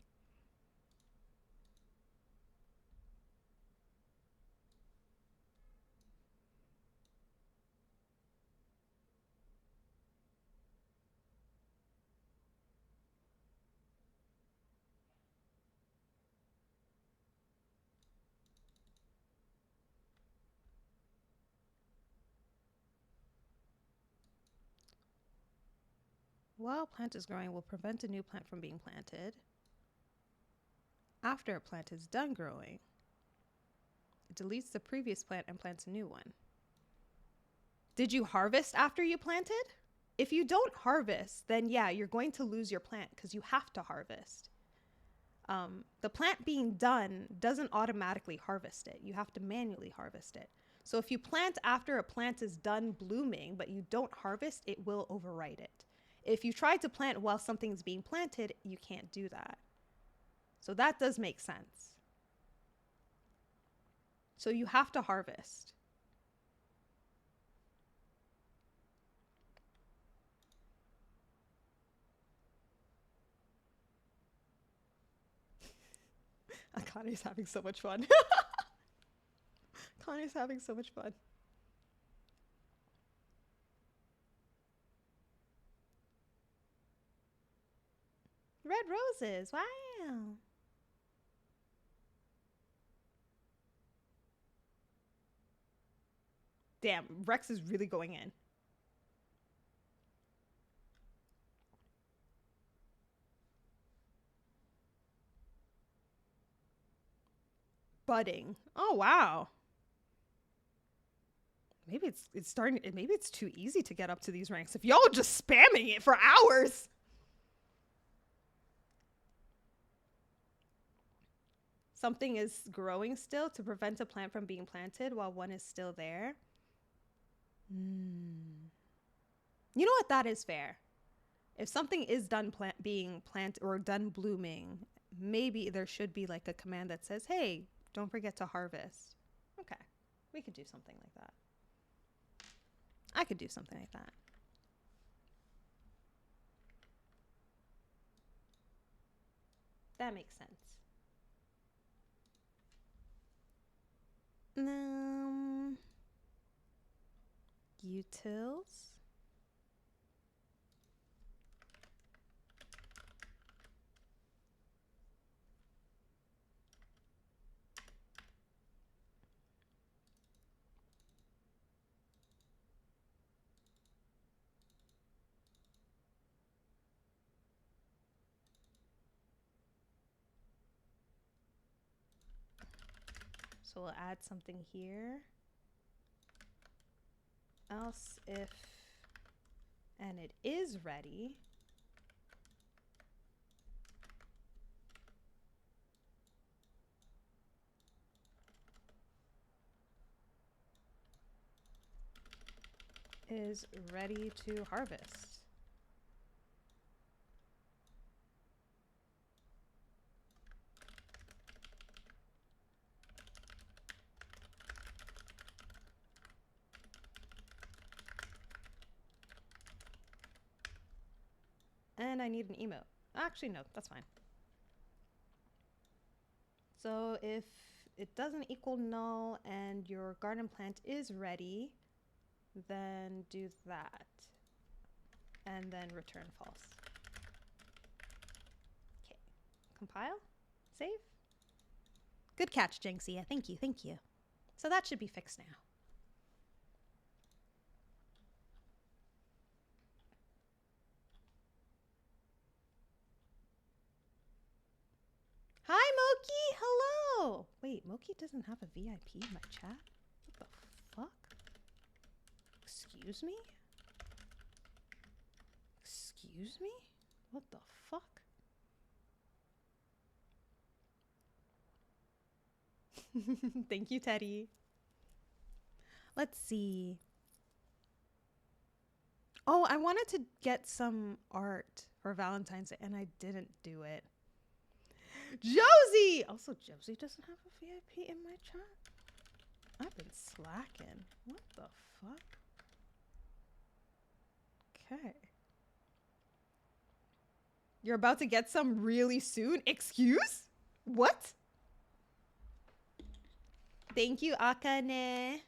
While plant is growing, will prevent a new plant from being planted. After a plant is done growing, it deletes the previous plant and plants a new one. Did you harvest after you planted? If you don't harvest, then yeah, you're going to lose your plant because you have to harvest. The plant being done doesn't automatically harvest it. You have to manually harvest it. So if you plant after a plant is done blooming, but you don't harvest, it will overwrite it. If you try to plant while something's being planted, you can't do that. So that does make sense. So you have to harvest. Connie's having so much fun. Connie's having so much fun. Red roses. Wow. Damn, Rex is really going in. Budding. Oh, wow. Maybe it's starting. Maybe it's too easy to get up to these ranks. If y'all are just spamming it for hours. Something is growing still to prevent a plant from being planted while one is still there. You know what? That is fair. If something is done being planted or done blooming, maybe there should be like a command that says, hey, don't forget to harvest. Okay. We could do something like that. I could do something like that. That makes sense. Utils. So we'll add something here. Else if, and it is ready. Is ready to harvest. And I need an emote. Actually, no, that's fine. So if it doesn't equal null and your garden plant is ready, then do that. And then return false. Okay. Compile. Save. Good catch, Jinxia. Thank you, thank you. So that should be fixed now. Hi, Moki. Hello. Wait, Moki doesn't have a VIP in my chat? What the fuck? Excuse me? Excuse me? What the fuck? Thank you, Teddy. Let's see. Oh, I wanted to get some art for Valentine's Day, and I didn't do it. Josie! Also, Josie doesn't have a VIP in my chat? I've been slacking. What the fuck? Okay. You're about to get some really soon? Excuse? What? Thank you, Akane.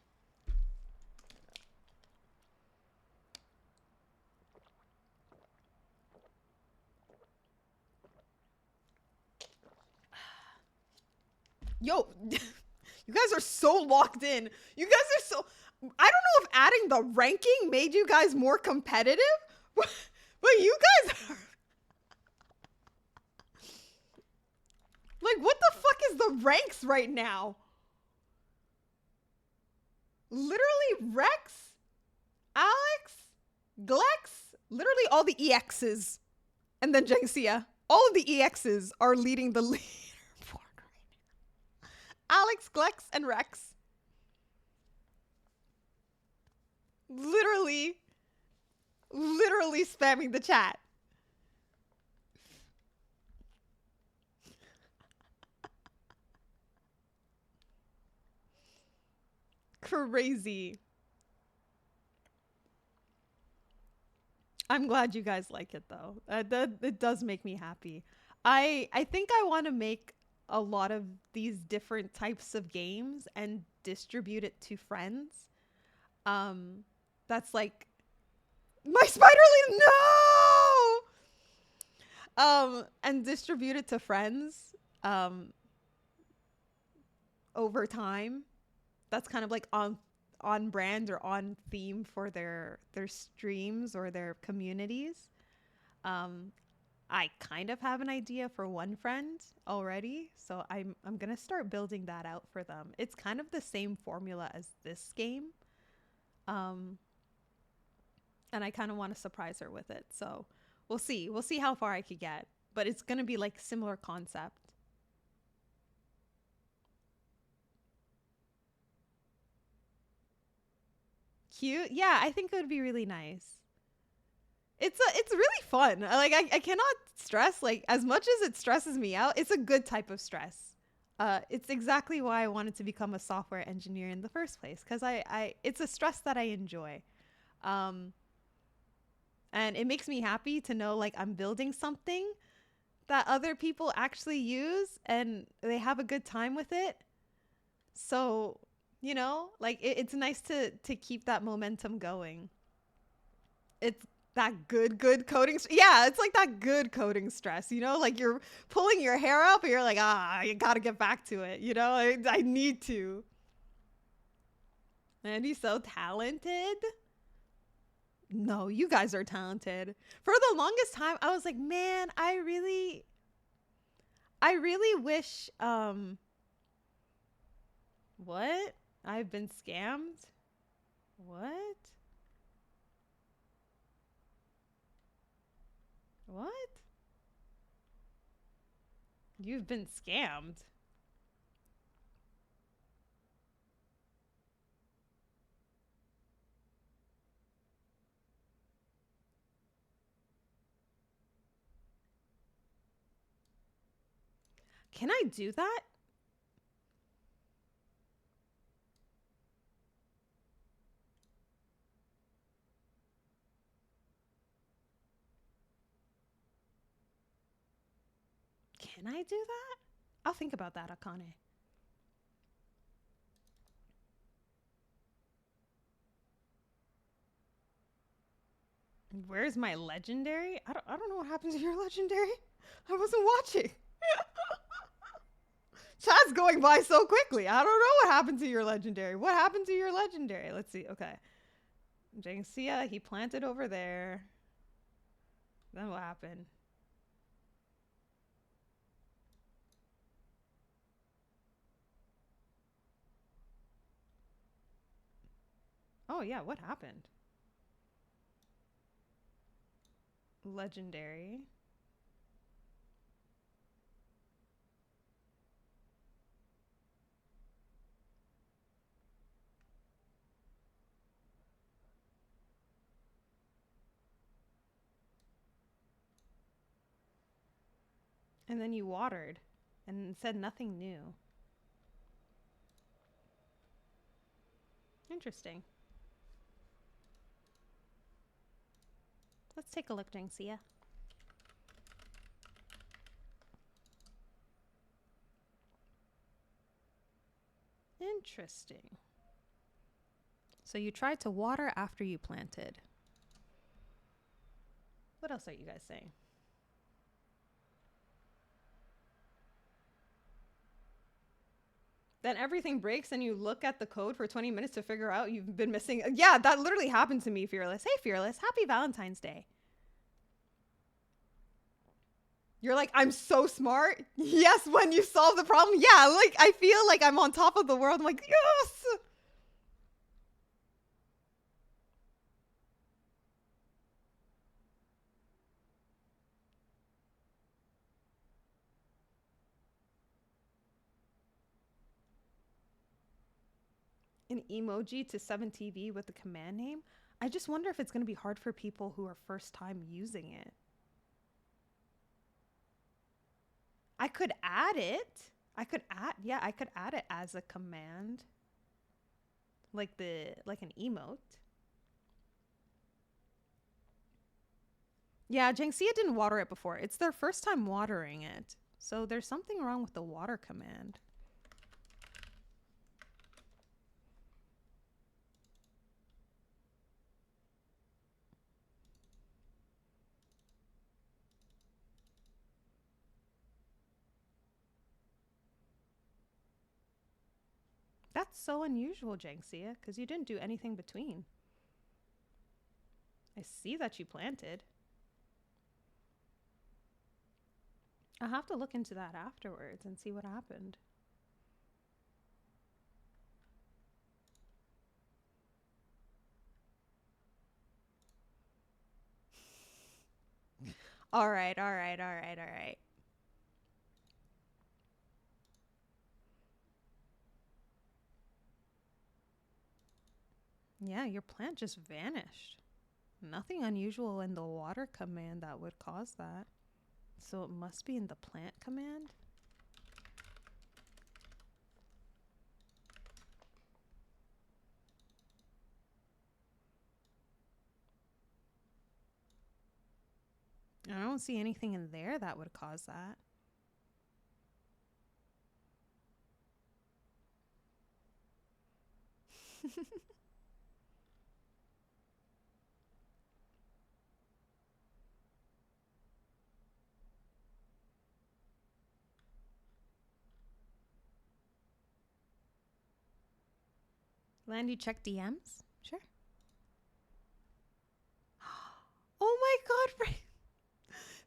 Yo, you guys are so locked in. You guys are so... I don't know if adding the ranking made you guys more competitive, but you guys are... Like, what the fuck is the ranks right now? Literally Rex, Alex, Glex, literally all the EXs. And then Jengsia. All of the EXs are leading the leaderboard right now. Alex, Glex, and Rex. Literally spamming the chat. Crazy. I'm glad you guys like it though. It does make me happy. I think I want to make a lot of these different types of games and distribute it to friends. Um, that's like my spiderly no. And distribute it to friends. Um, over time. That's kind of like on brand or on theme for their streams or their communities. Um, I kind of have an idea for one friend already, so I'm gonna start building that out for them. It's kind of the same formula as this game, um, and I kind of want to surprise her with it. So we'll see. We'll see how far I could get, but it's gonna be like similar concept. Cute, yeah. I think it would be really nice. It's really fun. Like I cannot stress like as much as it stresses me out. It's a good type of stress. It's exactly why I wanted to become a software engineer in the first place because I it's a stress that I enjoy, um, and it makes me happy to know like I'm building something that other people actually use and they have a good time with it. So like it's nice to keep that momentum going. It's that good coding. Yeah, it's like that good coding stress, like you're pulling your hair out, but you're like, you gotta get back to it. I need to. And he's so talented. No, you guys are talented. For the longest time, I was like, man, I really wish, what? I've been scammed? What? What? You've been scammed. Can I do that? Can I do that? I'll think about that, Akane. Where's my legendary? I don't know what happened to your legendary. I wasn't watching. Chat's going by so quickly. I don't know what happened to your legendary. What happened to your legendary? Let's see. Okay. Jangxia, he planted over there. Then what happened? Oh, yeah. What happened? Legendary. And then you watered and said nothing new. Interesting. Let's take a look, Jangxia. Interesting. So you tried to water after you planted. What else are you guys saying? Then everything breaks and you look at the code for 20 minutes to figure out you've been missing. Yeah, that literally happened to me, Fearless. Hey, Fearless, happy Valentine's Day. You're like, I'm so smart. Yes, when you solve the problem. Yeah, like I feel like I'm on top of the world. I'm like, yes. An emoji to 7TV with the command name. I just wonder if it's going to be hard for people who are first time using it. I could add it. I could add it as a command. like an emote. Yeah, Jangxia didn't water it before. It's their first time watering it. So there's something wrong with the water command. That's so unusual, Jangxia, because you didn't do anything between. I see that you planted. I'll have to look into that afterwards and see what happened. All right, all right, all right, all right. Yeah, your plant just vanished. Nothing unusual in the water command that would cause that. So it must be in the plant command? I don't see anything in there that would cause that. Landy, check DMs? Sure. Oh my god, Ray.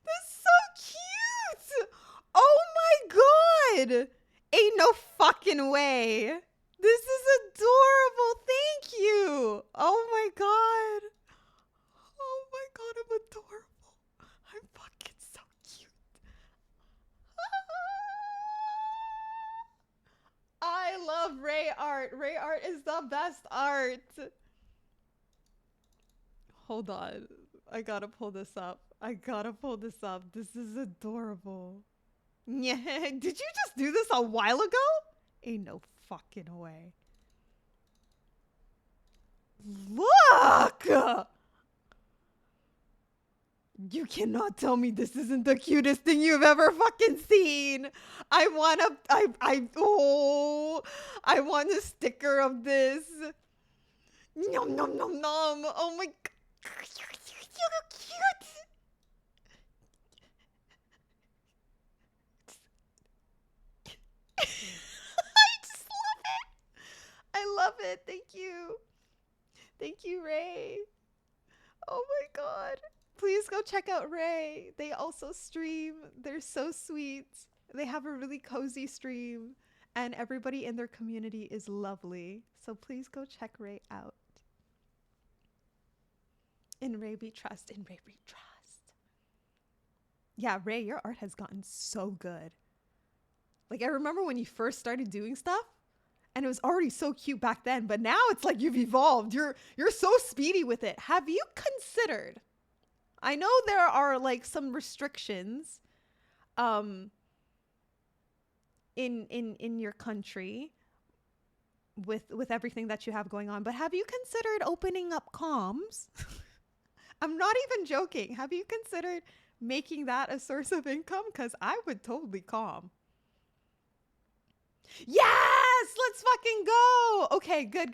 That's so cute. Oh my god. Ain't no fucking way. This is adorable. Thank you. Oh my god. Oh my god, I'm adorable. I'm fucking so cute. I love Ray art. Ray art is the best art. Hold on. I gotta pull this up. I gotta pull this up. This is adorable. Yeah. Did you just do this a while ago? Ain't no fucking way. Look! You cannot tell me this isn't the cutest thing you've ever fucking seen. I want I want a sticker of this. Nom nom nom nom. Oh my god. You're cute. I just love it. I love it. Thank you. Thank you, Ray. Oh my god. Please go check out Ray. They also stream. They're so sweet. They have a really cozy stream, and everybody in their community is lovely. So please go check Ray out. In Ray we trust. In Ray we trust. Yeah, Ray, your art has gotten so good. Like, I remember when you first started doing stuff, and it was already so cute back then, but now it's like you've evolved. You're so speedy with it. Have you considered? I know there are like some restrictions in your country with everything that you have going on, but have you considered opening up comms? I'm not even joking. Have you considered making that a source of income? Because I would totally calm. Yes, let's fucking go. Okay, good.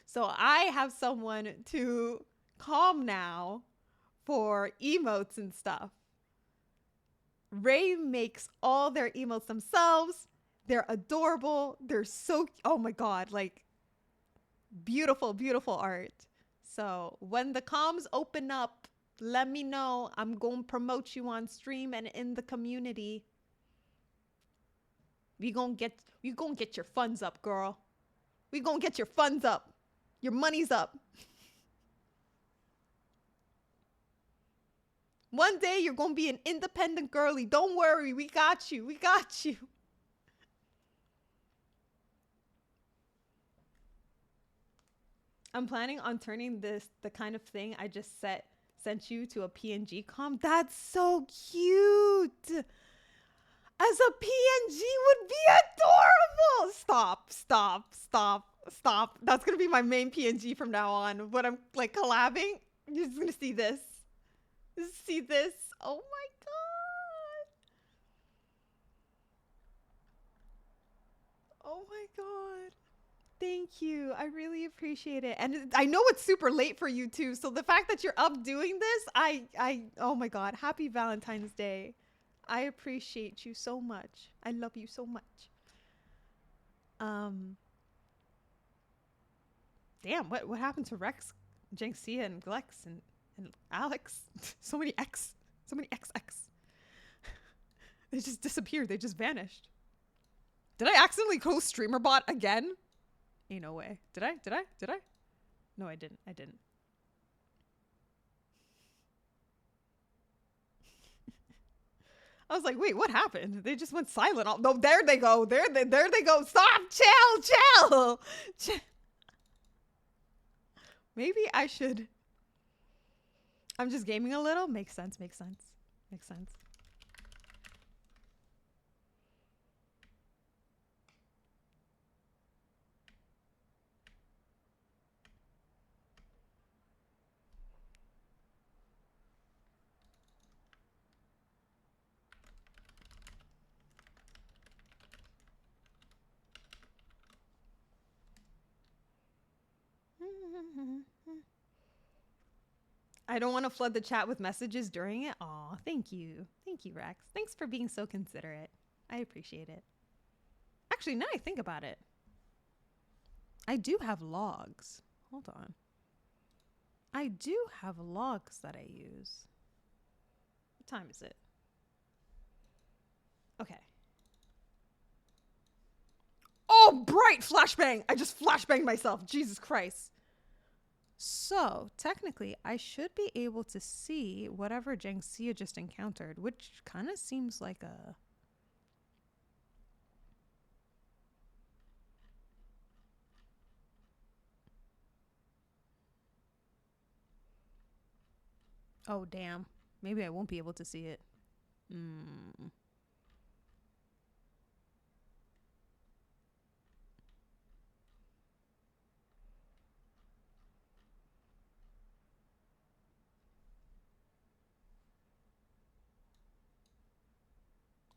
So I have someone to calm now for emotes and stuff. Ray makes all their emotes themselves. They're adorable. They're so, oh my god, like beautiful, beautiful art. So when the comms open up, let me know. I'm going to promote you on stream and in the community. We gonna get your funds up, girl. We gonna get your funds up. Your money's up. One day you're gonna be an independent girly. Don't worry, we got you. We got you. I'm planning on turning this, the kind of thing I just sent you, to a PNG com. That's so cute. As a PNG would be adorable. Stop. Stop. That's gonna be my main PNG from now on. When I'm like collabing, you're just gonna see this. Just see this. Oh my god. Oh my god. Thank you. I really appreciate it. And I know it's super late for you too. So the fact that you're up doing this, oh my god. Happy Valentine's Day. I appreciate you so much. I love you so much. Damn, what happened to Rex, Jinxia, and Glex and Alex? So many X. So many XX. They just disappeared. They just vanished. Did I accidentally close streamer bot again? Ain't no way. Did I? No, I didn't. I was like, wait, what happened? They just went silent. Oh, no, there they go. There they go. Stop. Chill. Maybe I should. I'm just gaming a little. Makes sense. I don't want to flood the chat with messages during it. Aw, thank you. Thank you, Rex. Thanks for being so considerate. I appreciate it. Actually, now I think about it, I do have logs. Hold on. I do have logs that I use. What time is it? Okay. Oh, bright flashbang! I just flashbanged myself. Jesus Christ. So, technically, I should be able to see whatever Jinxia just encountered, which kind of seems like a... Oh, damn. Maybe I won't be able to see it.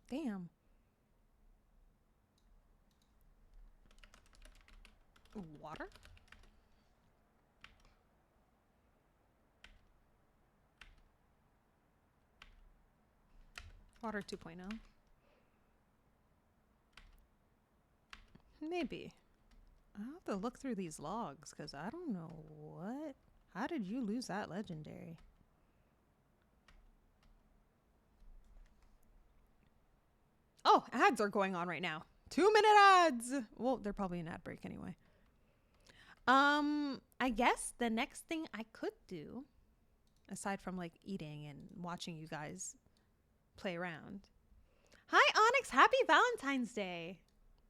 Damn. Water? Water 2.0. Maybe. I'll have to look through these logs because I don't know what. How did you lose that legendary? Oh, ads are going on right now. 2-minute ads. Well, they're probably an ad break anyway. I guess the next thing I could do, aside from like eating and watching you guys play around. Hi, Onyx. Happy Valentine's Day.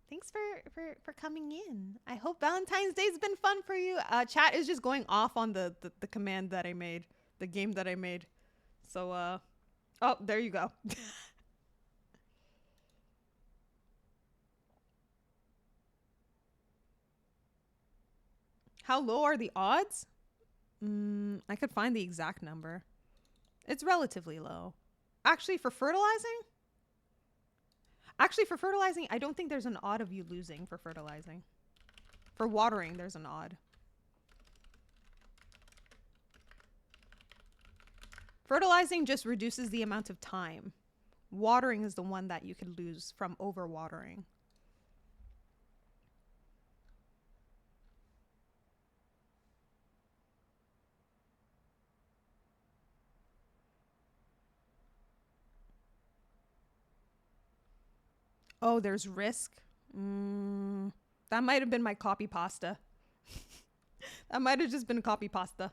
Thanks for coming in. I hope Valentine's Day's been fun for you. Chat is just going off on the command that I made, the game that I made. So, oh, there you go. How low are the odds? I could find the exact number. It's relatively low. Actually, for fertilizing, I don't think there's an odd of you losing for fertilizing. For watering, there's an odd. Fertilizing just reduces the amount of time. Watering is the one that you could lose from overwatering. Oh, there's risk. That might have been my copy pasta. That might have just been copy pasta.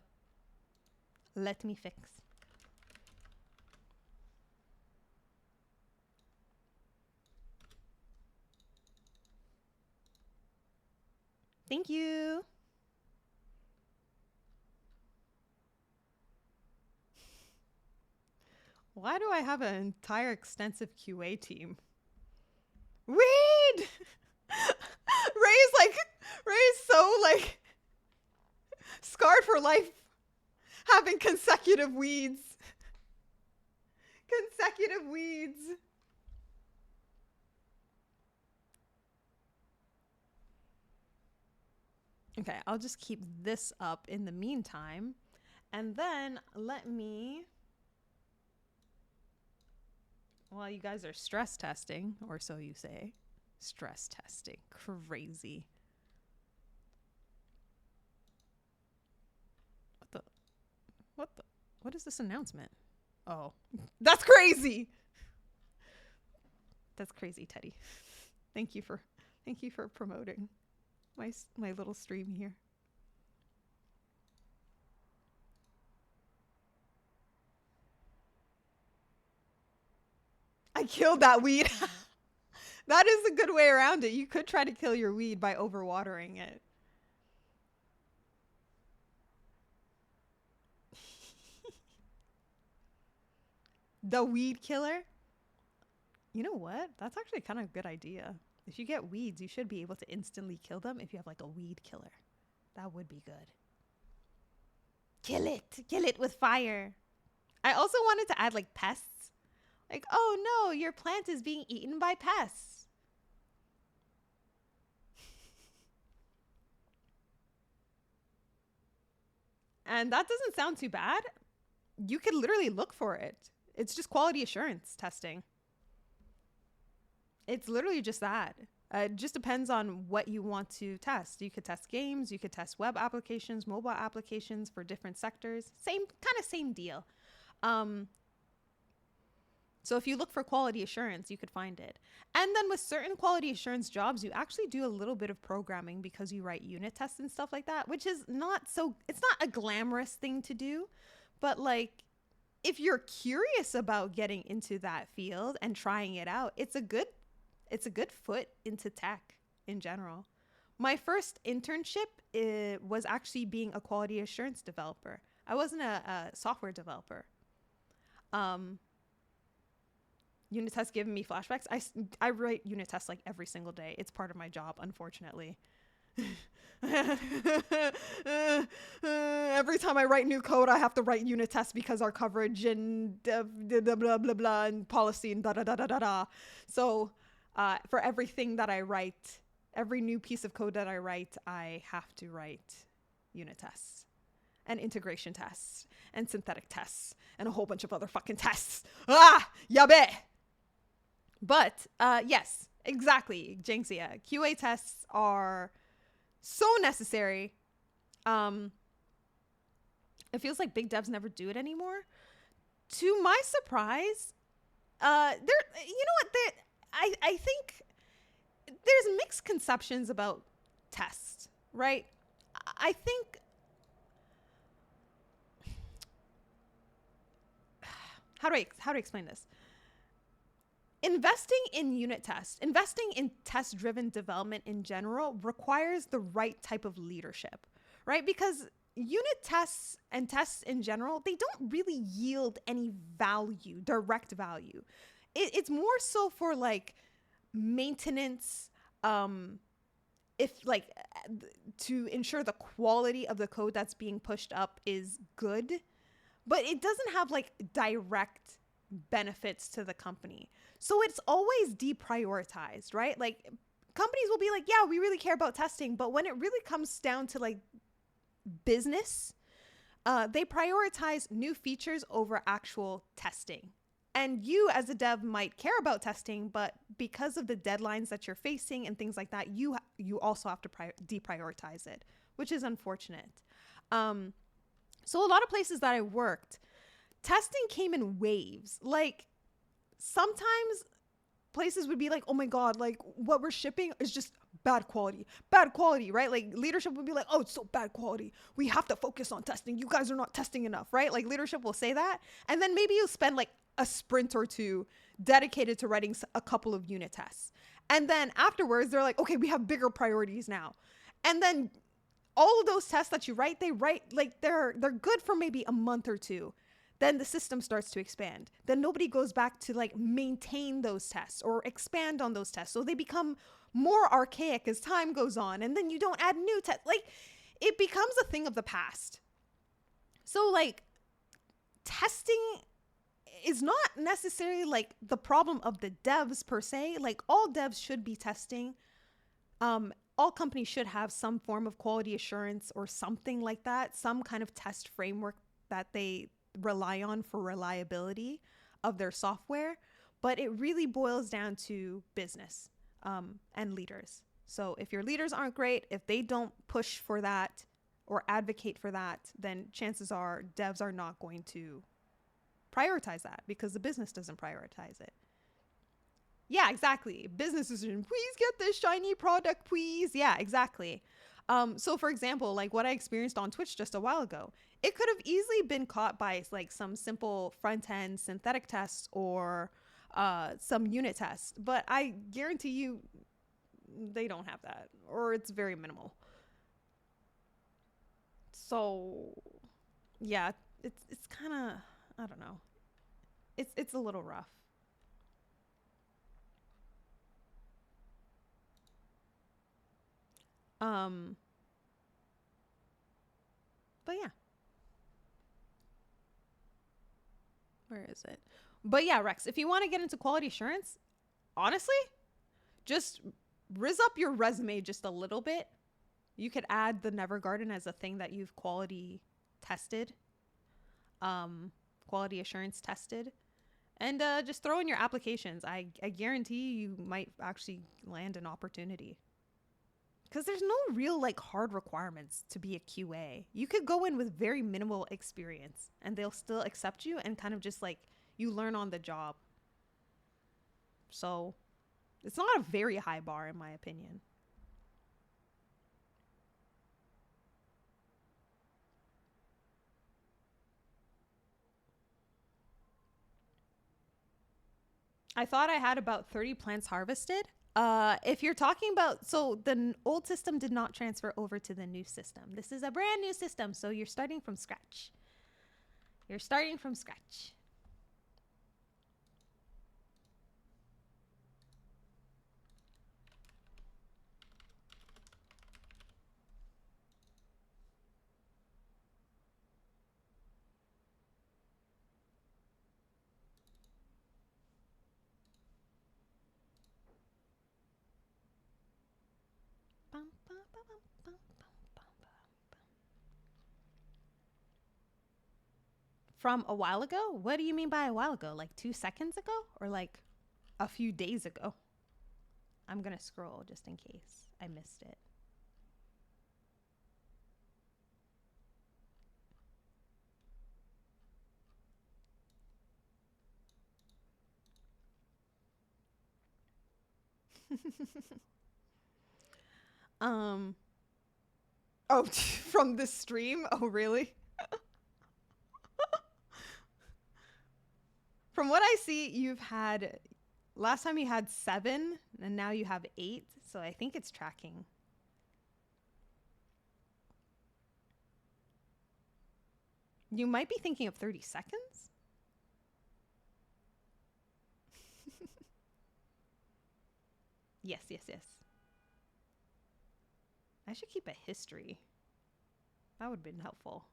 Let me fix. Thank you. Why do I have an entire extensive QA team? Weed! Ray's her life having consecutive weeds. Consecutive weeds. Okay, I'll just keep this up in the meantime. And then let me, while you guys are stress testing, or so you say, stress testing, crazy. What is this announcement? Oh, that's crazy. That's crazy, Teddy. Thank you for promoting my little stream here. I killed that weed. That is a good way around it. You could try to kill your weed by overwatering it. The weed killer? You know what? That's actually kind of a good idea. If you get weeds, you should be able to instantly kill them if you have like a weed killer. That would be good. Kill it. Kill it with fire. I also wanted to add like pests. Like, oh no, your plant is being eaten by pests. And that doesn't sound too bad. You could literally look for it. It's just quality assurance testing. It's literally just that. It just depends on what you want to test. You could test games, you could test web applications, mobile applications for different sectors. Same deal. So if you look for quality assurance, you could find it. And then with certain quality assurance jobs, you actually do a little bit of programming because you write unit tests and stuff like that, which is it's not a glamorous thing to do, but like if you're curious about getting into that field and trying it out, it's a good foot into tech in general. My first internship was actually being a quality assurance developer. I wasn't a software developer. Unit tests giving me flashbacks. I write unit tests like every single day. It's part of my job, unfortunately. Every time I write new code, I have to write unit tests because our coverage and blah blah blah blah and policy and da da da da da da. So for everything that I write, every new piece of code that I write, I have to write unit tests and integration tests and synthetic tests and a whole bunch of other fucking tests. Yabe. But yes, exactly, Jinxia. QA tests are so necessary. It feels like big devs never do it anymore. To my surprise, I think there's mixed conceptions about tests, right? I think how do I explain this? Investing in unit tests, investing in test-driven development in general requires the right type of leadership, right? Because unit tests and tests in general, they don't really yield any value, direct value. It's more so for like maintenance, if like to ensure the quality of the code that's being pushed up is good, but it doesn't have like direct benefits to the company. So it's always deprioritized, right? Like companies will be like, yeah, we really care about testing. But when it really comes down to like business, they prioritize new features over actual testing. And you as a dev might care about testing, but because of the deadlines that you're facing and things like that, you also have to deprioritize it, which is unfortunate. So a lot of places that I worked, testing came in waves. Like sometimes places would be like, oh my God, like what we're shipping is just bad quality, right? Like leadership would be like, oh, it's so bad quality. We have to focus on testing. You guys are not testing enough, right? Like leadership will say that. And then maybe you'll spend like a sprint or two dedicated to writing a couple of unit tests. And then afterwards, they're like, okay, we have bigger priorities now. And then all of those tests that you write, like they're good for maybe a month or two. Then the system starts to expand. Then nobody goes back to like maintain those tests or expand on those tests. So they become more archaic as time goes on. And then you don't add new tests. Like it becomes a thing of the past. So like testing is not necessarily like the problem of the devs per se. Like all devs should be testing. All companies should have some form of quality assurance or something like that, some kind of test framework that they rely on for reliability of their software. But it really boils down to business and leaders. So if your leaders aren't great, if they don't push for that or advocate for that, then chances are devs are not going to prioritize that because the business doesn't prioritize it. Yeah, exactly. Businesses are, please get this shiny product, please. Yeah, exactly. So for example, like what I experienced on Twitch just a while ago, it could have easily been caught by like some simple front end synthetic tests or some unit tests, but I guarantee you they don't have that, or it's very minimal. So yeah, it's kind of, I don't know. It's a little rough. Um, but yeah, where is it? But yeah, Rex, if you want to get into quality assurance, honestly, just rizz up your resume just a little bit. You could add the Never Garden as a thing that you've quality tested, quality assurance tested, and just throw in your applications. I guarantee you might actually land an opportunity. Because there's no real like hard requirements to be a QA. You could go in with very minimal experience and they'll still accept you and kind of just like you learn on the job. So it's not a very high bar in my opinion. I thought I had about 30 plants harvested. If you're talking about, so the old system did not transfer over to the new system. This is a brand new system, so you're starting from scratch. You're starting from scratch. Bum, bum, bum, bum, bum, bum, bum. From a while ago? What do you mean by a while ago? Like 2 seconds ago? Or like a few days ago? I'm gonna scroll just in case I missed it. um oh, from the stream? Oh really? From what I see, you've had last time you had 7 and now you have 8, so I think it's tracking. You might be thinking of 30 seconds? Yes, yes, yes. I should keep a history. That would have been helpful.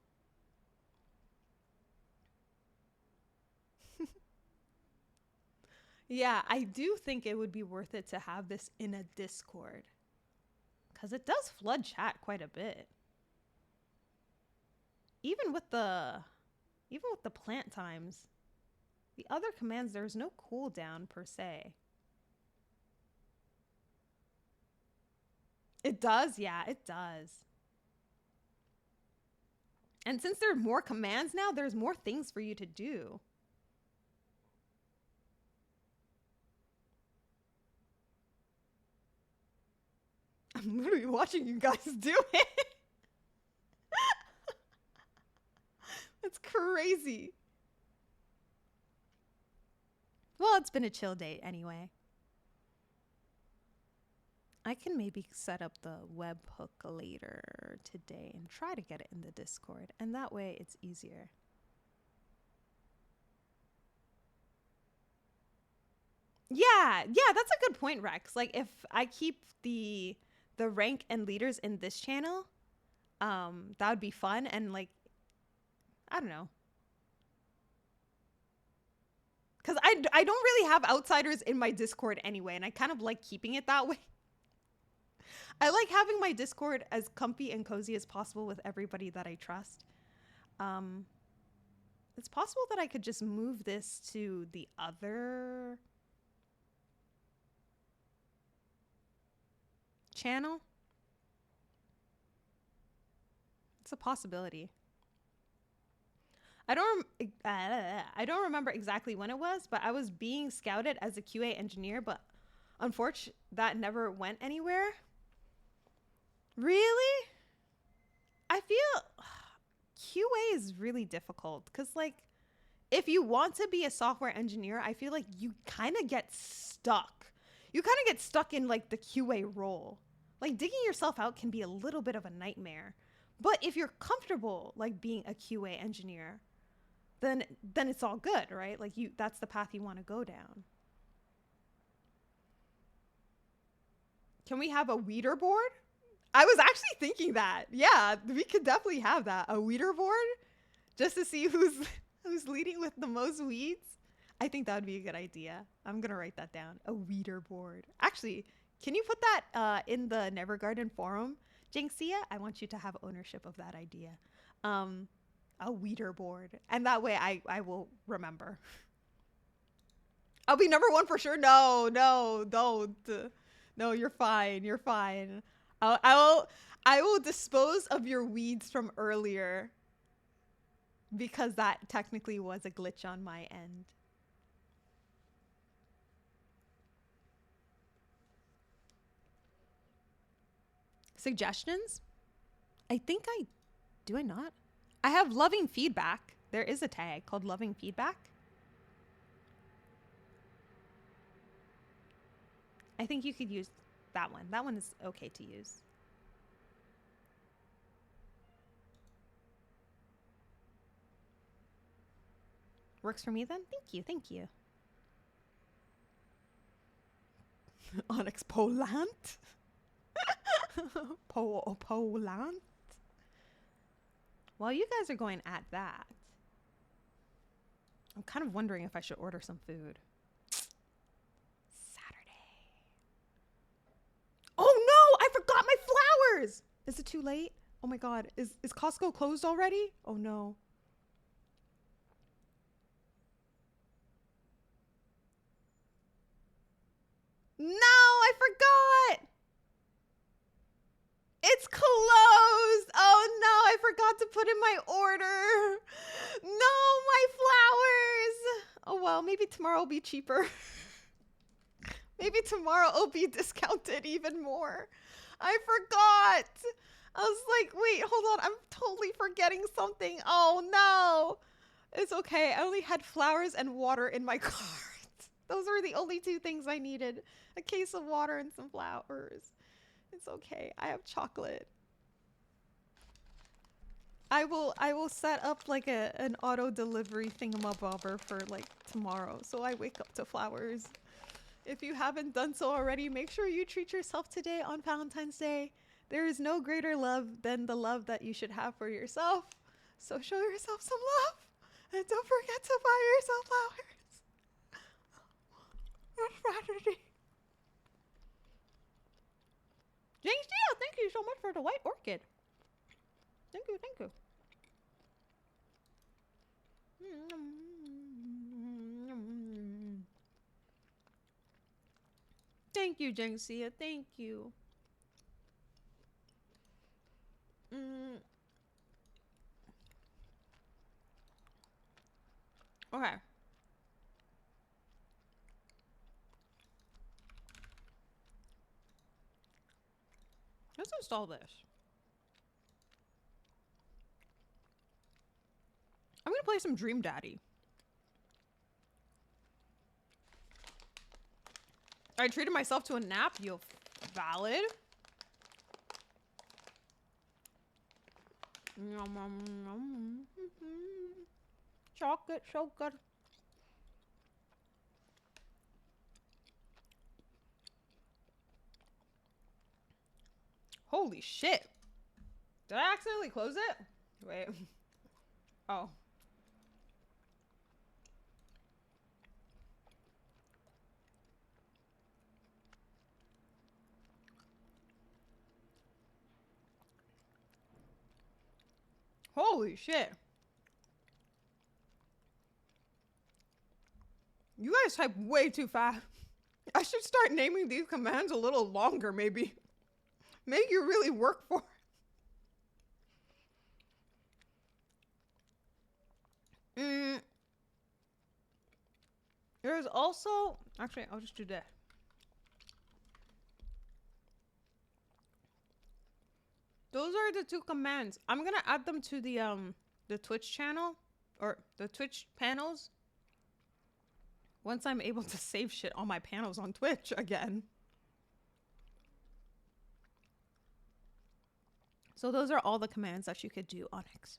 Yeah, I do think it would be worth it to have this in a Discord. Because it does flood chat quite a bit. Even with the even with the plant times, the other commands there's no cooldown per se. It does, yeah, it does. And since there are more commands now, there's more things for you to do. I'm literally watching you guys do it. That's crazy. Well, it's been a chill date anyway. I can maybe set up the webhook later today and try to get it in the Discord. And that way it's easier. Yeah, that's a good point, Rex. Like if I keep the rank and leaders in this channel, that would be fun. And like I don't know. Because I don't really have outsiders in my Discord anyway, and I kind of like keeping it that way. I like having my Discord as comfy and cozy as possible with everybody that I trust. It's possible that I could just move this to the other channel. It's a possibility. I don't remember exactly when it was, but I was being scouted as a QA engineer, but unfortunately that never went anywhere. Really? I feel QA is really difficult because, like, if you want to be a software engineer, I feel like you kind of get stuck. You kind of get stuck in, like, the QA role. Like, digging yourself out can be a little bit of a nightmare. But if you're comfortable, like, being a QA engineer, then it's all good, right? Like, that's the path you want to go down. Can we have a weeder board? I was actually thinking that. Yeah, we could definitely have that. A weeder board just to see who's leading with the most weeds. I think that would be a good idea. I'm going to write that down. A weeder board. Actually, can you put that in the Never Garden forum? Jinxia, I want you to have ownership of that idea. A weeder board. And that way I will remember. I'll be number one for sure. No, don't. No, you're fine. You're fine. I will dispose of your weeds from earlier because that technically was a glitch on my end. Suggestions? I think do I not? I have loving feedback. There is a tag called loving feedback. I think you could use that one. That one is okay to use. Works for me then? Thank you. Thank you. Onyx Polant? Polant? While you guys are going at that, I'm kind of wondering if I should order some food. Saturday. Oh no! I forgot my flowers! Is it too late? Oh my god. Is Costco closed already? Oh no. No, I forgot! It's closed! Oh no, I forgot to put in my order. No, my flowers! Oh well, maybe tomorrow will be cheaper. Maybe tomorrow it'll be discounted even more. I forgot! I was like, wait, hold on, I'm totally forgetting something. Oh no! It's okay, I only had flowers and water in my cart. Those were the only two things I needed. A case of water and some flowers. It's okay. I have chocolate. I will set up like an auto delivery thingamabobber for like tomorrow. So I wake up to flowers. If you haven't done so already, make sure you treat yourself today on Valentine's Day. There is no greater love than the love that you should have for yourself. So show yourself some love. And don't forget to buy yourself flowers. Saturday. James Dio, thank you so much for the white orchid. Thank you, thank you. Thank you, Jengsia. Thank you. Okay. Let's install this. I'm gonna play some Dream Daddy. I treated myself to a nap. You valid. Chocolate, so good. Holy shit. Did I accidentally close it? Wait. Oh. Holy shit. You guys type way too fast. I should start naming these commands a little longer, maybe. Make you really work for it. There's also... Actually, I'll just do that. Those are the 2 commands. I'm going to add them to the Twitch channel. Or the Twitch panels. Once I'm able to save shit on my panels on Twitch again. So those are all the commands that you could do on X.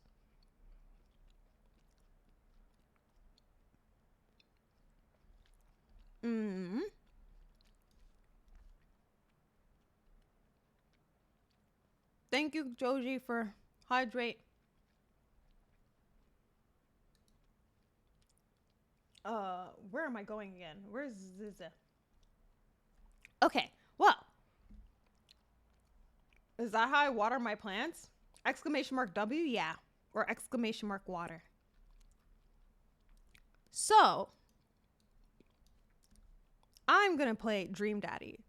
Thank you, Joji, for hydrate. Where am I going again? Where's this? Okay, well. Is that how I water my plants? Exclamation mark W? Yeah. Or exclamation mark water. So, I'm going to play Dream Daddy.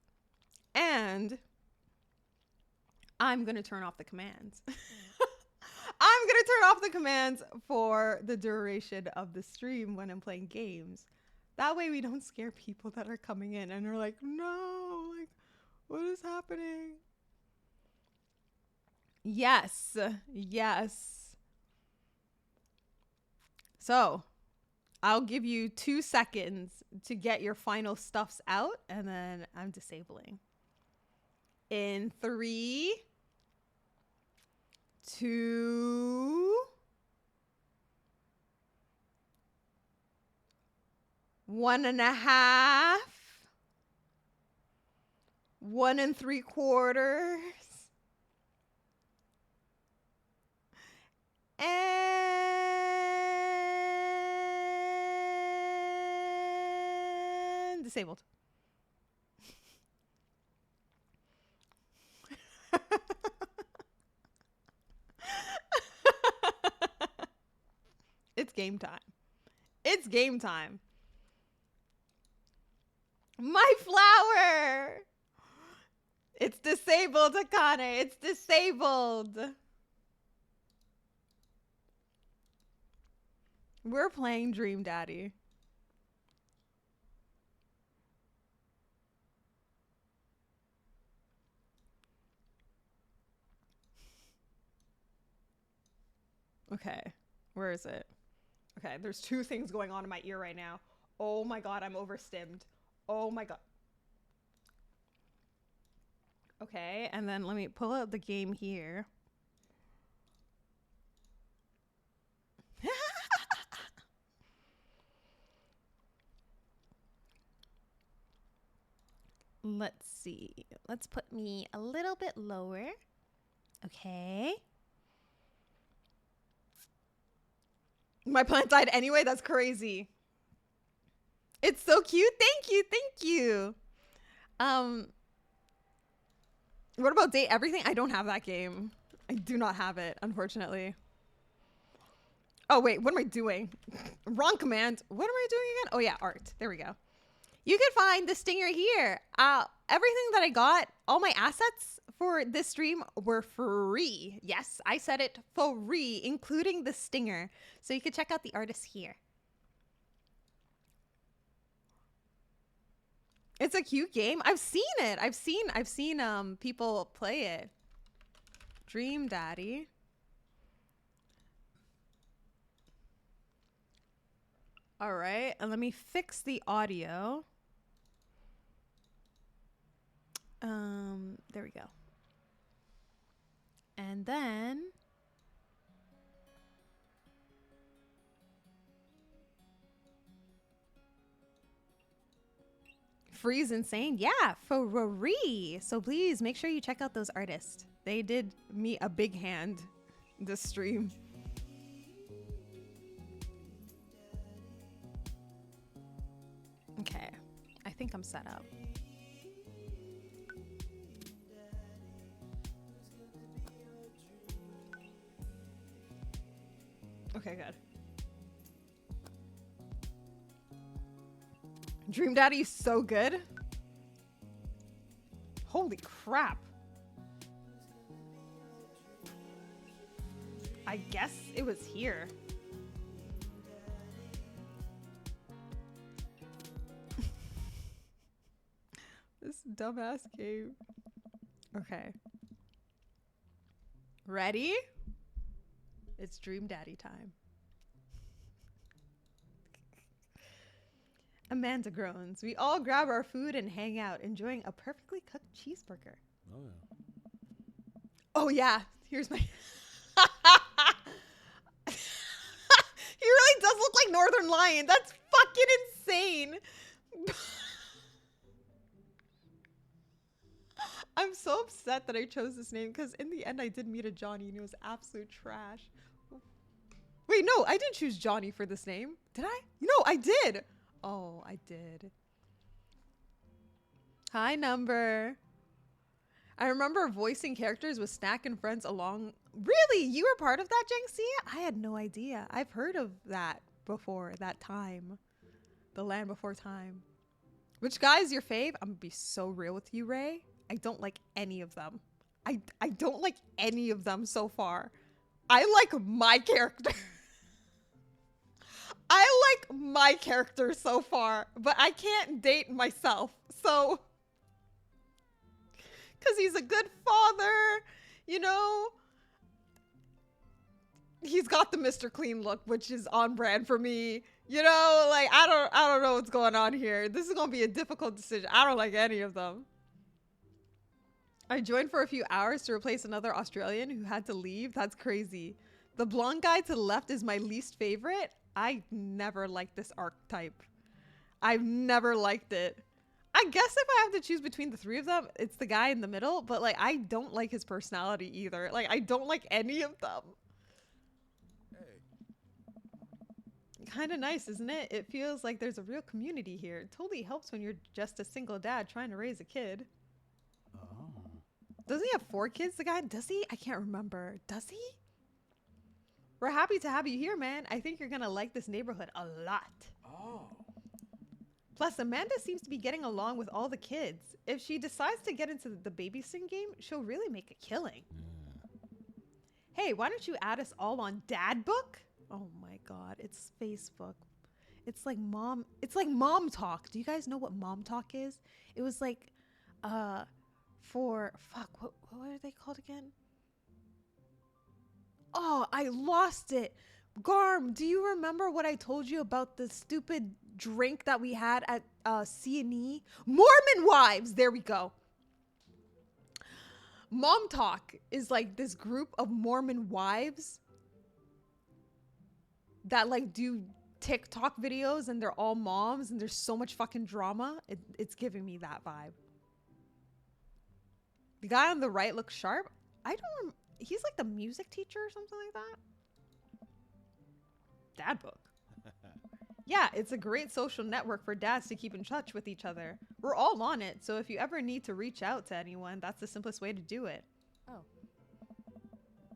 And I'm going to turn off the commands. I'm going to turn off the commands for the duration of the stream when I'm playing games. That way we don't scare people that are coming in and are like, no, like, what is happening? Yes. Yes. So, I'll give you 2 seconds to get your final stuffs out, and then I'm disabling. In 3, 2, 1.5, 1 3/4, and disabled. It's game time. It's game time. My flower! It's disabled, Akane. It's disabled. We're playing Dream Daddy. Okay. Where is it? Okay, there's 2 things going on in my ear right now. Oh my god, I'm overstimmed. Oh my god. Okay, and then let me pull out the game here. Let's see. Let's put me a little bit lower. Okay. My plant died anyway? That's crazy. It's so cute. Thank you. Thank you. What about Date Everything? I don't have that game. I do not have it, unfortunately. Oh, wait. What am I doing? Wrong command. What am I doing again? Oh, yeah. Art. There we go. You can find the stinger here. Everything that I got, all my assets for this stream were free. Yes, I said it, free, including the stinger. So you can check out the artist here. It's a cute game. I've seen it. I've seen people play it. Dream Daddy. All right, and let me fix the audio. There we go. And then Freeze Insane. Yeah, free. So please make sure you check out those artists. They did me a big hand this stream. Okay, I think I'm set up. Okay, good. Dream Daddy is so good. Holy crap. I guess it was here. This dumbass game. Okay. Ready? It's Dream Daddy time. Amanda groans. We all grab our food and hang out, enjoying a perfectly cooked cheeseburger. Oh, yeah. Oh, yeah. Here's my... He really does look like Northern Lion. That's fucking insane. I'm so upset that I chose this name because in the end I did meet a Johnny and it was absolute trash. Wait, no, I didn't choose Johnny for this name. Did I? No, I did. Oh, I did. Hi, Number. I remember voicing characters with Snack and Friends along. Really? You were part of that, Jinxie? I had no idea. I've heard of that before, that time. The Land Before Time. Which guy is your fave? I'm gonna be so real with you, Ray. I don't like any of them. I don't like any of them so far. I like my character. I like my character so far, but I can't date myself. So, because he's a good father, you know. He's got the Mr. Clean look, which is on brand for me. You know, like I don't know what's going on here. This is gonna be a difficult decision. I don't like any of them. I joined for a few hours to replace another Australian who had to leave. That's crazy. The blonde guy to the left is my least favorite. I never liked this archetype. I've never liked it. I guess if I have to choose between the three of them, it's the guy in the middle. But like, I don't like his personality either. Like, I don't like any of them. Kind of nice, isn't it? It feels like there's a real community here. It totally helps when you're just a single dad trying to raise a kid. Oh. Doesn't he have 4 kids, the guy? Does he? I can't remember. Does he? We're happy to have you here, man. I think you're going to like this neighborhood a lot. Oh. Plus, Amanda seems to be getting along with all the kids. If she decides to get into the babysitting game, she'll really make a killing. Hey, why don't you add us all on Dad Book? Oh my God, it's Facebook. It's like mom talk. Do you guys know what mom talk is? It was like, what are they called again? Oh, I lost it. Garm, do you remember what I told you about the stupid drink that we had at C&E? Mormon Wives. There we go. Mom Talk is like this group of Mormon wives that like do TikTok videos and they're all moms and there's so much fucking drama. It's giving me that vibe. The guy on the right looks sharp. He's like the music teacher or something like that. Dad Book. Yeah, it's a great social network for dads to keep in touch with each other. We're all on it, so if you ever need to reach out to anyone, that's the simplest way to do it. Oh.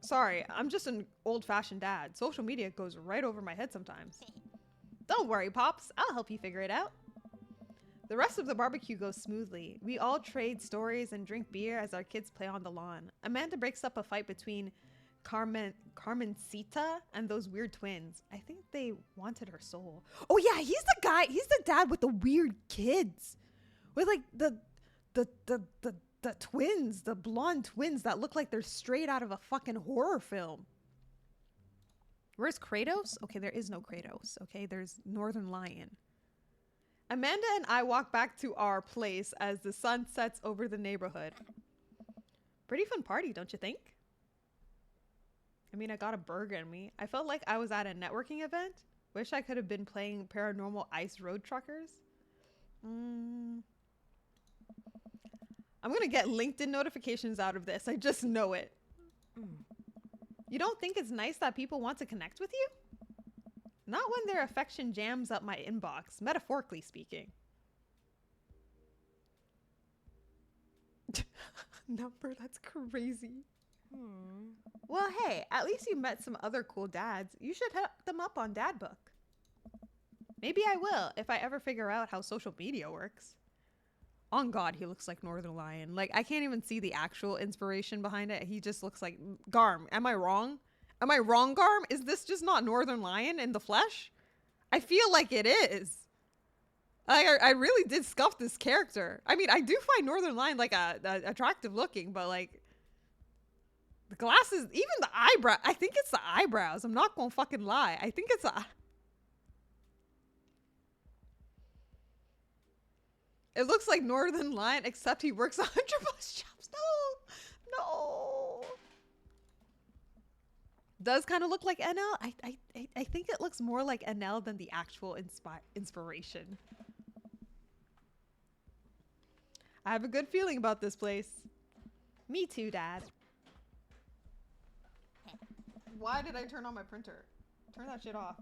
Sorry, I'm just an old-fashioned dad. Social media goes right over my head sometimes. Don't worry, Pops. I'll help you figure it out. The rest of the barbecue goes smoothly. We all trade stories and drink beer as our kids play on the lawn. Amanda breaks up a fight between Carmencita and those weird twins. I think they wanted her soul. Oh yeah, he's the dad with the weird kids. With like the twins, the blonde twins that look like they're straight out of a fucking horror film. Where's Kratos? Okay, there is no Kratos. Okay, there's Northern Lion. Amanda and I walk back to our place as the sun sets over the neighborhood. Pretty fun party, don't you think? I mean, I got a burger in me. I felt like I was at a networking event. Wish I could have been playing Paranormal Ice Road Truckers. I'm going to get LinkedIn notifications out of this. I just know it. You don't think it's nice that people want to connect with you? Not when their affection jams up my inbox, metaphorically speaking. Number, that's crazy. Well, hey, at least you met some other cool dads. You should hit them up on Dad Book. Maybe I will if I ever figure out how social media works. On God, he looks like Northern Lion. Like, I can't even see the actual inspiration behind it. He just looks like Garm. Am I wrong? Am I wrong, Garm? Is this just not Northern Lion in the flesh? I feel like it is. I really did scuff this character. I mean, I do find Northern Lion like a attractive looking, but like the glasses, even the eyebrow. I think it's the eyebrows. I'm not gonna fucking lie. I think it's a. It looks like Northern Lion, except he works 100 plus jobs. No. Does kind of look like NL. I think it looks more like NL than the actual inspiration. I have a good feeling about this place. Me too, Dad. Why did I turn on my printer? Turn that shit off.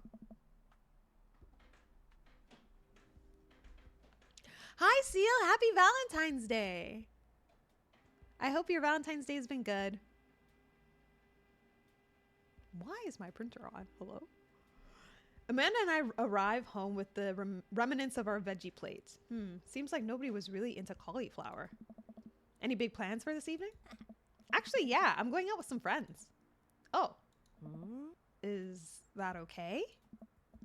Hi, Seal. Happy Valentine's Day. I hope your Valentine's Day has been good. Why is my printer on? Hello? Amanda and I arrive home with the remnants of our veggie plates. Seems like nobody was really into cauliflower. Any big plans for this evening? Actually, yeah. I'm going out with some friends. Oh. Is that okay?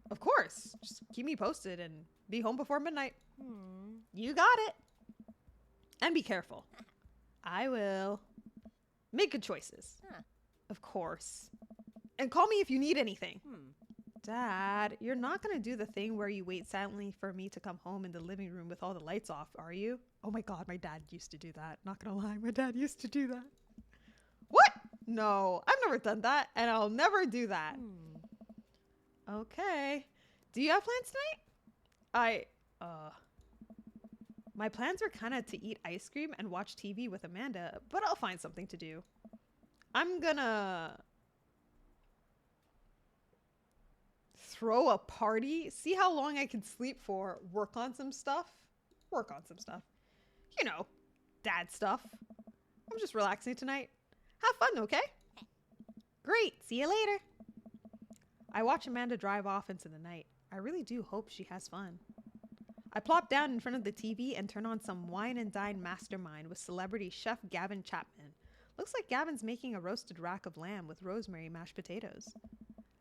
Of course. Just keep me posted and be home before midnight. You got it. And be careful. I will. Make good choices. Of course. And call me if you need anything. Dad, you're not going to do the thing where you wait silently for me to come home in the living room with all the lights off, are you? Oh my God, my dad used to do that. Not going to lie, my dad used to do that. What? No, I've never done that, and I'll never do that. Okay. Do you have plans tonight? My plans were kind of to eat ice cream and watch TV with Amanda, but I'll find something to do. I'm gonna throw a party, see how long I can sleep for, work on some stuff. You know, dad stuff. I'm just relaxing tonight. Have fun, okay? Great. See you later. I watch Amanda drive off into the night. I really do hope she has fun. I plop down in front of the TV and turn on some Wine and Dine Mastermind with celebrity chef Gavin Chapman. Looks like Gavin's making a roasted rack of lamb with rosemary mashed potatoes.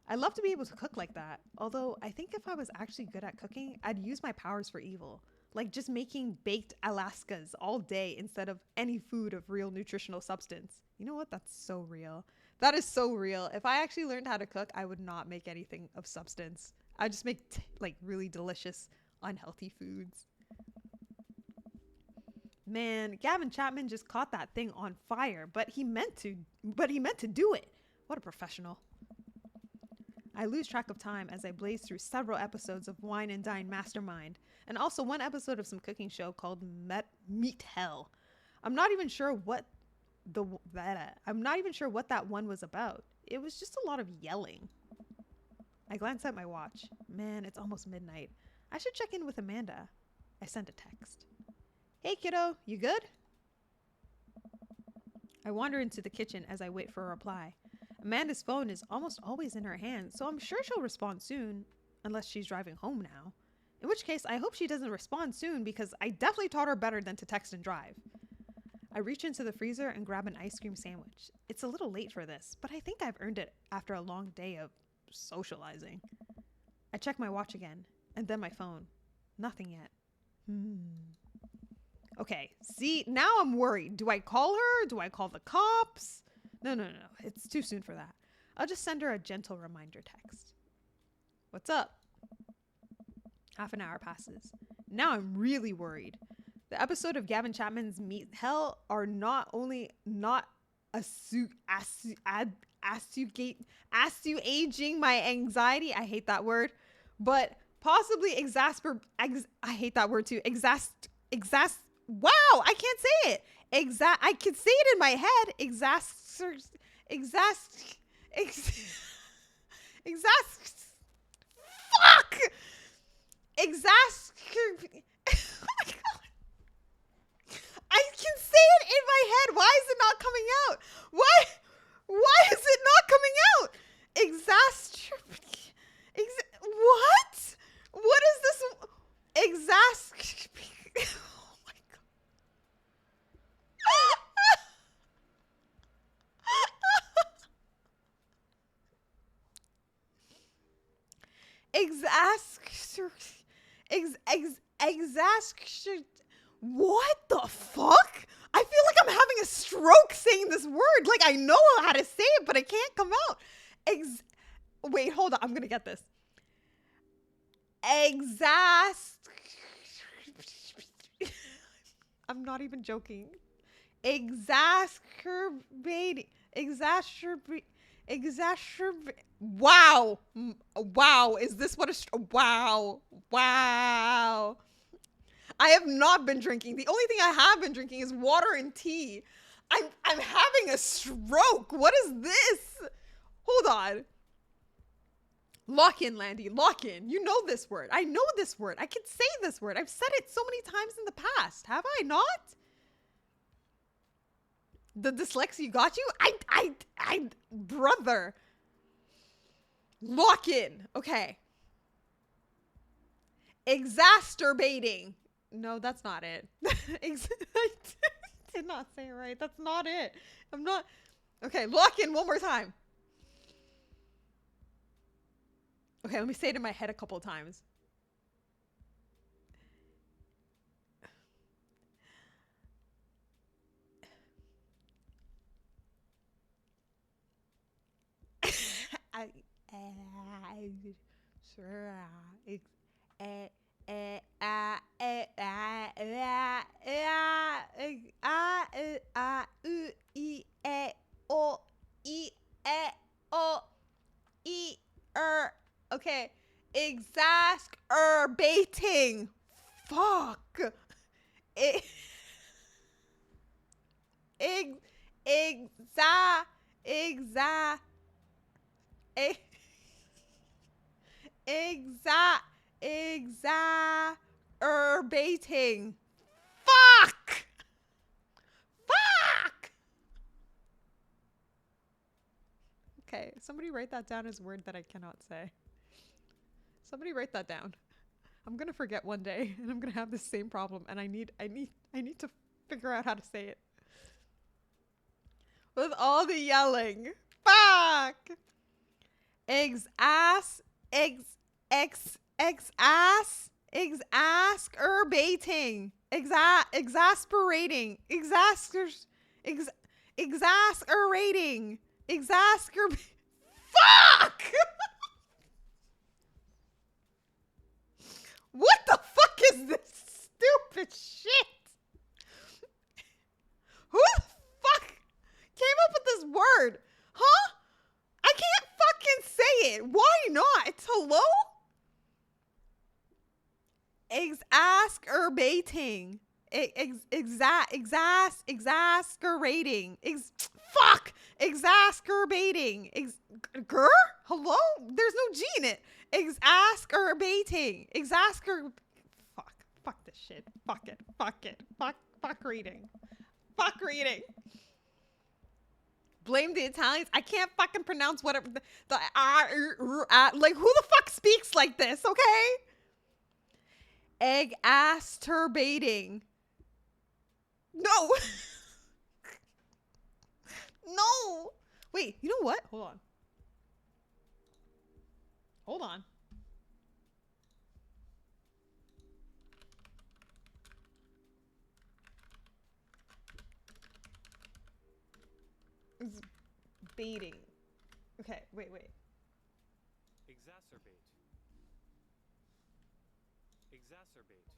I'd love to be able to cook like that, although I think if I was actually good at cooking, I'd use my powers for evil. Like just making baked Alaskas all day instead of any food of real nutritional substance. You know what? That's so real. That is so real. If I actually learned how to cook, I would not make anything of substance. I'd just make like really delicious, unhealthy foods. Man, Gavin Chapman just caught that thing on fire, but he meant to do it. What a professional. I lose track of time as I blaze through several episodes of Wine and Dine Mastermind, and also one episode of some cooking show called Meat Hell. I'm not even sure what that one was about. It was just a lot of yelling. I glance at my watch. Man, it's almost midnight. I should check in with Amanda. I sent a text. Hey kiddo, you good? I wander into the kitchen as I wait for a reply. Amanda's phone is almost always in her hand, so I'm sure she'll respond soon, unless she's driving home now. In which case, I hope she doesn't respond soon because I definitely taught her better than to text and drive. I reach into the freezer and grab an ice cream sandwich. It's a little late for this, but I think I've earned it after a long day of socializing. I check my watch again, and then my phone. Nothing yet. Okay, see, now I'm worried. Do I call her? Do I call the cops? No. It's too soon for that. I'll just send her a gentle reminder text. What's up? Half an hour passes. Now I'm really worried. The episode of Gavin Chapman's Meat Hell are not only not assuaging my anxiety, I hate that word, but possibly I hate that word too. Wow, I can't say it. I can say it in my head. Oh my God. I can say it in my head. Why is it not coming out? Why? Why is it not coming out? Exacerbate. What? What is this? Oh my god. What the fuck? I feel like I'm having a stroke saying this word. Like I know how to say it, but I can't come out. Wait, hold on. I'm gonna get this. I'm not even joking. Exacerbating. Wow. Wow. Is this what wow. Wow. I have not been drinking. The only thing I have been drinking is water and tea. I'm having a stroke. What is this? Hold on. Lock in, Landy. Lock in. You know this word. I know this word. I can say this word. I've said it so many times in the past. Have I not? The dyslexia got you? Brother. Lock in. Okay. Exacerbating. No, that's not it. I did not say it right. That's not it. I'm not. Okay, lock in one more time. Okay, let me say it in my head a couple of times. Okay. Exacerbating. Fuck. Ex exa exa exa exacerbating. Fuck. Fuck. Okay, somebody write that down as a word that I cannot say. Somebody write that down. I'm gonna forget one day, and I'm gonna have the same problem, and I need to figure out how to say it. With all the yelling. Fuck. Exasperating. Exasperating. Exasperating. Fuck! What the fuck is this stupid shit? Who the fuck came up with this word? Huh? I can't fucking say it. Why not? It's hello? Exacerbating. Exasperating. Fuck! Exacerbating. Girl? Hello? There's no G in it. Exacerbating. Fuck this shit. Fuck it. Fuck it. Fuck reading. Fuck reading. Blame the Italians. I can't fucking pronounce whatever like who the fuck speaks like this, okay? Egg-asturbating. No. No. Wait, you know what? Hold on. Hold on. It's baiting. Okay, wait. Exacerbate. Exacerbate.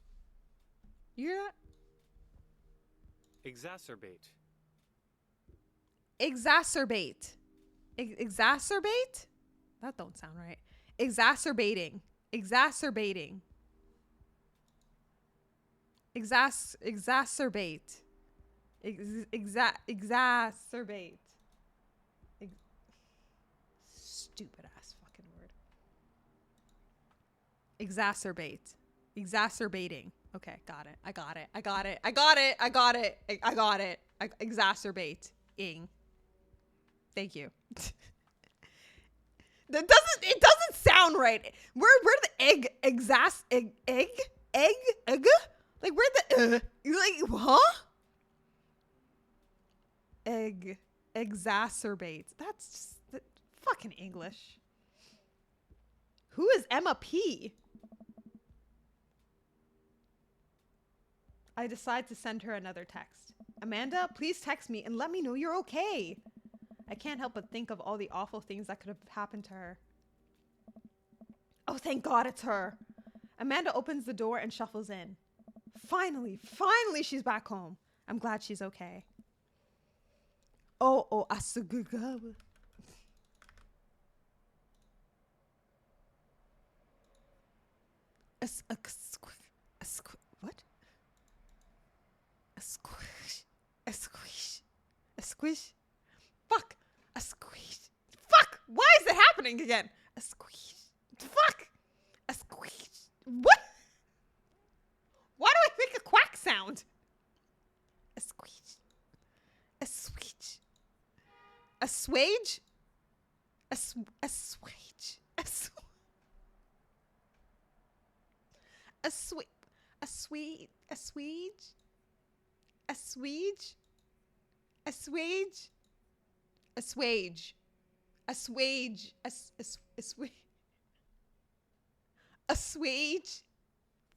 You hear that? Exacerbate. Exacerbate. Exacerbate? That don't sound right. Exacerbating. Exacerbate. Exacerbate. Stupid ass fucking word. Exacerbate. Exacerbating. Okay, got it. I got it. Exacerbating. Thank you. It doesn't sound right. Where the egg? Like where the like huh? Egg exacerbates. That's just fucking English. Who is Emma P? I decide to send her another text. Amanda, please text me and let me know you're okay. I can't help but think of all the awful things that could have happened to her. Oh, thank God it's her. Amanda opens the door and shuffles in. Finally, she's back home. I'm glad she's okay. Oh, asugugaba. What? A squish. A squish. A squish. Fuck. A squish. Fuck. Why is it happening again? A squish. Fuck. A squish. What? Why do I make a quack sound? A squeeze. A switch. A swage? A swage. A swage. A sweet. A sweet. A swage. A swage. A swage. A swage. A swage. A swage. A swage.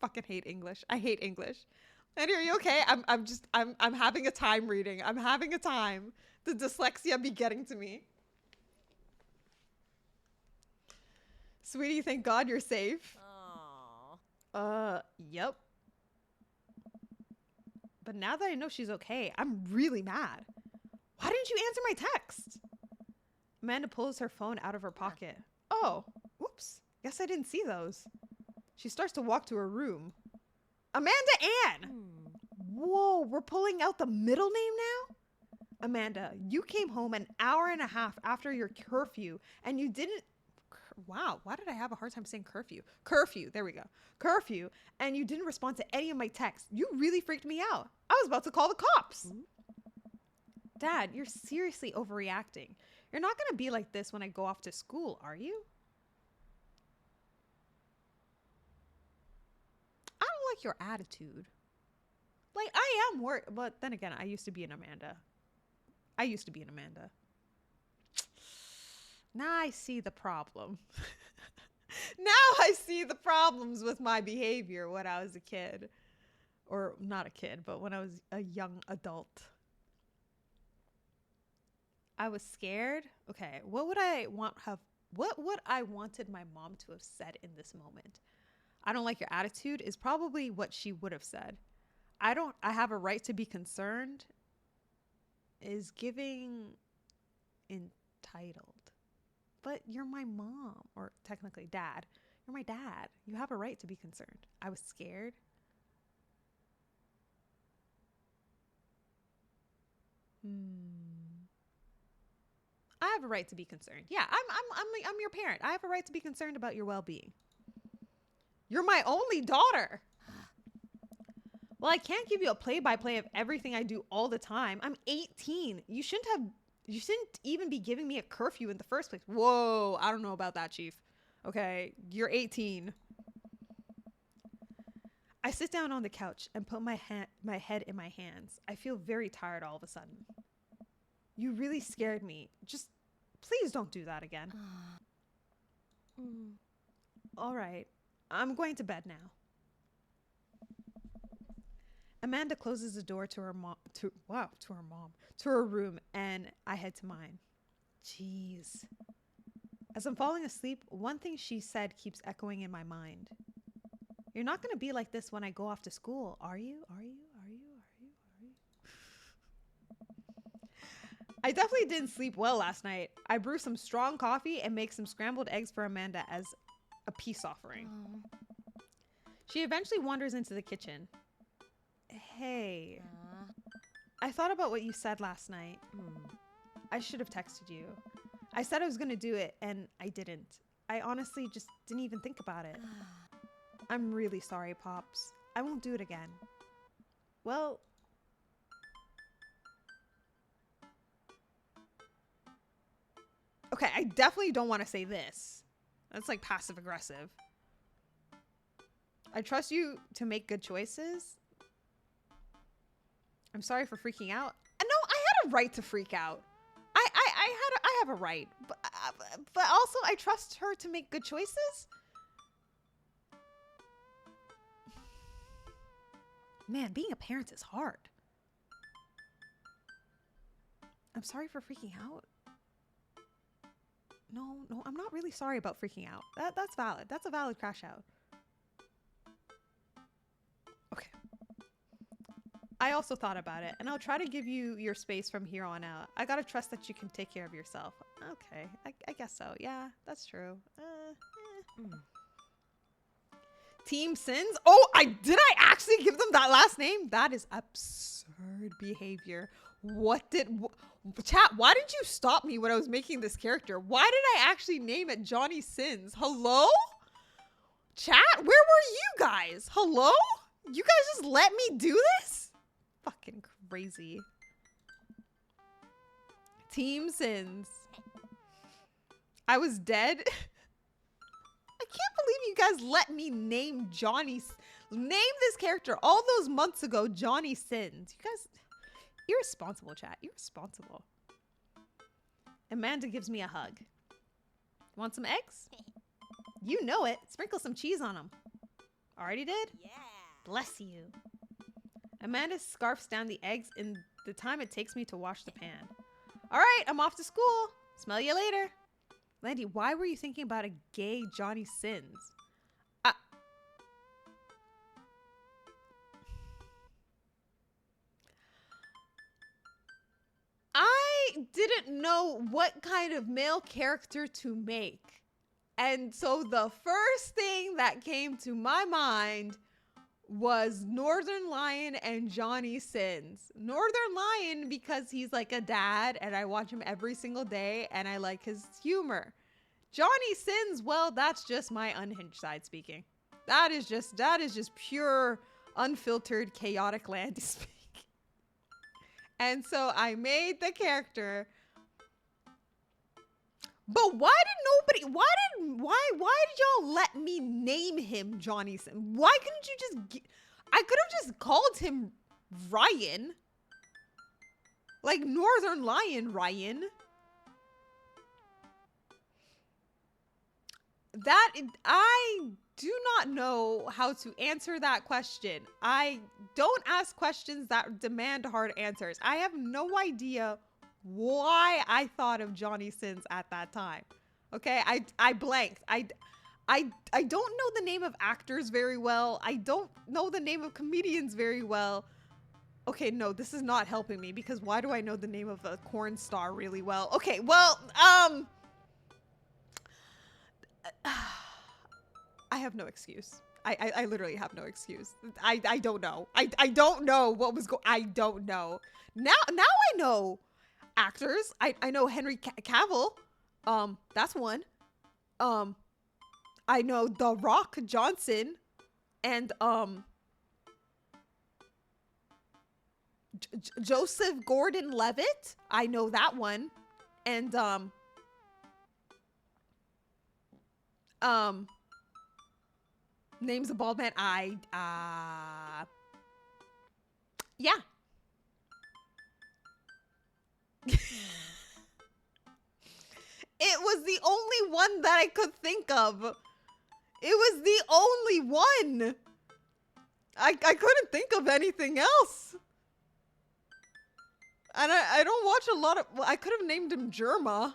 Fucking hate English. I hate English. And are you okay? I'm having a time reading. I'm having a time. The dyslexia be getting to me. Sweetie, thank God you're safe. Yep. But now that I know she's okay, I'm really mad. Why didn't you answer my text? Amanda pulls her phone out of her pocket. Oh, whoops. Guess I didn't see those. She starts to walk to her room. Amanda Ann! Whoa, we're pulling out the middle name now? Amanda, you came home an hour and a half after your curfew and you didn't... Wow, why did I have a hard time saying curfew? Curfew, there we go. Curfew, and you didn't respond to any of my texts. You really freaked me out. I was about to call the cops. Dad, you're seriously overreacting. You're not going to be like this when I go off to school, are you? I don't like your attitude. Like, I am worried, but then again, I used to be an Amanda. Now I see the problem. Now I see the problems with my behavior when I was a kid. Or not a kid, but when I was a young adult. I was scared. Okay, what would I wanted my mom to have said in this moment? I don't like your attitude is probably what she would have said. I have a right to be concerned is giving entitled. But you're my mom, or technically dad. You're my dad. You have a right to be concerned. I was scared. I have a right to be concerned. Yeah, I'm your parent. I have a right to be concerned about your well-being. You're my only daughter. Well, I can't give you a play-by-play of everything I do all the time. I'm 18. You shouldn't even be giving me a curfew in the first place. Whoa, I don't know about that, Chief. Okay, you're 18. I sit down on the couch and put my head in my hands. I feel very tired all of a sudden. You really scared me. Just please don't do that again. All right, I'm going to bed now. Amanda closes the door to her room, and I head to mine. Jeez. As I'm falling asleep, one thing she said keeps echoing in my mind. You're not going to be like this when I go off to school, are you? I definitely didn't sleep well last night. I brew some strong coffee and make some scrambled eggs for Amanda as a peace offering. She eventually wanders into the kitchen. Hey, I thought about what you said last night. I should have texted you. I said I was going to do it, and I didn't. I honestly just didn't even think about it. I'm really sorry, Pops. I won't do it again. Well... Okay, I definitely don't want to say this. That's like passive aggressive. I trust you to make good choices. I'm sorry for freaking out. No, I had a right to freak out. I have a right, but also I trust her to make good choices. Man, being a parent is hard. I'm sorry for freaking out. No, I'm not really sorry about freaking out. That's valid. That's a valid crash out. Okay. I also thought about it, and I'll try to give you your space from here on out. I gotta trust that you can take care of yourself. Okay, I guess so. Yeah, that's true. Team Sins? Oh, did I actually give them that last name? That is absurd behavior. Chat, why did you stop me when I was making this character? Why did I actually name it Johnny Sins? Hello? Chat, where were you guys? Hello? You guys just let me do this? Fucking crazy. Team Sins. I was dead. I can't believe you guys let me name this character all those months ago, Johnny Sins. You guys, irresponsible, chat. Irresponsible. Amanda gives me a hug. Want some eggs? You know it. Sprinkle some cheese on them. Already did? Yeah. Bless you. Amanda scarfs down the eggs in the time it takes me to wash the pan. All right, I'm off to school. Smell you later. Landy, why were you thinking about a gay Johnny Sins? I didn't know what kind of male character to make. And so the first thing that came to my mind was Northern Lion and Johnny Sins. Northern Lion because he's like a dad and I watch him every single day and I like his humor. Johnny Sins, well, that's just my unhinged side speaking. That is just pure, unfiltered, chaotic Landy speak. And so I made the character. But why did y'all let me name him Johnny Sins? Why couldn't you I could have just called him Ryan. Like Northern Lion Ryan. I do not know how to answer that question. I don't ask questions that demand hard answers. I have no idea why I thought of Johnny Sins at that time. Okay, I blanked. I don't know the name of actors very well. I don't know the name of comedians very well. Okay, no, this is not helping me because why do I know the name of a corn star really well? Okay, well, I have no excuse. I literally have no excuse. I don't know. I don't know what was I don't know. Now I know actors. I know Henry Cavill. That's one. I know The Rock Johnson and Joseph Gordon-Levitt. I know that one. And names a bald man. Yeah. It was the only one that I could think of. It was the only one. I couldn't think of anything else. And I don't watch a lot of... Well, I could have named him Germa.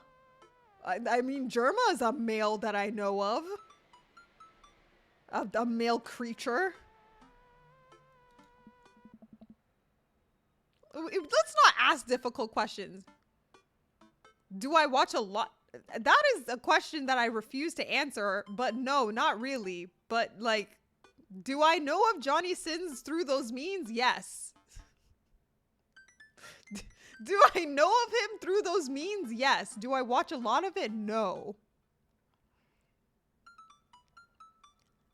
I mean, Germa is a male that I know of. A male creature. Let's not ask difficult questions. Do I watch a lot? That is a question that I refuse to answer, but no, not really. But like, do I know of Johnny Sins through those means? Yes. Do I know of him through those means? Yes. Do I watch a lot of it? No.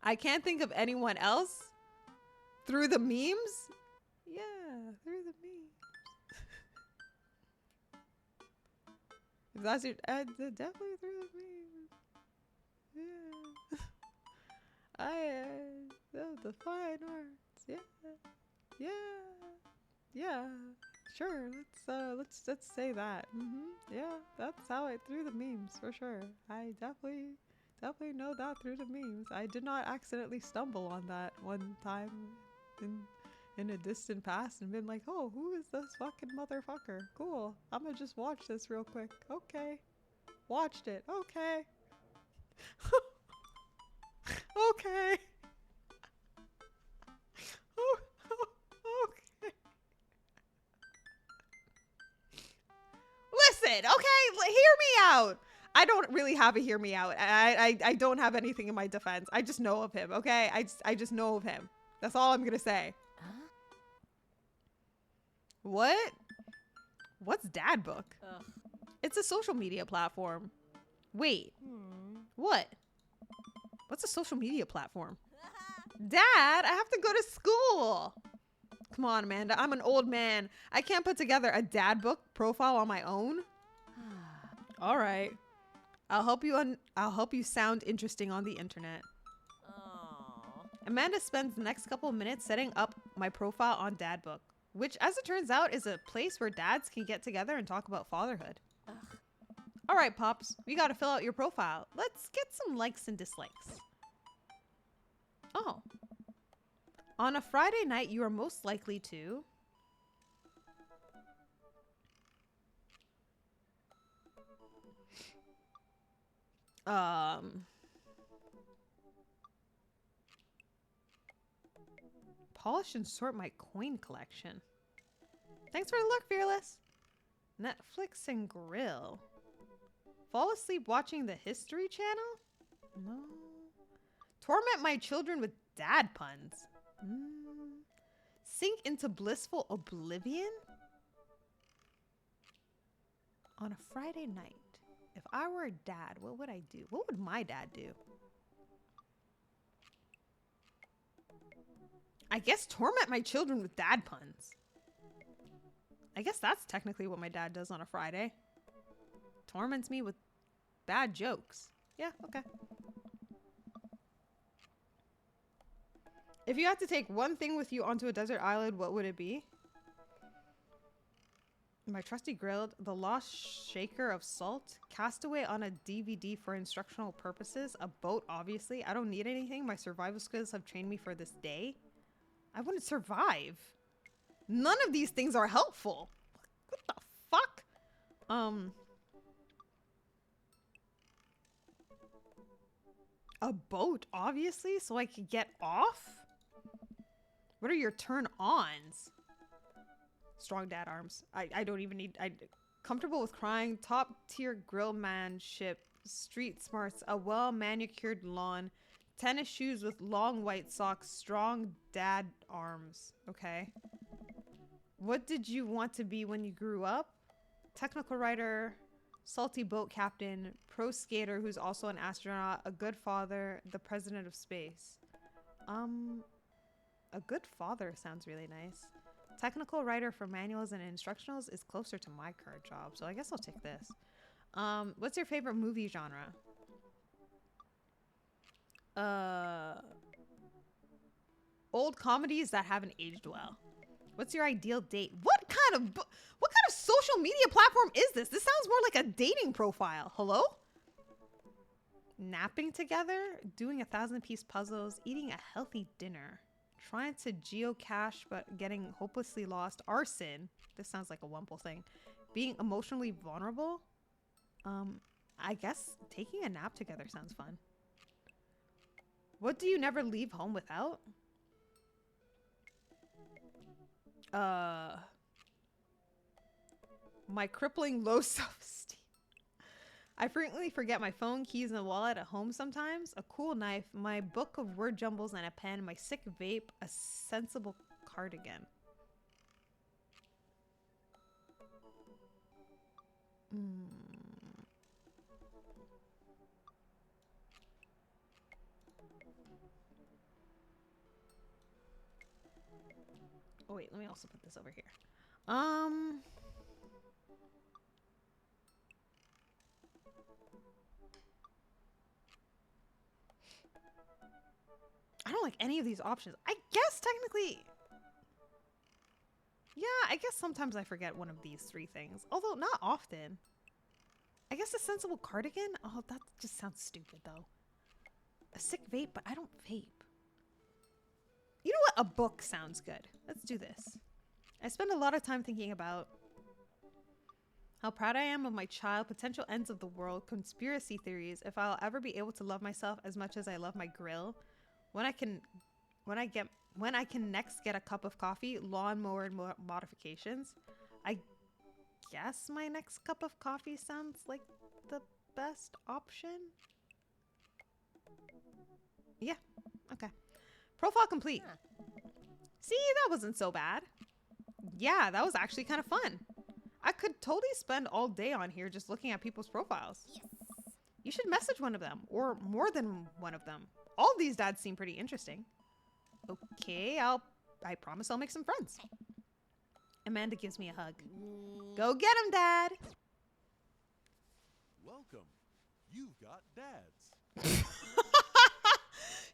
I can't think of anyone else through the memes. Yeah, through the memes. That's your definitely through the memes. Yeah. The fine arts. Yeah. Yeah. Yeah. Sure. Let's say that. Yeah, that's how I threw the memes for sure. I definitely know that through the memes. I did not accidentally stumble on that one time in in a distant past and been like, "Oh, who is this fucking motherfucker?" Cool. I'm gonna just watch this real quick. Okay. Watched it. Okay. Okay. Okay. Listen, okay, hear me out. I don't really have a hear me out. I don't have anything in my defense. I just know of him, okay? I just know of him. That's all I'm gonna say. What? What's Dad Book? Ugh. It's a social media platform. Wait, what? What's a social media platform? Dad, I have to go to school. Come on, Amanda. I'm an old man. I can't put together a dad book profile on my own. All right. I'll help you sound interesting on the internet. Aw. Amanda spends the next couple of minutes setting up my profile on Dad Book, which as it turns out is a place where dads can get together and talk about fatherhood. Ugh. All right, Pops, we got to fill out your profile. Let's get some likes and dislikes. Oh. On a Friday night, you are most likely to polish and sort my coin collection. Thanks for the look, Fearless. Netflix and grill. Fall asleep watching the History Channel? No. Torment my children with dad puns. Sink into blissful oblivion? On a Friday night, if I were a dad, what would I do? What would my dad do? I guess torment my children with dad puns. I guess that's technically what my dad does on a Friday. Torments me with bad jokes. Yeah, okay. If you had to take one thing with you onto a desert island, what would it be? My trusty grill, the lost shaker of salt, castaway on a DVD for instructional purposes, a boat, obviously. I don't need anything. My survival skills have trained me for this day. I wouldn't survive. None of these things are helpful. What the fuck? A boat, obviously, so I could get off? What are your turn-ons? Strong dad arms. I don't even need... comfortable with crying. Top-tier grillmanship. Street smarts. A well-manicured lawn. Tennis shoes with long white socks. Strong dad arms. Okay. What did you want to be when you grew up? Technical writer. Salty boat captain. Pro skater who's also an astronaut. A good father. The president of space. A good father sounds really nice. Technical writer for manuals and instructionals is closer to my current job, so I guess I'll take this. What's your favorite movie genre? Old comedies that haven't aged well. What's your ideal date? What kind of social media platform is this? This sounds more like a dating profile. Hello? Napping together, doing 1,000-piece puzzles, eating a healthy dinner. Trying to geocache but getting hopelessly lost. Arson. This sounds like a Wumple thing. Being emotionally vulnerable. I guess taking a nap together sounds fun. What do you never leave home without? My crippling low self-esteem. I frequently forget my phone, keys, and wallet at home sometimes. A cool knife, my book of word jumbles and a pen, my sick vape, a sensible cardigan. Oh wait, let me also put this over here. I don't like any of these options. I guess technically... Yeah, I guess sometimes I forget one of these three things. Although, not often. I guess a sensible cardigan? Oh, that just sounds stupid, though. A sick vape, but I don't vape. You know what? A book sounds good. Let's do this. I spend a lot of time thinking about how proud I am of my child, potential ends of the world, conspiracy theories, if I'll ever be able to love myself as much as I love my grill, when I can next get a cup of coffee, lawnmower modifications. I guess my next cup of coffee sounds like the best option. Yeah, okay. Profile complete. See, that wasn't so bad. Yeah, that was actually kind of fun. I could totally spend all day on here just looking at people's profiles. Yes. You should message one of them, or more than one of them. All these dads seem pretty interesting. Okay, I promise I'll make some friends. Amanda gives me a hug. Go get him, Dad! Welcome. You've got dads.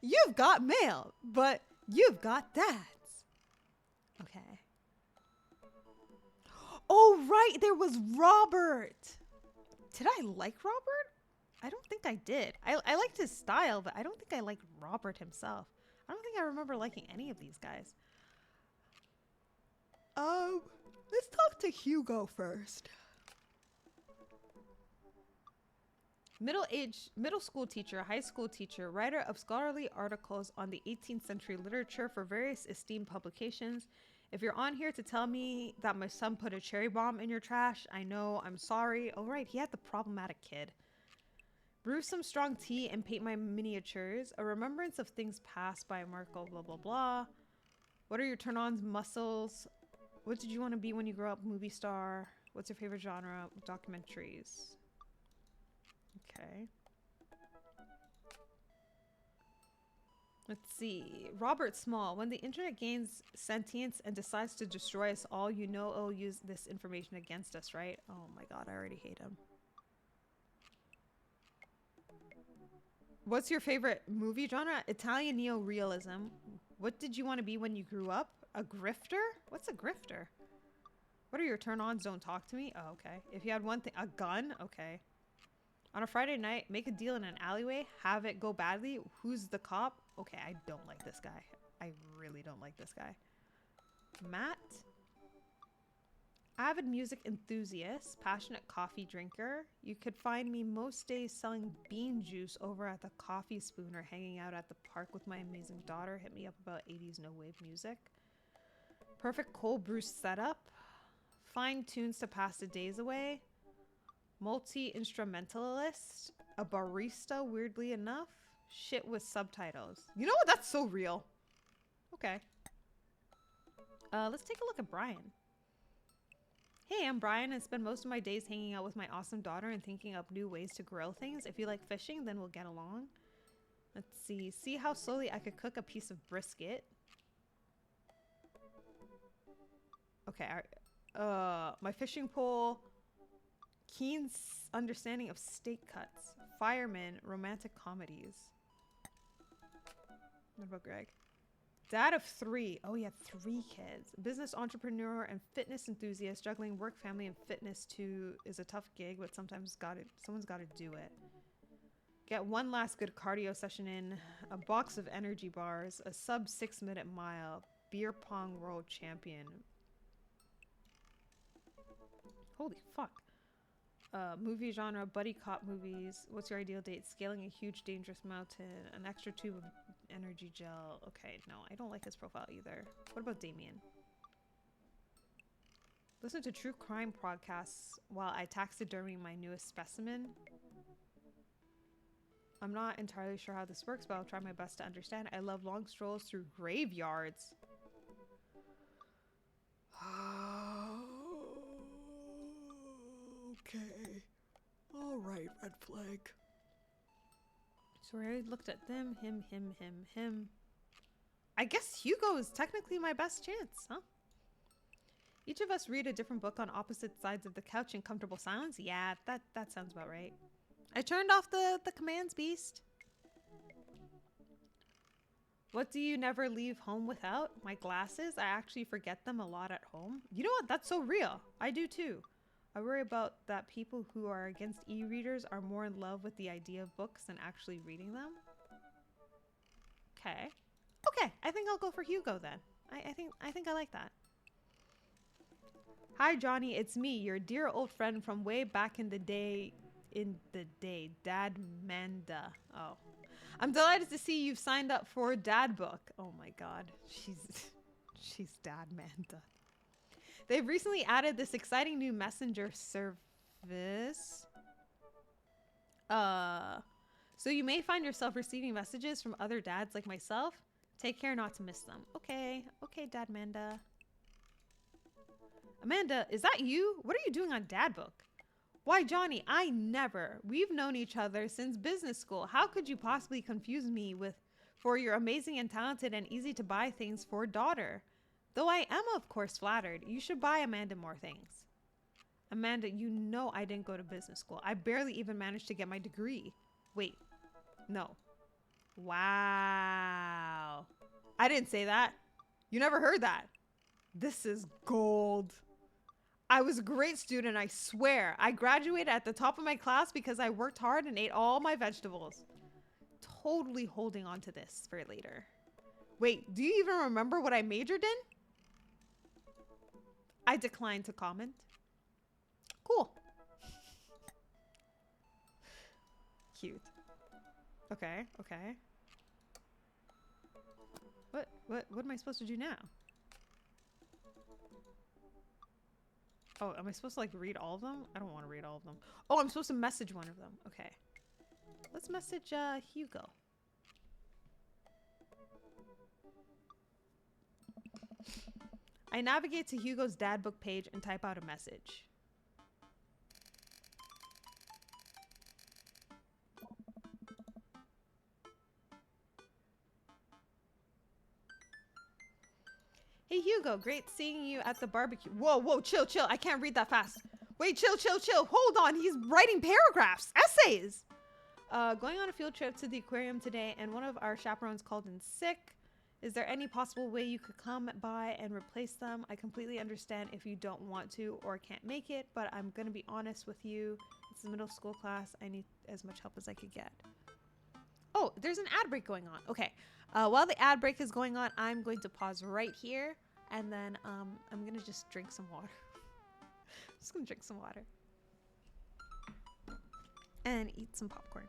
You've got mail, but you've got dads. Okay. Oh, right, there was Robert. Did I like Robert? I don't think I did. I liked his style, but I don't think I liked Robert himself. I don't think I remember liking any of these guys. Let's talk to Hugo first. Middle school teacher, high school teacher, writer of scholarly articles on the 18th century literature for various esteemed publications. If you're on here to tell me that my son put a cherry bomb in your trash, I know, I'm sorry. Oh, right, he had the problematic kid. Brew some strong tea and paint my miniatures. A remembrance of things past by Marco, blah, blah, blah. What are your turn-ons, muscles? What did you want to be when you grow up? Movie star. What's your favorite genre? Documentaries. Okay. Let's see. Robert Small. When the internet gains sentience and decides to destroy us all, you know it'll use this information against us, right? Oh my god, I already hate him. What's your favorite movie genre? Italian neo-realism. What did you want to be when you grew up? A grifter? What's a grifter? What are your turn-ons? Don't talk to me? Oh, okay. If you had one thing, a gun? Okay. On a Friday night, make a deal in an alleyway, have it go badly. Who's the cop? Okay, I don't like this guy. I really don't like this guy. Matt? Avid music enthusiast, passionate coffee drinker. You could find me most days selling bean juice over at the Coffee Spoon or hanging out at the park with my amazing daughter. Hit me up about 80s no-wave music. Perfect cold brew setup. Find tunes to pass the days away. Multi-instrumentalist. A barista, weirdly enough. Shit with subtitles. You know what? That's so real. Okay. Let's take a look at Brian. Hey, I'm Brian and spend most of my days hanging out with my awesome daughter and thinking up new ways to grill things. If you like fishing, then we'll get along. Let's see. See how slowly I could cook a piece of brisket. Okay. My fishing pole. Keen understanding of steak cuts. Fireman. Romantic comedies. What about Greg? Dad of 3. Oh, he had 3 kids. Business entrepreneur and fitness enthusiast. Juggling work, family, and fitness too is a tough gig, but sometimes someone's got to do it. Get one last good cardio session in. A box of energy bars. A sub 6-minute mile. Beer pong world champion. Holy fuck. Movie genre, buddy cop movies. What's your ideal date? Scaling a huge dangerous mountain. An extra tube of energy gel. Okay, no, I don't like his profile either. What about Damien? Listen to true crime podcasts while I taxidermy my newest specimen. I'm not entirely sure how this works, but I'll try my best to understand. I love long strolls through graveyards. Okay. All right, red flag. So I already looked at them. Him. I guess Hugo is technically my best chance, huh? Each of us read a different book on opposite sides of the couch in comfortable silence. Yeah, that sounds about right. I turned off the commands, beast. What do you never leave home without? My glasses. I actually forget them a lot at home. You know what? That's so real. I do too. I worry about that people who are against e-readers are more in love with the idea of books than actually reading them. Okay. Okay, I think I'll go for Hugo then. I think I like that. Hi Johnny, it's me, your dear old friend from way back in the day. Dad Manda. Oh. I'm delighted to see you've signed up for Dad Book. Oh my god. She's Dad Manda. They've recently added this exciting new messenger service. So you may find yourself receiving messages from other dads like myself. Take care not to miss them. Okay. Okay, Dad Amanda. Amanda, is that you? What are you doing on Dad Book? Why, Johnny, I never. We've known each other since business school. How could you possibly confuse me for your amazing and talented and easy to buy things for daughter? Though I am, of course, flattered. You should buy Amanda more things. Amanda, you know I didn't go to business school. I barely even managed to get my degree. Wait, no. Wow. I didn't say that. You never heard that. This is gold. I was a great student, I swear. I graduated at the top of my class because I worked hard and ate all my vegetables. Totally holding on to this for later. Wait, do you even remember what I majored in? I declined to comment. Cool. Cute. Okay, okay. What am I supposed to do now? Oh, am I supposed to like read all of them? I don't want to read all of them. Oh, I'm supposed to message one of them. Okay. Let's message Hugo. I navigate to Hugo's Dad Book page and type out a message. Hey Hugo, great seeing you at the barbecue. Whoa, whoa, chill, chill. I can't read that fast. Wait, chill, chill, chill. Hold on. He's writing paragraphs, essays. Going on a field trip to the aquarium today, and one of our chaperones called in sick. Is there any possible way you could come by and replace them? I completely understand if you don't want to or can't make it, but I'm going to be honest with you. It's a middle school class. I need as much help as I could get. Oh, there's an ad break going on. Okay. While the ad break is going on, I'm going to pause right here, and then I'm going to just drink some water. Just going to drink some water. And eat some popcorn.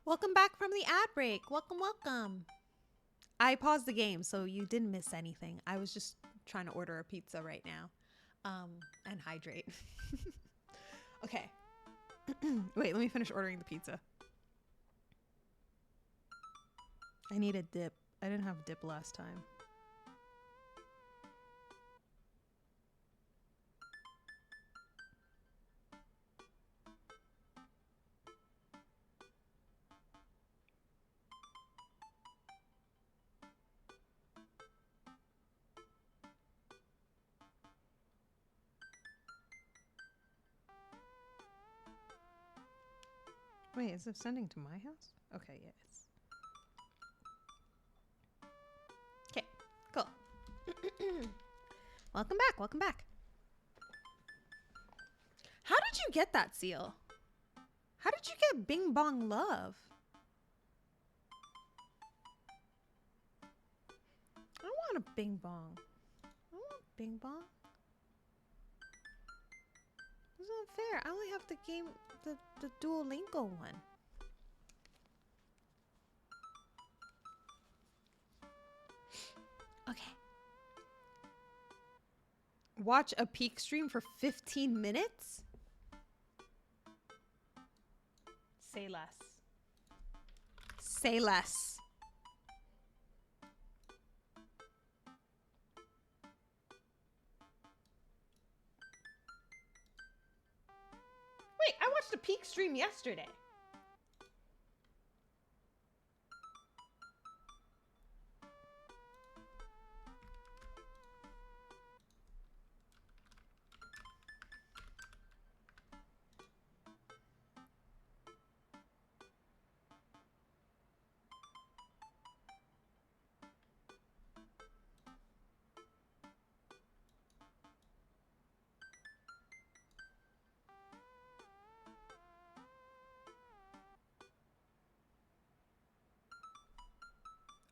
Welcome back from the ad break. Welcome, welcome. I paused the game, so you didn't miss anything. I was just trying to order a pizza right now, and hydrate. Okay. Wait, let me finish ordering the pizza. I need a dip. I didn't have dip last time. Wait, is it sending to my house? Okay, yes. Okay, cool. Welcome back, welcome back. How did you get that seal? How did you get Bing Bong Love? I don't want a Bing Bong. I want Bing Bong. It's not fair. I only have the game, the Duolingo one. Okay. Watch a peak stream for 15 minutes? Say less. Say less. Wait, I watched a peak stream yesterday.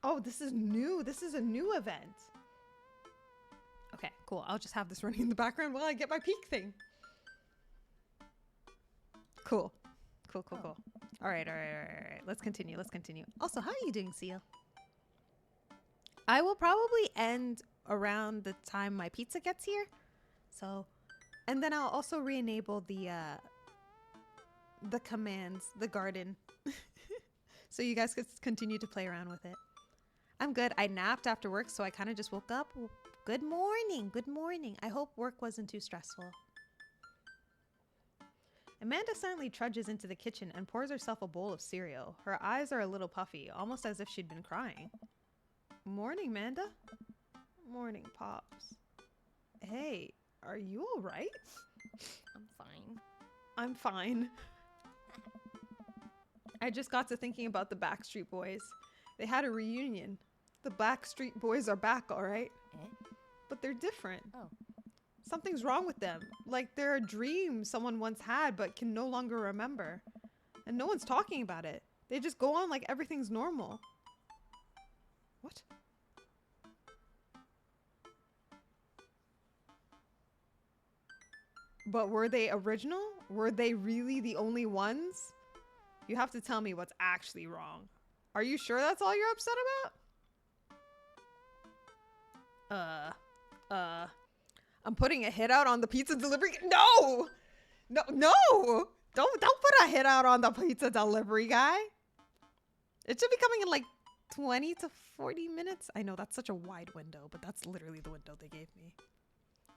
Oh, this is new. This is a new event. Okay, cool. I'll just have this running in the background while I get my peak thing. Cool. Cool, cool, cool. All right. Let's continue. Let's continue. Also, how are you doing, Seal? I will probably end around the time my pizza gets here. So, and then I'll also re-enable the commands, the garden. So you guys could continue to play around with it. I'm good. I napped after work, so I kind of just woke up. Good morning. Good morning. I hope work wasn't too stressful. Amanda silently trudges into the kitchen and pours herself a bowl of cereal. Her eyes are a little puffy, almost as if she'd been crying. Morning, Amanda. Morning, Pops. Hey, are you all right? I'm fine. I'm fine. I just got to thinking about the Backstreet Boys. They had a reunion. The Backstreet Boys are back, all right? Eh? But they're different. Oh. Something's wrong with them. Like they're a dream someone once had but can no longer remember. And no one's talking about it. They just go on like everything's normal. What? But were they original? Were they really the only ones? You have to tell me what's actually wrong. Are you sure that's all you're upset about? I'm putting a hit out on the pizza delivery. No! No! Don't put a hit out on the pizza delivery guy. It should be coming in like 20 to 40 minutes. I know that's such a wide window, but that's literally the window they gave me.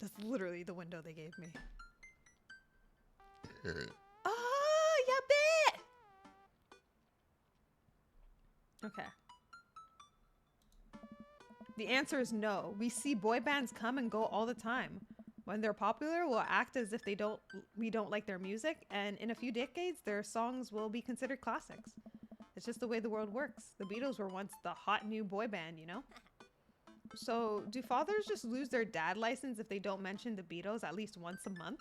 That's literally the window they gave me. Oh, yeah, bet. Okay. The answer is no. We see boy bands come and go all the time. When they're popular, we'll act as if we don't like their music, and in a few decades, their songs will be considered classics. It's just the way the world works. The Beatles were once the hot new boy band, you know? So, do fathers just lose their dad license if they don't mention the Beatles at least once a month?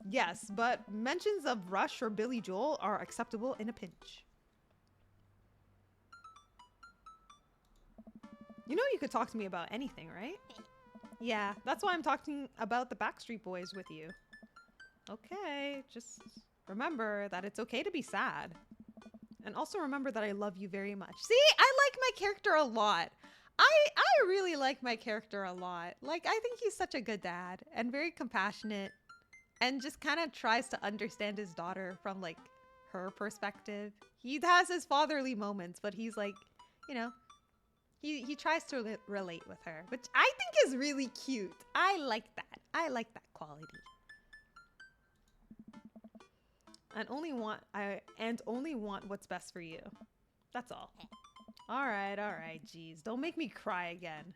Yes, but mentions of Rush or Billy Joel are acceptable in a pinch. You know you could talk to me about anything, right? Yeah, that's why I'm talking about the Backstreet Boys with you. Okay, just remember that it's okay to be sad. And also remember that I love you very much. See, I like my character a lot. I really like my character a lot. Like, I think he's such a good dad and very compassionate and just kind of tries to understand his daughter from like her perspective. He has his fatherly moments, but he's like, you know, he tries to relate with her, which I think is really cute. I like that. I like that quality. And only want what's best for you. That's all. All right, geez. Don't make me cry again.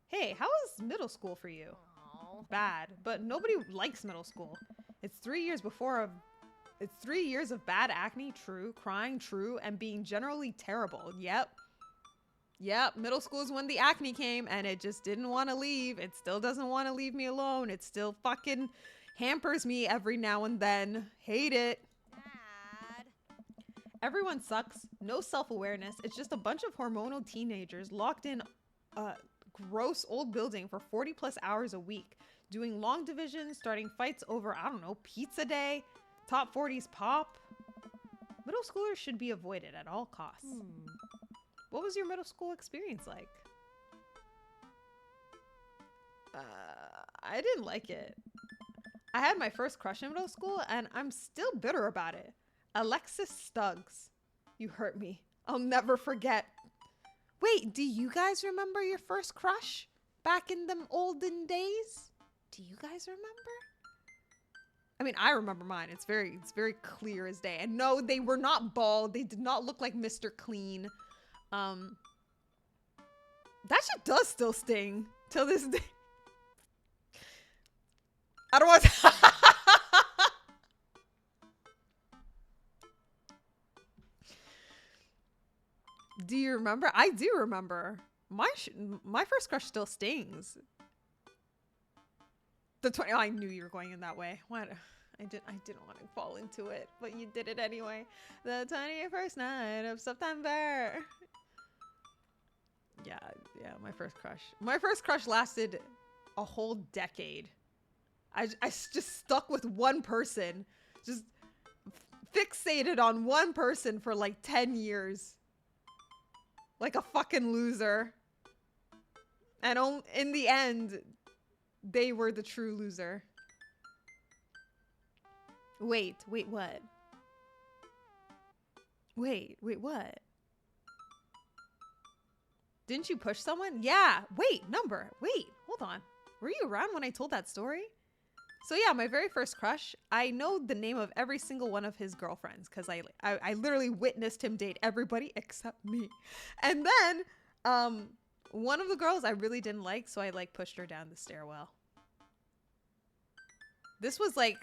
Hey, how was middle school for you? Aw. Bad, but nobody likes middle school. It's 3 years it's 3 years of bad acne, true, crying, true, and being generally terrible. Yep, middle school is when the acne came and it just didn't want to leave. It still doesn't want to leave me alone. It still fucking hampers me every now and then. Hate it. Dad. Everyone sucks. No self-awareness. It's just a bunch of hormonal teenagers locked in a gross old building for 40 plus hours a week, doing long divisions, starting fights over, I don't know, pizza day, top 40s pop. Middle schoolers should be avoided at all costs. What was your middle school experience like? I didn't like it. I had my first crush in middle school and I'm still bitter about it. Alexis Stuggs. You hurt me. I'll never forget. Wait, do you guys remember your first crush back in them olden days? Do you guys remember? I mean, I remember mine. It's very clear as day. And no, they were not bald. They did not look like Mr. Clean. That shit does still sting till this day. I don't want to. Do you remember? I do remember. My first crush still stings. I knew you were going in that way. What? I didn't want to fall into it, but you did it anyway. The 21st night of September. Yeah, my first crush. My first crush lasted a whole decade. I just stuck with one person. Just fixated on one person for like 10 years. Like a fucking loser. And in the end, they were the true loser. Wait, what? Wait, what? Didn't you push someone? Yeah. Wait, hold on. Were you around when I told that story? So yeah, my very first crush, I know the name of every single one of his girlfriends because I literally witnessed him date everybody except me. And then one of the girls I really didn't like, so I like pushed her down the stairwell. This was like,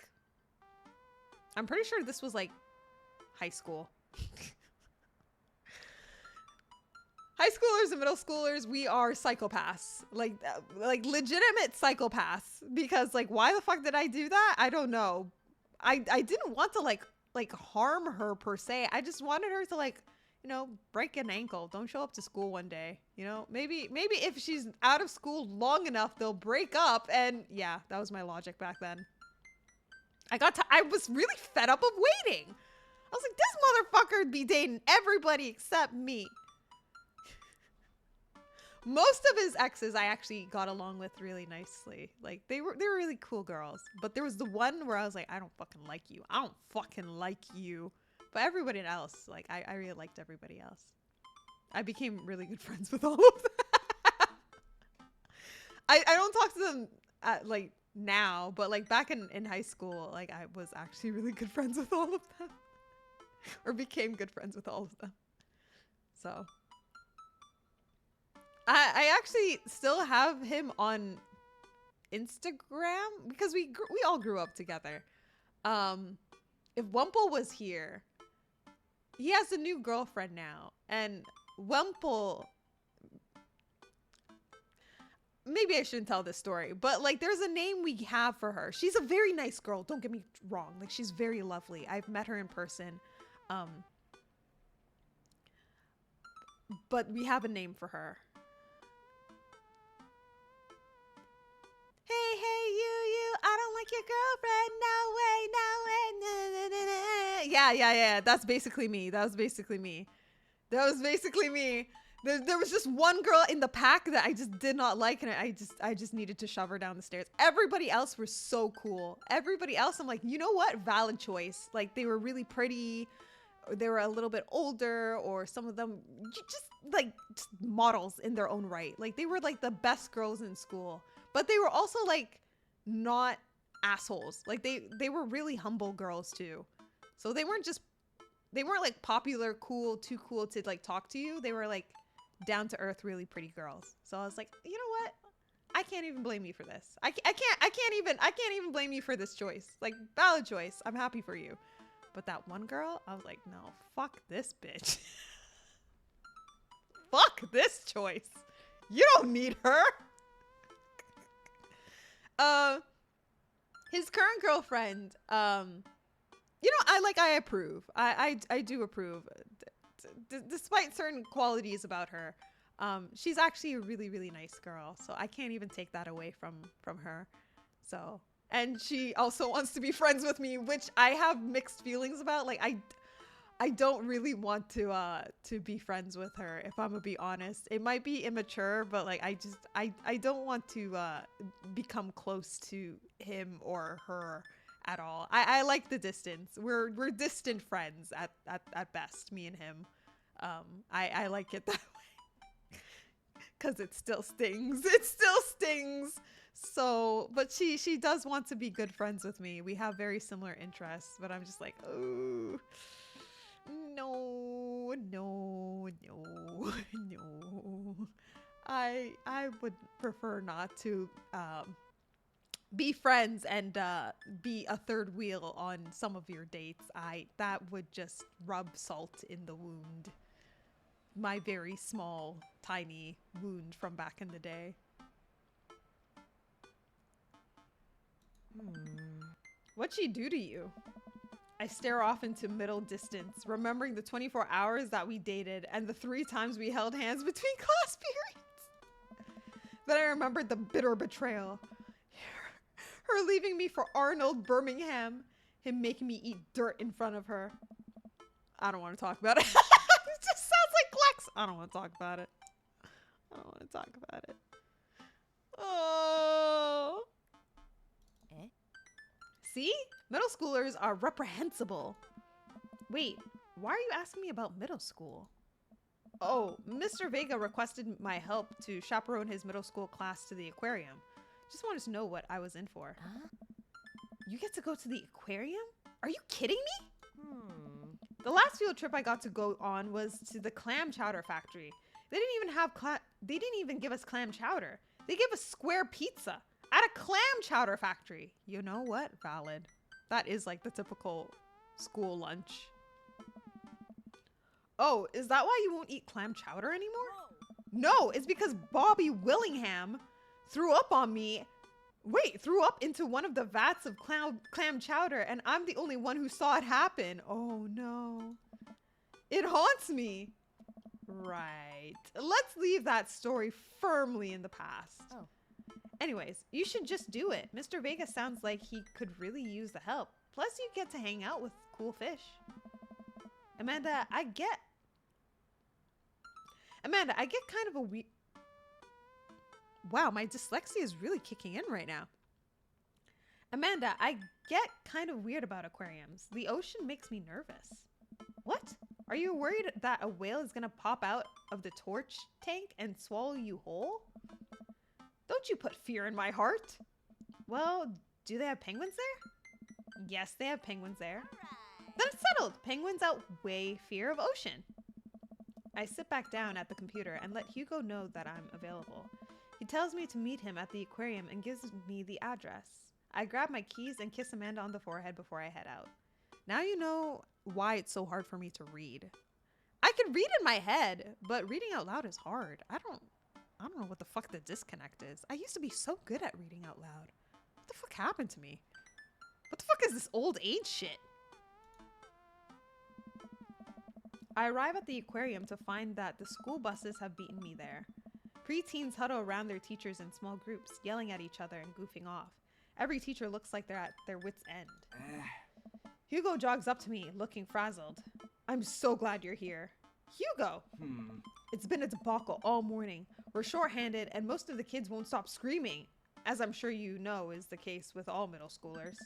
I'm pretty sure this was like high school. High schoolers and middle schoolers, we are psychopaths. Like legitimate psychopaths. Because like, why the fuck did I do that? I don't know. I didn't want to like harm her per se. I just wanted her to like, you know, break an ankle. Don't show up to school one day. You know, maybe if she's out of school long enough, they'll break up. And yeah, that was my logic back then. I was really fed up of waiting. I was like, this motherfucker would be dating everybody except me. Most of his exes I actually got along with really nicely. Like they were really cool girls. But there was the one where I was like, I don't fucking like you. I don't fucking like you. But everybody else, like I really liked everybody else. I became really good friends with all of them. I don't talk to them like now, but like back in high school, like I was actually really good friends with all of them. Or became good friends with all of them. So I actually still have him on Instagram because we all grew up together. If Wemple was here, he has a new girlfriend now, and Wemple. Maybe I shouldn't tell this story, but like there's a name we have for her. She's a very nice girl. Don't get me wrong. Like she's very lovely. I've met her in person. But we have a name for her. Hey, you, I don't like your girlfriend. No way, nah, nah, nah. Yeah. That's basically me. That was basically me. There was just one girl in the pack that I just did not like, and I just needed to shove her down the stairs. Everybody else were so cool. Everybody else, I'm like, you know what? Valid choice. Like, they were really pretty. Or they were a little bit older, or some of them just models in their own right. Like, they were like the best girls in school, but they were also like not assholes. Like, they were really humble girls too. So they weren't like popular, cool, too cool to like talk to you. They were like down to earth, really pretty girls. So I was like, you know what? I can't even blame you for this. I can't even blame you for this choice. Like, valid choice. I'm happy for you. But that one girl, I was like, no, fuck this bitch. Fuck this choice. You don't need her. His current girlfriend, you know, I approve. I do approve. Despite certain qualities about her, she's actually a really, really nice girl. So I can't even take that away from her. So, and she also wants to be friends with me, which I have mixed feelings about. Like, I don't really want to be friends with her, if I'm gonna be honest. It might be immature, but like, I don't want to become close to him or her at all. I like the distance. We're distant friends at best, me and him. I like it that way. Cause it still stings. It still stings. So, but she does want to be good friends with me. We have very similar interests, but I'm just like, oh, no. I would prefer not to be friends and be a third wheel on some of your dates. That would just rub salt in the wound. My very small, tiny wound from back in the day. What'd she do to you? I stare off into middle distance, remembering the 24 hours that we dated and the 3 times we held hands between class periods. Then I remembered the bitter betrayal. Her leaving me for Arnold Birmingham. Him making me eat dirt in front of her. I don't want to talk about it. It just sounds like Glex. I don't want to talk about it. I don't want to talk about it. Oh. See? Middle schoolers are reprehensible. Wait, why are you asking me about middle school? Oh, Mr. Vega requested my help to chaperone his middle school class to the aquarium. Just wanted to know what I was in for. Huh? You get to go to the aquarium? Are you kidding me? The last field trip I got to go on was to the clam chowder factory. They didn't even give us clam chowder. They gave us square pizza at a clam chowder factory. You know what? Valid. That is like the typical school lunch. Oh, is that why you won't eat clam chowder anymore? No, it's because Bobby Willingham threw up on me. Wait, threw up into one of the vats of clam chowder, and I'm the only one who saw it happen. Oh no. It haunts me. Right. Let's leave that story firmly in the past. Oh. Anyways, you should just do it. Mr. Vega sounds like he could really use the help. Plus, you get to hang out with cool fish. Amanda, I get kind of a weird... Wow, my dyslexia is really kicking in right now. Amanda, I get kind of weird about aquariums. The ocean makes me nervous. What? Are you worried that a whale is gonna pop out of the torch tank and swallow you whole? Don't you put fear in my heart. Well, do they have penguins there? Yes, they have penguins there. Then it's settled. Penguins outweigh fear of ocean. I sit back down at the computer and let Hugo know that I'm available. He tells me to meet him at the aquarium and gives me the address. I grab my keys and kiss Amanda on the forehead before I head out. Now you know why it's so hard for me to read. I can read in my head, but reading out loud is hard. I don't know what the fuck the disconnect is. I used to be so good at reading out loud. What the fuck happened to me? What the fuck is this old age shit? I arrive at the aquarium to find that the school buses have beaten me there. Preteens huddle around their teachers in small groups, yelling at each other and goofing off. Every teacher looks like they're at their wits' end. Hugo jogs up to me, looking frazzled. I'm so glad you're here. Hugo! It's been a debacle all morning. We're shorthanded and most of the kids won't stop screaming, as I'm sure you know is the case with all middle schoolers.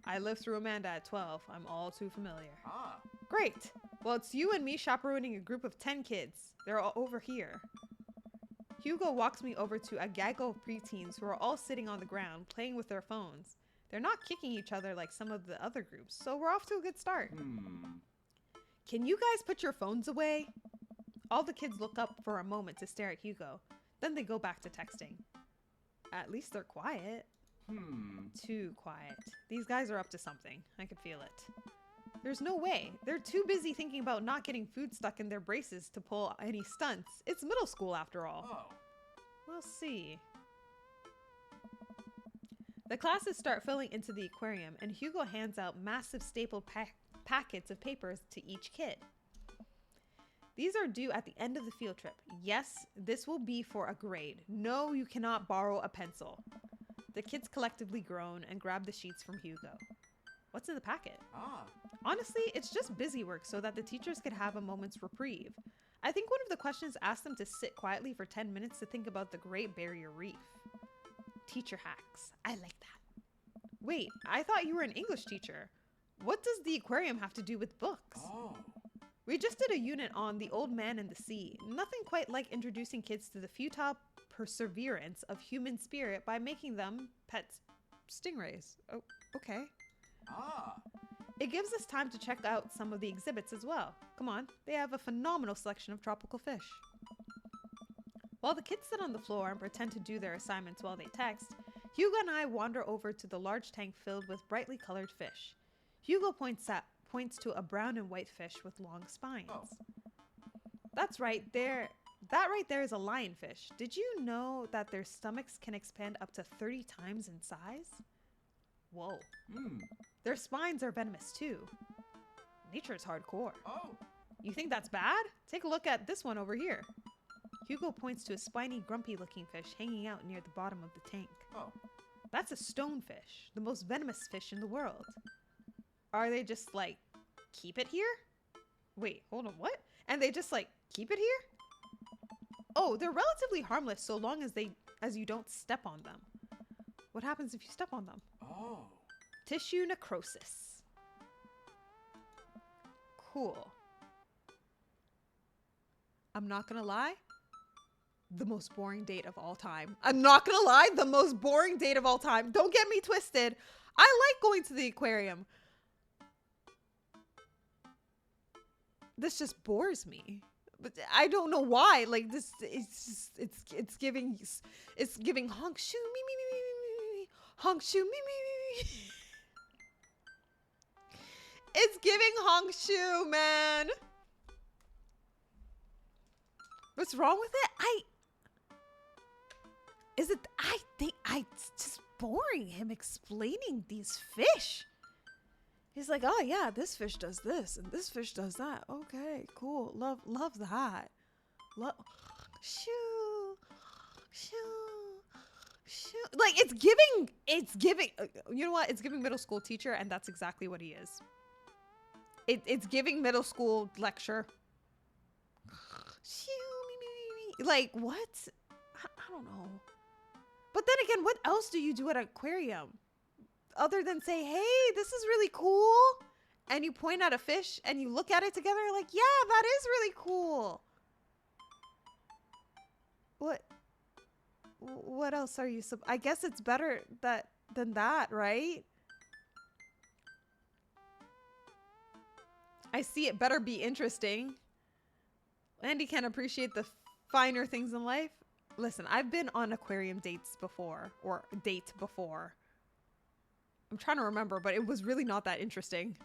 I lived through Amanda at 12. I'm all too familiar. Ah. Great. Well, it's you and me chaperoning a group of 10 kids. They're all over here. Hugo walks me over to a gaggle of preteens who are all sitting on the ground, playing with their phones. They're not kicking each other like some of the other groups, so we're off to a good start. Can you guys put your phones away? All the kids look up for a moment to stare at Hugo. Then they go back to texting. At least they're quiet. Too quiet. These guys are up to something. I could feel it. There's no way. They're too busy thinking about not getting food stuck in their braces to pull any stunts. It's middle school after all. Oh. We'll see. The classes start filling into the aquarium and Hugo hands out massive stapled packets of papers to each kid. These are due at the end of the field trip. Yes, this will be for a grade. No, you cannot borrow a pencil. The kids collectively groan and grab the sheets from Hugo. What's in the packet? Ah. Honestly, it's just busy work so that the teachers could have a moment's reprieve. I think one of the questions asked them to sit quietly for 10 minutes to think about the Great Barrier Reef. Teacher hacks. I like that. Wait, I thought you were an English teacher. What does the aquarium have to do with books? Oh. We just did a unit on the old man and the sea. Nothing quite like introducing kids to the futile perseverance of human spirit by making them pet stingrays. Oh, okay. Ah. It gives us time to check out some of the exhibits as well. Come on, they have a phenomenal selection of tropical fish. While the kids sit on the floor and pretend to do their assignments while they text, Hugo and I wander over to the large tank filled with brightly colored fish. Hugo points to a brown and white fish with long spines. Oh. That's right, that right there is a lionfish. Did you know that their stomachs can expand up to 30 times in size? Whoa. Their spines are venomous too. Nature's hardcore. Oh. You think that's bad? Take a look at this one over here. Hugo points to a spiny, grumpy-looking fish hanging out near the bottom of the tank. Oh. That's a stonefish, the most venomous fish in the world. Are they just like, keep it here? Wait, hold on, what? And they just like, keep it here? Oh, they're relatively harmless so long as you don't step on them. What happens if you step on them? Oh. Tissue necrosis. Cool. I'm not gonna lie. The most boring date of all time. I'm not gonna lie, the most boring date of all time. Don't get me twisted. I like going to the aquarium. This just bores me. But I don't know why. Like this, it's giving honk shoo me me me me me me honk shoo me me me me. It's giving honk shoo, man. What's wrong with it? I think it's just boring him explaining these fish. He's like, oh yeah, this fish does this and this fish does that. Okay, cool. Love that. Shoo, shoo, shoo. Like it's giving, you know what? It's giving middle school teacher and that's exactly what he is. It's giving middle school lecture. Shoo, me, me, me. Like what? I don't know. But then again, what else do you do at an aquarium? Other than say, hey, this is really cool. And you point at a fish and you look at it together like, yeah, that is really cool. What else are you, I guess it's better than that, right? I see it better be interesting. Andy can appreciate the finer things in life. Listen, I've been on aquarium dates before, or date before. I'm trying to remember, but it was really not that interesting.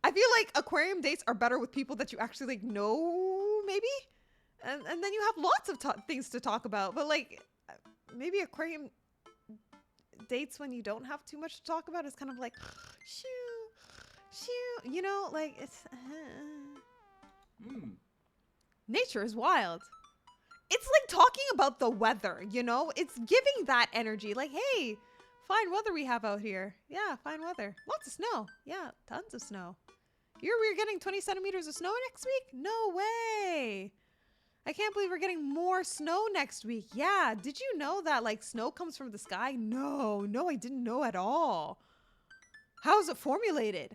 I feel like aquarium dates are better with people that you actually like know, maybe? And then you have lots of things to talk about. But like, maybe aquarium dates when you don't have too much to talk about is kind of like, shoo, shoo, you know, like it's... Nature is wild. It's like talking about the weather, you know? It's giving that energy. Like, hey, Fine weather we have out here. Yeah, fine weather. Lots of snow. Yeah, tons of snow. We're getting 20 centimeters of snow next week? No way. I can't believe we're getting more snow next week. Yeah, did you know that like snow comes from the sky? No, I didn't know at all. How is it formulated?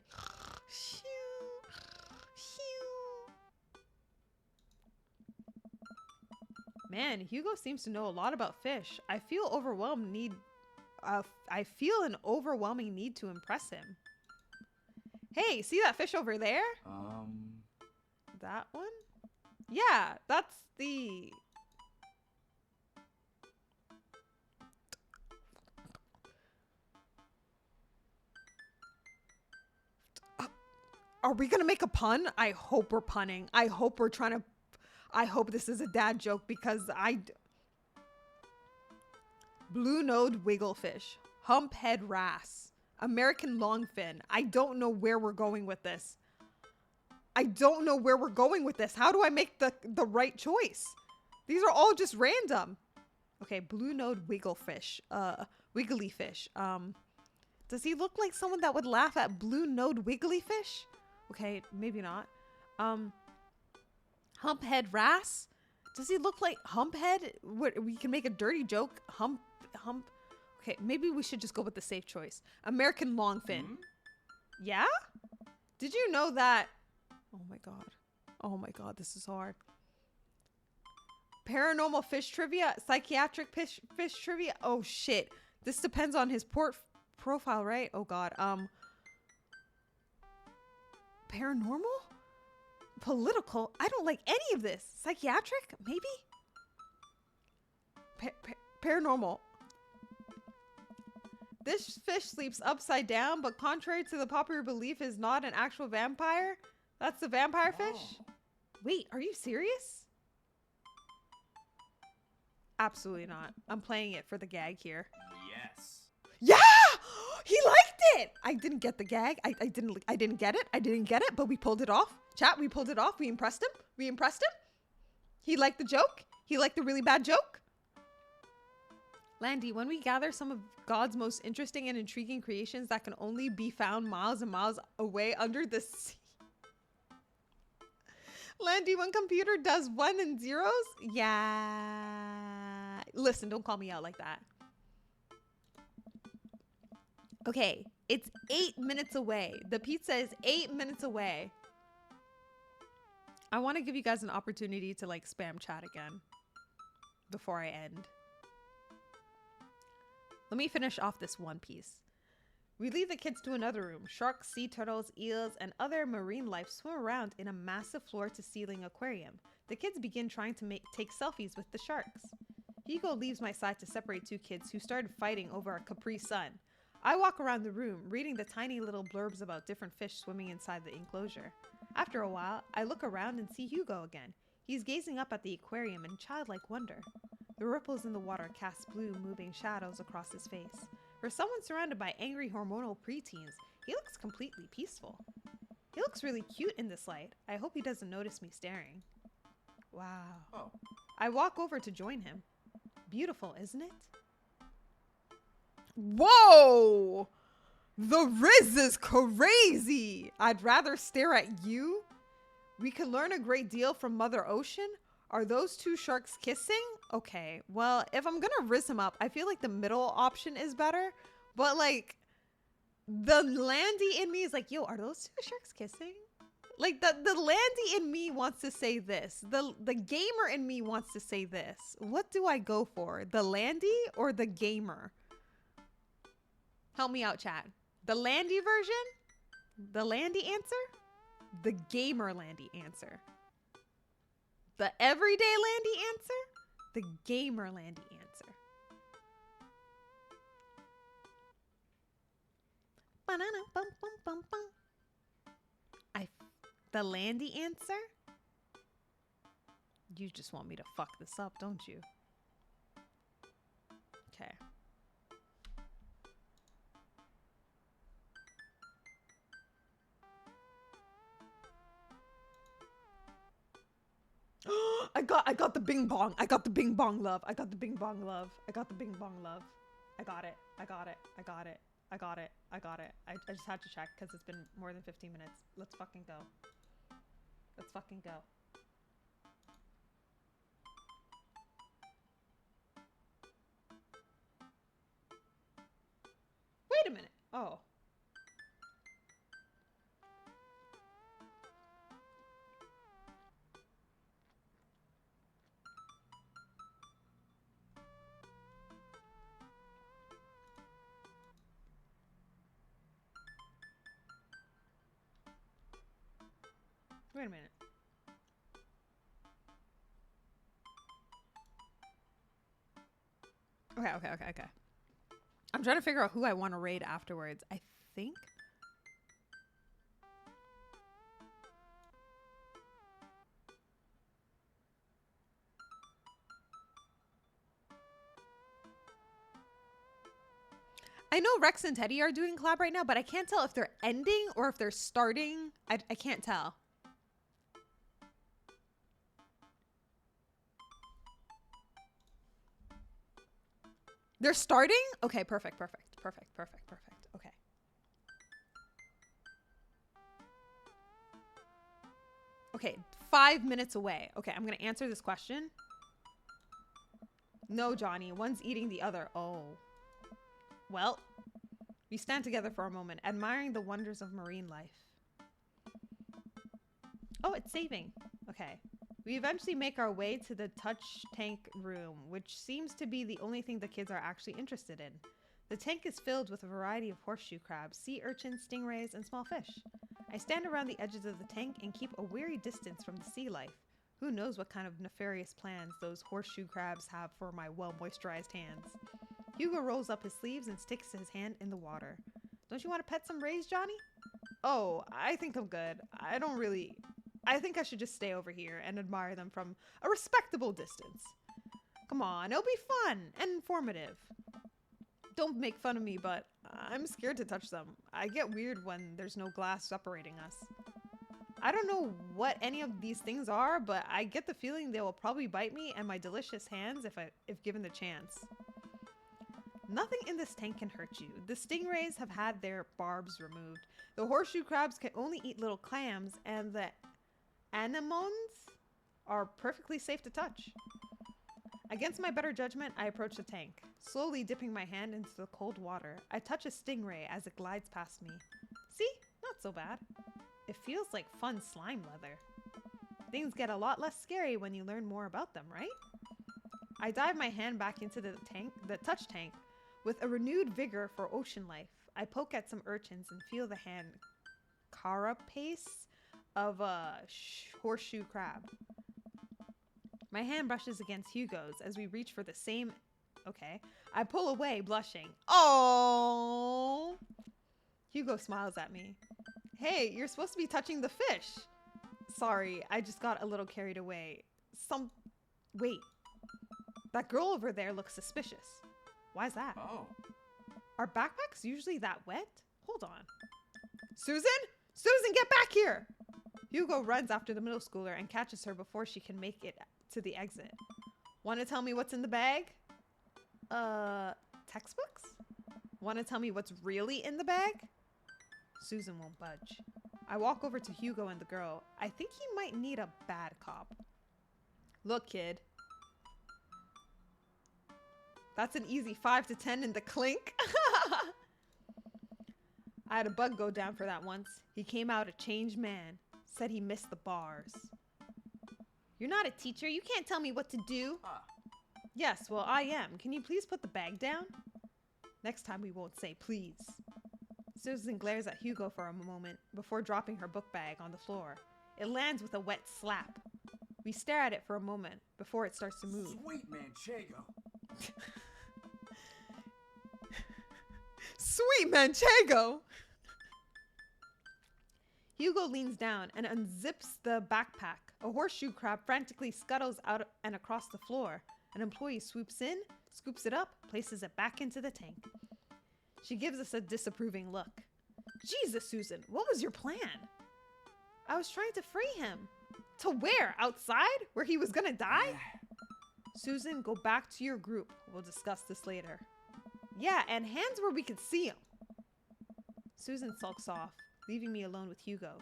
Man, Hugo seems to know a lot about fish. I feel I feel an overwhelming need to impress him. Hey, see that fish over there? That one? Yeah, that's the... Are we gonna make a pun? I hope we're punning. I hope we're trying to... I hope this is a dad joke because Blue-nosed wigglefish. Humphead wrasse. American longfin. I don't know where we're going with this. How do I make the right choice? These are all just random. Okay, blue-nosed wigglefish. Wiggly fish. Does he look like someone that would laugh at blue-nosed wiggly fish? Okay, maybe not. Humphead wrasse? Does he look like Humphead? What, we can make a dirty joke. Hump. Okay, maybe we should just go with the safe choice. American longfin. Yeah? Did you know that? Oh my god. Oh my god, this is hard. Paranormal fish trivia, psychiatric fish trivia. Oh shit. This depends on his profile, right? Oh god. Paranormal? Political? I don't like any of this. Psychiatric? Maybe? Paranormal. This fish sleeps upside down, but contrary to the popular belief, is not an actual vampire. That's the vampire fish? Wait, are you serious? Absolutely not. I'm playing it for the gag here. Yes. Yeah! He liked it! I didn't get the gag. I didn't get it, but we pulled it off. Chat, we pulled it off. We impressed him. He liked the joke. He liked the really bad joke. Landy, when we gather some of God's most interesting and intriguing creations that can only be found miles and miles away under the sea. Landy, when computer does 1 and 0s? Yeah. Listen, don't call me out like that. Okay, it's 8 minutes away. The pizza is 8 minutes away. I want to give you guys an opportunity to like spam chat again before I end. Let me finish off this one piece. We lead the kids to another room. Sharks, sea turtles, eels, and other marine life swim around in a massive floor-to-ceiling aquarium. The kids begin trying to take selfies with the sharks. Hugo leaves my side to separate two kids who started fighting over a Capri Sun. I walk around the room, reading the tiny little blurbs about different fish swimming inside the enclosure. After a while, I look around and see Hugo again. He's gazing up at the aquarium in childlike wonder. The ripples in the water cast blue, moving shadows across his face. For someone surrounded by angry hormonal preteens, he looks completely peaceful. He looks really cute in this light. I hope he doesn't notice me staring. Wow. Oh. I walk over to join him. Beautiful, isn't it? Whoa! The Riz is crazy! I'd rather stare at you. We can learn a great deal from Mother Ocean. Are those two sharks kissing? Okay, well, if I'm gonna Riz him up, I feel like the middle option is better. But like, the Landy in me is like, yo, are those two sharks kissing? Like the Landy in me wants to say this. The gamer in me wants to say this. What do I go for? The Landy or the gamer? Help me out, chat. The Landy version? The Landy answer? The gamer Landy answer. The everyday Landy answer? The gamer Landy answer. The Landy answer? You just want me to fuck this up, don't you? Okay. I got the bing bong. I got the bing bong love. I got the bing bong love. I got the bing bong love. I got it. I got it. I got it. I got it. I got it. I just had to check because it's been more than 15 minutes. Let's fucking go. Let's fucking go. Wait a minute. Oh. Wait a minute. Okay. I'm trying to figure out who I want to raid afterwards. I think. I know Rex and Teddy are doing collab right now, but I can't tell if they're ending or if they're starting. I can't tell. They're starting? Okay, perfect. Okay. Okay, 5 minutes away. Okay, I'm gonna answer this question. No, Johnny, one's eating the other. Oh. Well, we stand together for a moment, admiring the wonders of marine life. Oh, it's saving. Okay. We eventually make our way to the touch tank room, which seems to be the only thing the kids are actually interested in. The tank is filled with a variety of horseshoe crabs, sea urchins, stingrays, and small fish. I stand around the edges of the tank and keep a wary distance from the sea life. Who knows what kind of nefarious plans those horseshoe crabs have for my well-moisturized hands. Hugo rolls up his sleeves and sticks his hand in the water. Don't you want to pet some rays, Johnny? Oh, I think I'm good. I think I should just stay over here and admire them from a respectable distance. Come on, it'll be fun and informative. Don't make fun of me, but I'm scared to touch them. I get weird when there's no glass separating us. I don't know what any of these things are, but I get the feeling they will probably bite me and my delicious hands if given the chance. Nothing in this tank can hurt you. The stingrays have had their barbs removed. The horseshoe crabs can only eat little clams, and the anemones are perfectly safe to touch. Against my better judgment, I approach the tank, slowly dipping my hand into the cold water. I touch a stingray as it glides past me. See? Not so bad. It feels like fun slime leather. Things get a lot less scary when you learn more about them, right? I dive my hand back into the touch tank, with a renewed vigor for ocean life. I poke at some urchins and feel the hand carapace of a horseshoe crab. My hand brushes against Hugo's as we reach for the same... Okay. I pull away, blushing. Oh! Hugo smiles at me. Hey, you're supposed to be touching the fish. Sorry, I just got a little carried away. Wait. That girl over there looks suspicious. Why's that? Oh. Are backpacks usually that wet? Hold on. Susan? Susan, get back here! Hugo runs after the middle schooler and catches her before she can make it to the exit. Want to tell me what's in the bag? Textbooks? Want to tell me what's really in the bag? Susan won't budge. I walk over to Hugo and the girl. I think he might need a bad cop. Look, kid. That's an easy 5 to 10 in the clink. I had a bug go down for that once. He came out a changed man. Said he missed the bars. You're not a teacher. You can't tell me what to do. Yes, well, I am. Can you please put the bag down? Next time we won't say please. Susan glares at Hugo for a moment before dropping her book bag on the floor. It lands with a wet slap. We stare at it for a moment before it starts to move. Sweet Manchego. Sweet Manchego! Hugo leans down and unzips the backpack. A horseshoe crab frantically scuttles out and across the floor. An employee swoops in, scoops it up, places it back into the tank. She gives us a disapproving look. Jesus, Susan, what was your plan? I was trying to free him. To where? Outside? Where he was gonna die? Susan, go back to your group. We'll discuss this later. Yeah, and hands where we could see them. Susan sulks off, leaving me alone with Hugo.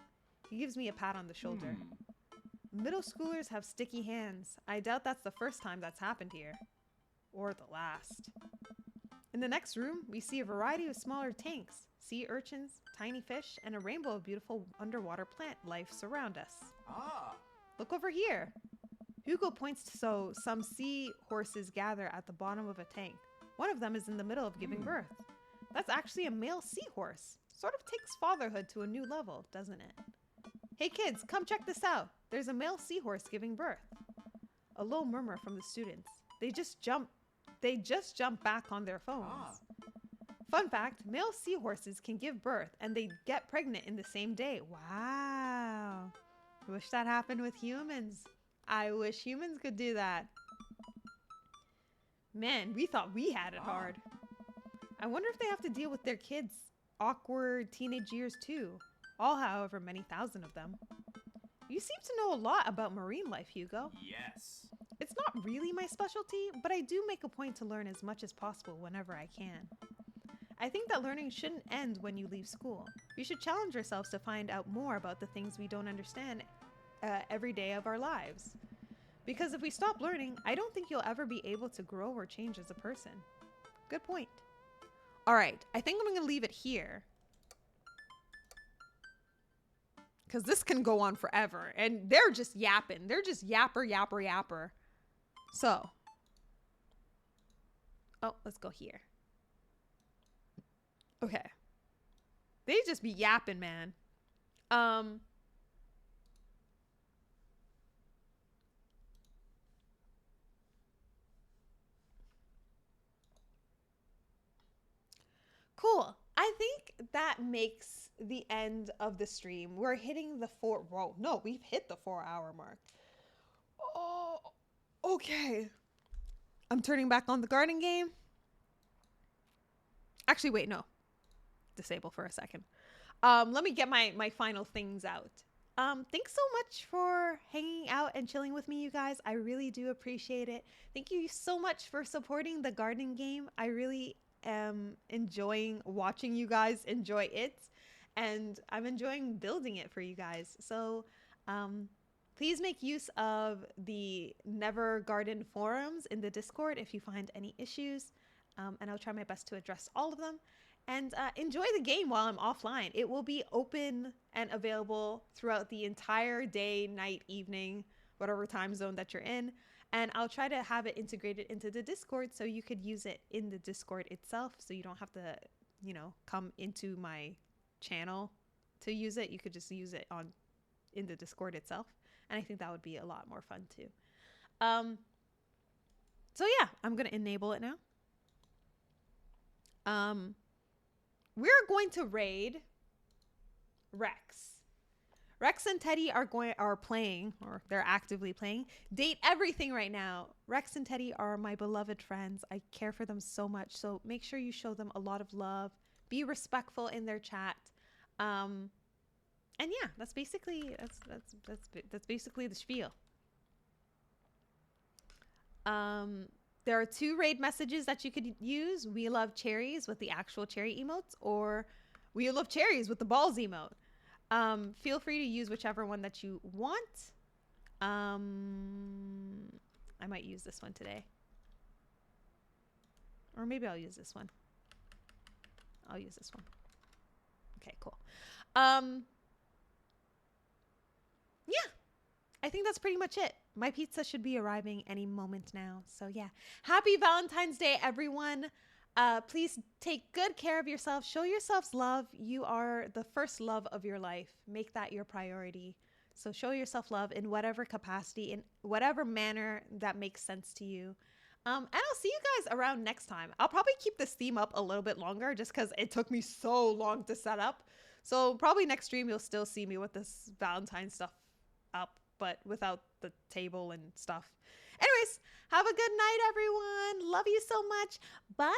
He gives me a pat on the shoulder. Middle schoolers have sticky hands. I doubt that's the first time that's happened here. Or the last. In the next room, we see a variety of smaller tanks, sea urchins, tiny fish, and a rainbow of beautiful underwater plant life surround us. Ah. Look over here. Hugo points to some sea horses gather at the bottom of a tank. One of them is in the middle of giving birth. That's actually a male seahorse. Sort of takes fatherhood to a new level, doesn't it? Hey kids, come check this out. There's a male seahorse giving birth. A low murmur from the students. They just jump back on their phones. Fun fact, male seahorses can give birth and they get pregnant in the same day. Wow. I wish that happened with humans. I wish humans could do that. Man, we thought we had it hard. I wonder if they have to deal with their kids' awkward teenage years too. All however many thousand of them. You seem to know a lot about marine life, Hugo. Yes. It's not really my specialty, but I do make a point to learn as much as possible whenever I can. I think that learning shouldn't end when you leave school. We should challenge ourselves to find out more about the things we don't understand every day of our lives. Because if we stop learning, I don't think you'll ever be able to grow or change as a person. Good point. All right, I think I'm going to leave it here. Because this can go on forever. And they're just yapping. They're just yapper. So. Oh, let's go here. Okay. They just be yapping, man. Cool. I think that makes the end of the stream. We're hitting the we've hit the 4-hour mark. Oh, okay. I'm turning back on the garden game. Actually, wait, no. Disable for a second. Let me get my final things out. Thanks so much for hanging out and chilling with me, you guys. I really do appreciate it. Thank you so much for supporting the garden game. I really am enjoying watching you guys enjoy it, and I'm enjoying building it for you guys. So please make use of the Never Garden forums in the Discord if you find any issues, and I'll try my best to address all of them. And enjoy the game while I'm offline. It will be open and available throughout the entire day, night, evening, whatever time zone that you're in. And I'll try to have it integrated into the Discord so you could use it in the Discord itself. So you don't have to, come into my channel to use it. You could just use it in the Discord itself. And I think that would be a lot more fun too. So yeah, I'm going to enable it now. We're going to raid Rex. Rex and Teddy are playing, or they're actively playing, Date Everything right now. Rex and Teddy are my beloved friends. I care for them so much. So make sure you show them a lot of love. Be respectful in their chat. And yeah, that's basically the spiel. There are 2 raid messages that you could use. We love cherries with the actual cherry emotes, or we love cherries with the balls emote. Feel free to use whichever one that you want. I might use this one today. Or maybe I'll use this one. I'll use this one. Okay, cool. Yeah, I think that's pretty much it. My pizza should be arriving any moment now. So yeah, happy Valentine's Day, everyone. Please take good care of yourself. Show yourselves love. You are the first love of your life. Make that your priority. So show yourself love in whatever capacity, in whatever manner that makes sense to you. And I'll see you guys around next time. I'll probably keep this theme up a little bit longer just because it took me so long to set up. So probably next stream, you'll still see me with this Valentine stuff up, but without the table and stuff. Anyways, have a good night, everyone. Love you so much. Bye-bye.